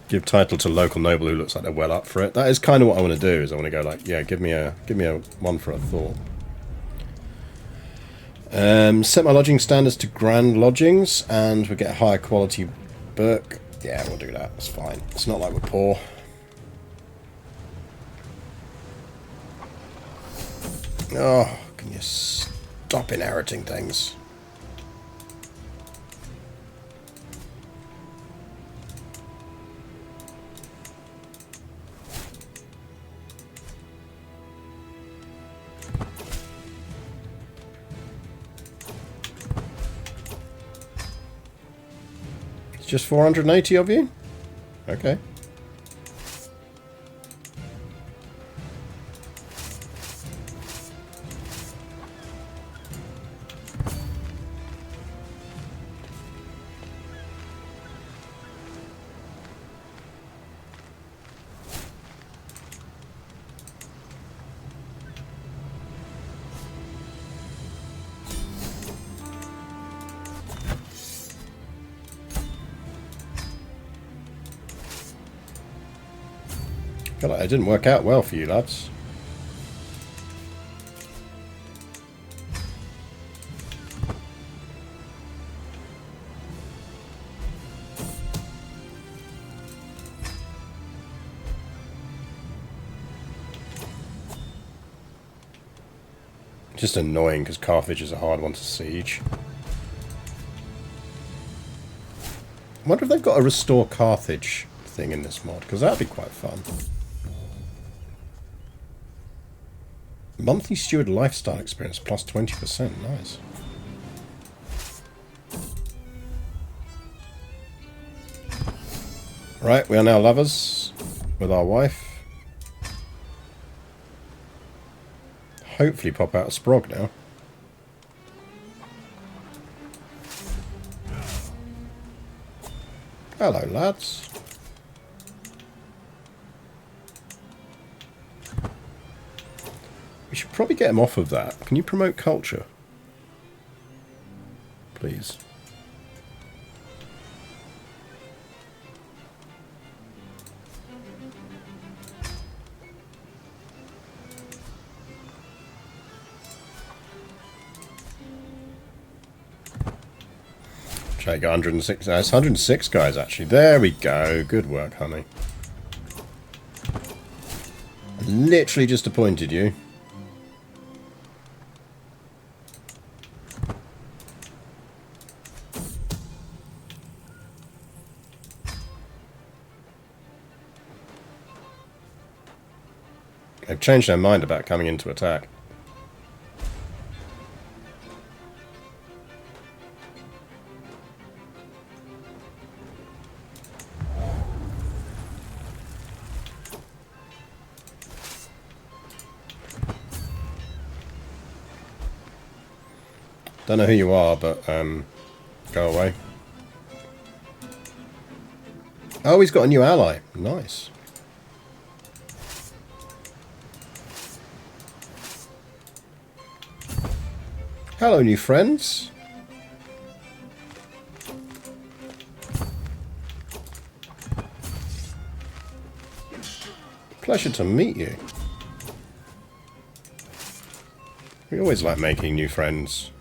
Give title to local noble who looks like they're well up for it. That is kind of what I want to do. Is I want to go like, yeah, give me a one for a thought. Set my lodging standards to grand lodgings, and we get a higher quality book. Yeah, we'll do that. That's fine. It's not like we're poor. Oh, can you stop inheriting things? Just 480 of you? Okay. I feel like it didn't work out well for you lads. Just annoying because Carthage is a hard one to siege. I wonder if they've got a restore Carthage thing in this mod, because that'd be quite fun. Monthly steward lifestyle experience plus 20%. Nice. Right, we are now lovers with our wife. hopefully pop out a Sprog now. Hello, lads. We should probably get him off of that. Can you promote culture? Please. Try to get 106. It's 106 guys, actually. There we go. Good work, honey. Literally just appointed you. They've changed their mind about coming into attack. Don't know who you are, but go away. Oh, he's got a new ally. Nice. Hello, new friends. Pleasure to meet you. We always like making new friends.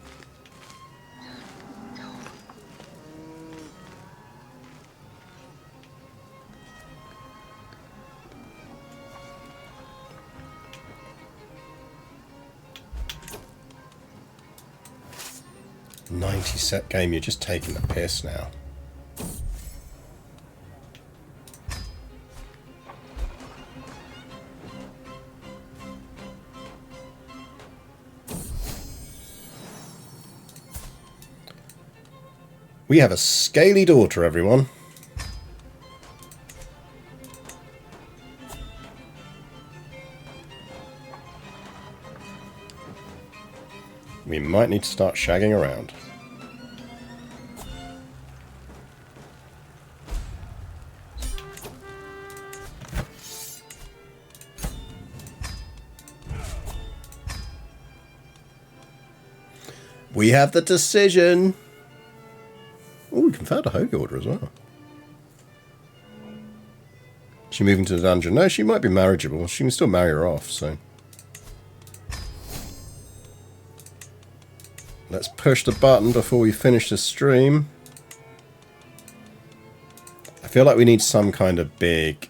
Set game, you're just taking the piss now. We have a scaly daughter, everyone. We might need to start shagging around. We have the decision. Oh, we can found a holy order as well. She moving to the dungeon? No, she might be marriageable. She can still marry her off, so. Let's push the button before we finish the stream. I feel like we need some kind of big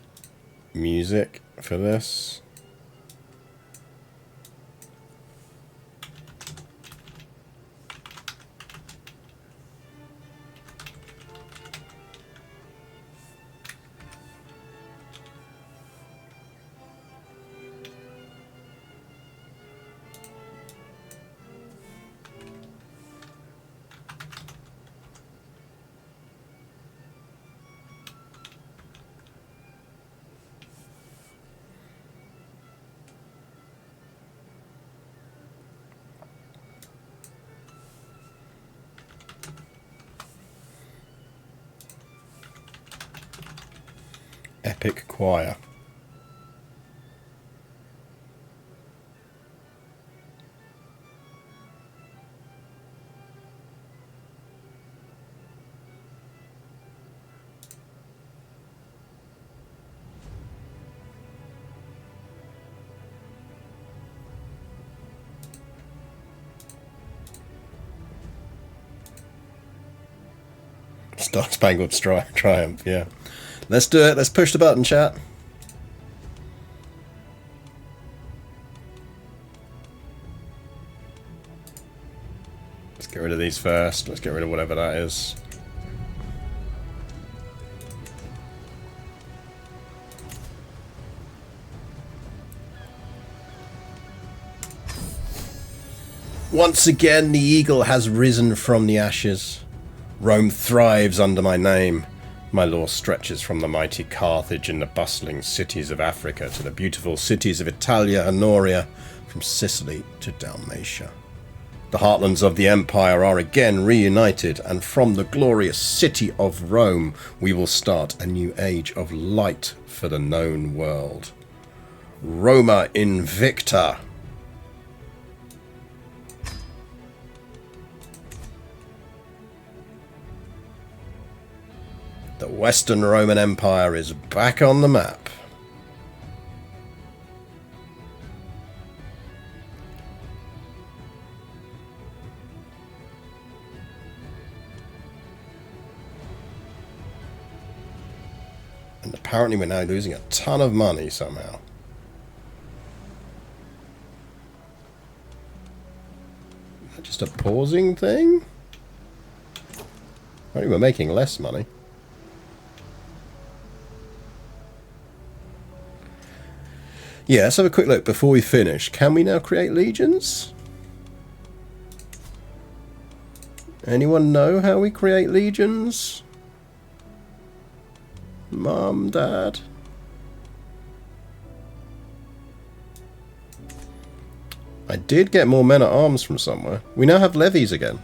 music for this. Epic choir. Star Spangled Triumph, yeah. Let's do it. Let's push the button, chat. Let's get rid of these first. Let's get rid of whatever that is. Once again, the eagle has risen from the ashes. Rome thrives under my name. My law stretches from the mighty Carthage and the bustling cities of Africa to the beautiful cities of Italia, Honoria, from Sicily to Dalmatia. The heartlands of the Empire are again reunited, and from the glorious city of Rome we will start a new age of light for the known world. Roma Invicta! The Western Roman Empire is back on the map. And apparently we're now losing a ton of money somehow. Is that just a pausing thing? Apparently we're making less money. Yeah, let's have a quick look before we finish. Can we now create legions? Anyone know how we create legions? Mum, Dad? I did get more men at arms from somewhere. We now have levies again.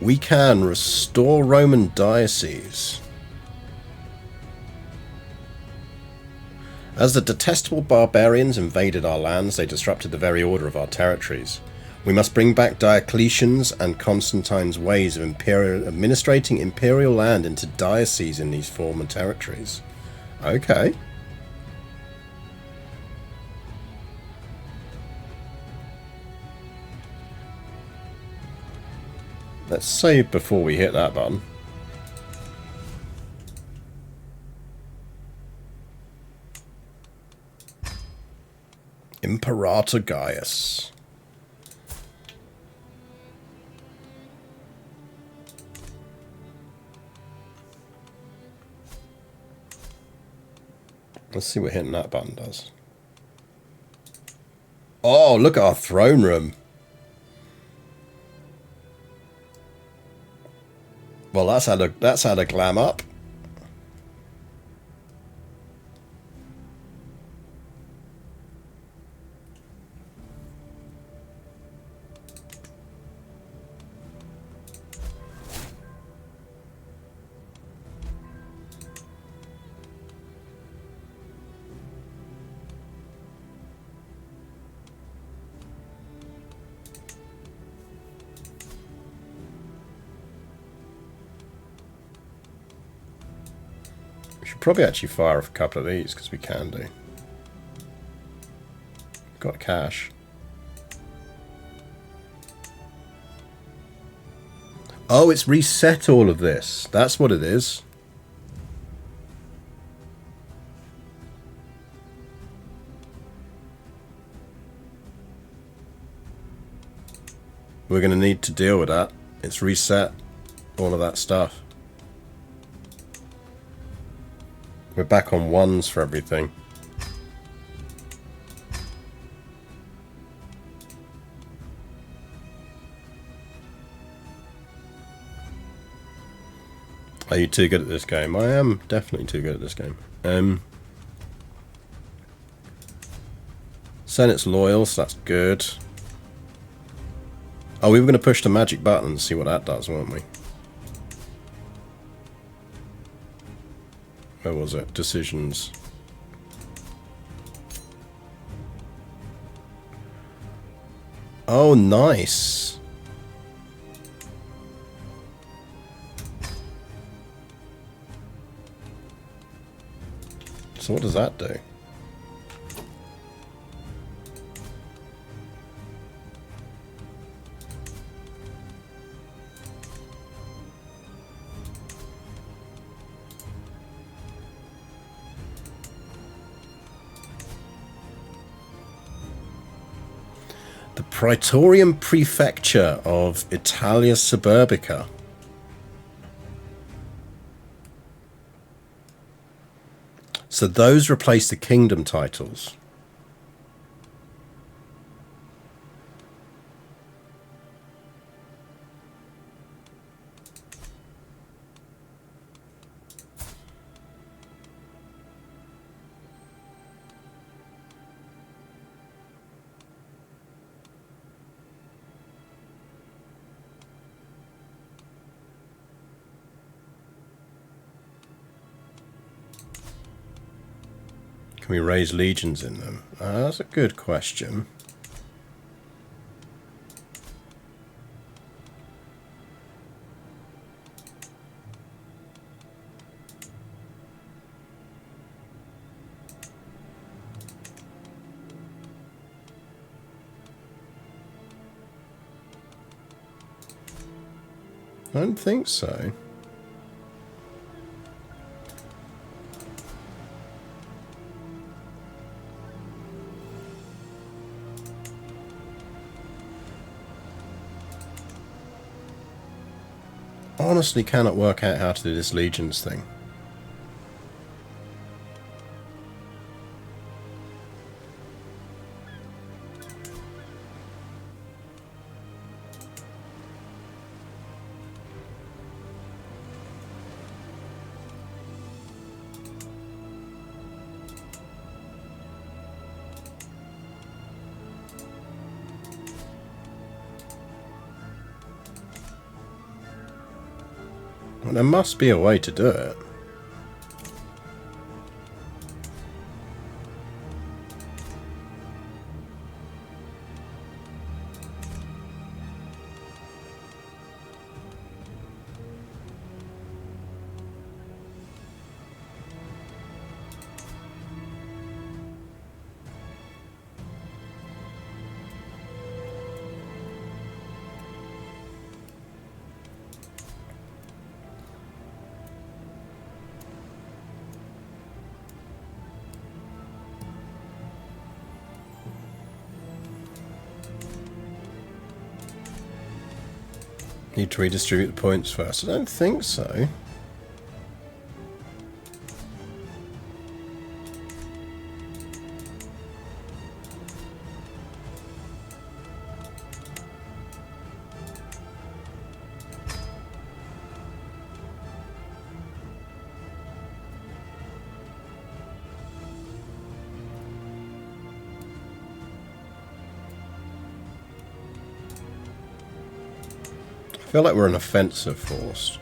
We can restore Roman dioceses. As the detestable barbarians invaded our lands, they disrupted the very order of our territories. We must bring back Diocletian's and Constantine's ways of administrating imperial land into dioceses in these former territories. Okay. Let's save before we hit that button. Imperator Gaius. Let's see what hitting that button does. Oh, look at our throne room. Well, that's had a glam up. Probably actually fire off a couple of these because we can do. Got cash. Oh, it's reset all of this. That's what it is. We're going to need to deal with that. It's reset all of that stuff. We're back on ones for everything. Are you too good at this game? I am definitely too good at this game. Senate's loyal, so that's good. Oh, we were going to push the magic button and see what that does, weren't we? Where was it? Decisions. Oh, nice. So what does that do? Praetorian Prefecture of Italia Suburbica. So those replace the kingdom titles. Can we raise legions in them? That's a good question. I don't think so. Honestly cannot work out how to do this legions thing. Well, there must be a way to do it. Need to redistribute the points first. I don't think so. I feel like we're an offensive force.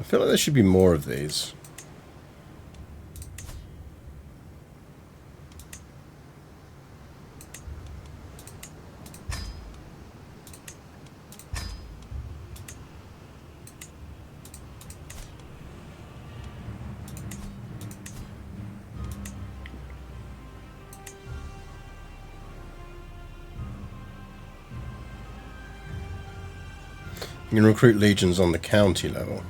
I feel like there should be more of these. You can recruit legions on the county level.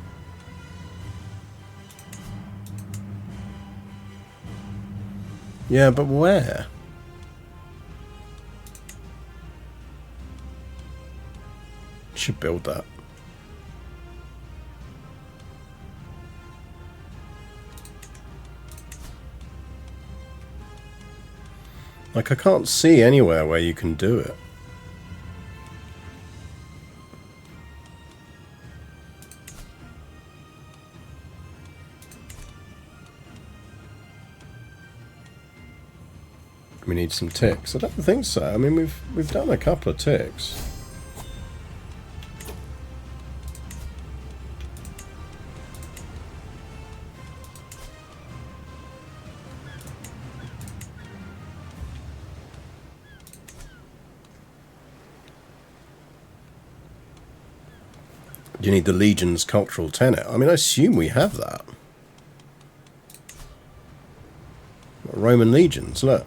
Yeah, but where? Should build that. Like, I can't see anywhere where you can do it. We need some ticks. I don't think so. I mean, we've done a couple of ticks. You need the Legion's cultural tenet. I mean, I assume we have that. Roman legions, look.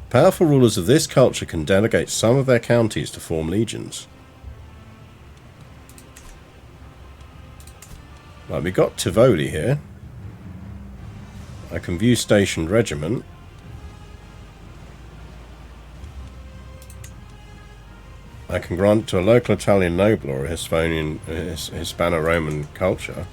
Powerful rulers of this culture can delegate some of their counties to form legions. Right, we got Tivoli here. I can view stationed regiment. I can grant to a local Italian noble or a Hispano-Roman culture.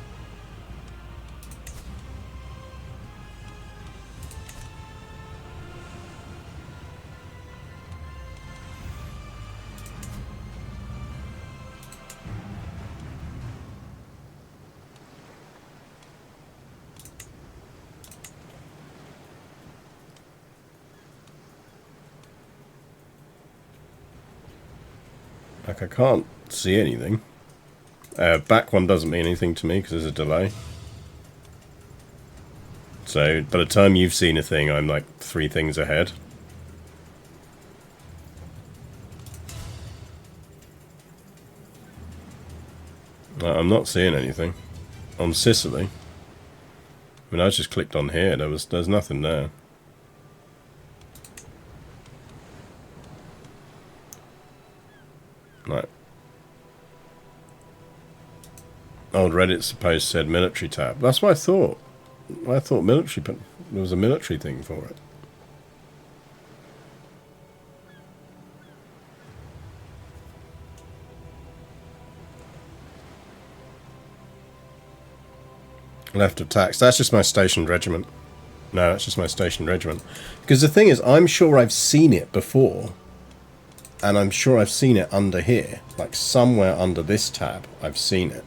Like, I can't see anything. Back one doesn't mean anything to me because there's a delay. So by the time you've seen a thing, I'm like 3 things ahead. I'm not seeing anything. On Sicily. I mean, I just clicked on here. There's nothing there. Right. Old Reddit suppose said military tab. That's what I thought. I thought military, but there was a military thing for it. Left of tax. That's just my stationed regiment. No, that's just my stationed regiment. Because the thing is, I'm sure I've seen it before. And I'm sure I've seen it under here. Like somewhere under this tab, I've seen it.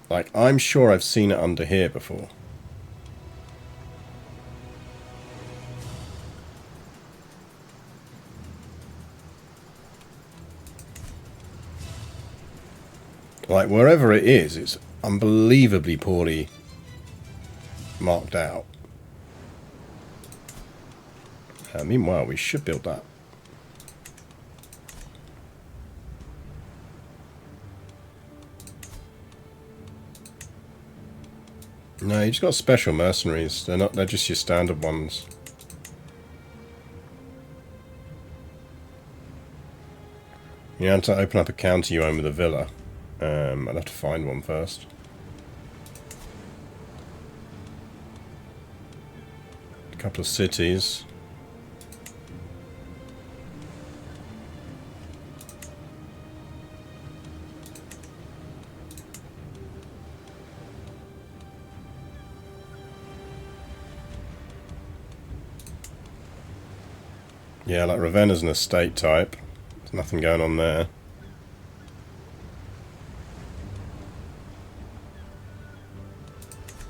Like, I'm sure I've seen it under here before. Like, wherever it is, it's unbelievably poorly marked out. Meanwhile, we should build that. No, you just got special mercenaries. They're just your standard ones. You have to open up a county you own with a villa. I'd have to find one first. A couple of cities. Yeah, like Ravenna's an estate type. There's nothing going on there.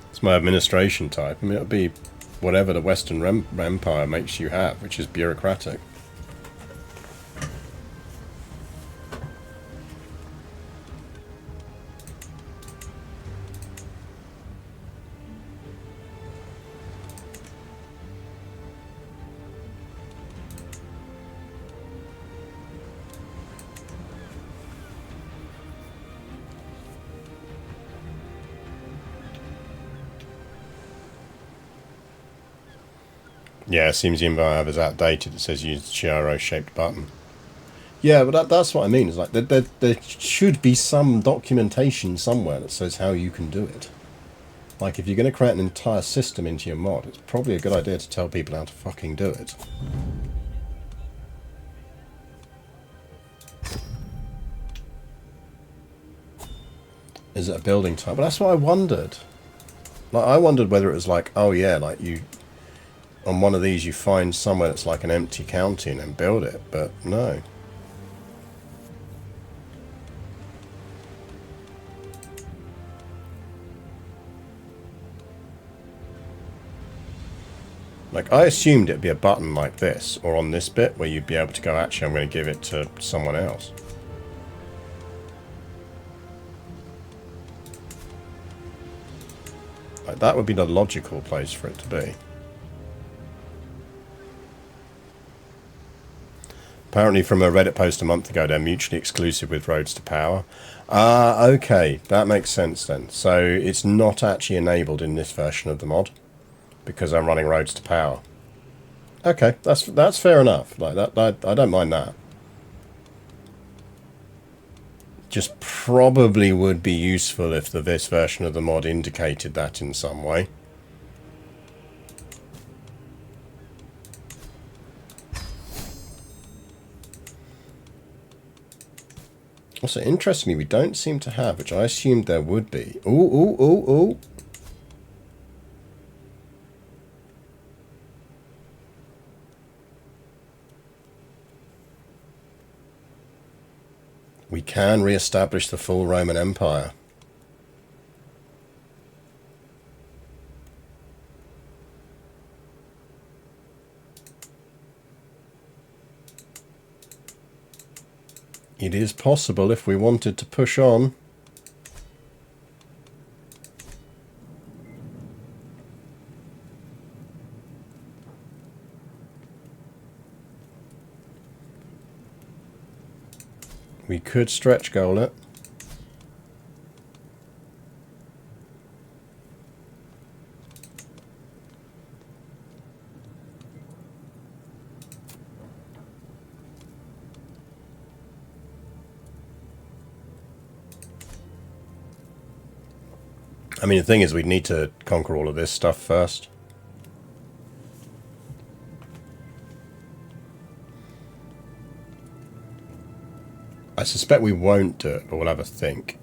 It's my administration type. I mean, it'll be whatever the Western Empire makes you have, which is bureaucratic. Yeah, it seems the info I have is outdated. It says use the Chiaro-shaped button. Yeah, but that's what I mean. Is like there should be some documentation somewhere that says how you can do it. Like, if you're going to create an entire system into your mod, it's probably a good idea to tell people how to fucking do it. Is it a building type? But that's what I wondered. Like, I wondered whether it was like, oh yeah, like you... on one of these you find somewhere that's like an empty county and then build it, but no. Like, I assumed it'd be a button like this, or on this bit, where you'd be able to go, actually, I'm going to give it to someone else. Like, that would be the logical place for it to be. Apparently from a Reddit post a month ago, they're mutually exclusive with roads to power. Ah, okay. That makes sense then. So it's not actually enabled in this version of the mod because I'm running roads to power. Okay, that's fair enough. Like that, I don't mind that. Just probably would be useful if this version of the mod indicated that in some way. Also, interestingly, we don't seem to have, which I assumed there would be. Ooh, ooh, ooh, ooh. We can re-establish the full Roman Empire. It is possible if we wanted to push on. We could stretch goal it. I mean, the thing is, we'd need to conquer all of this stuff first. I suspect we won't do it, but we'll have a think.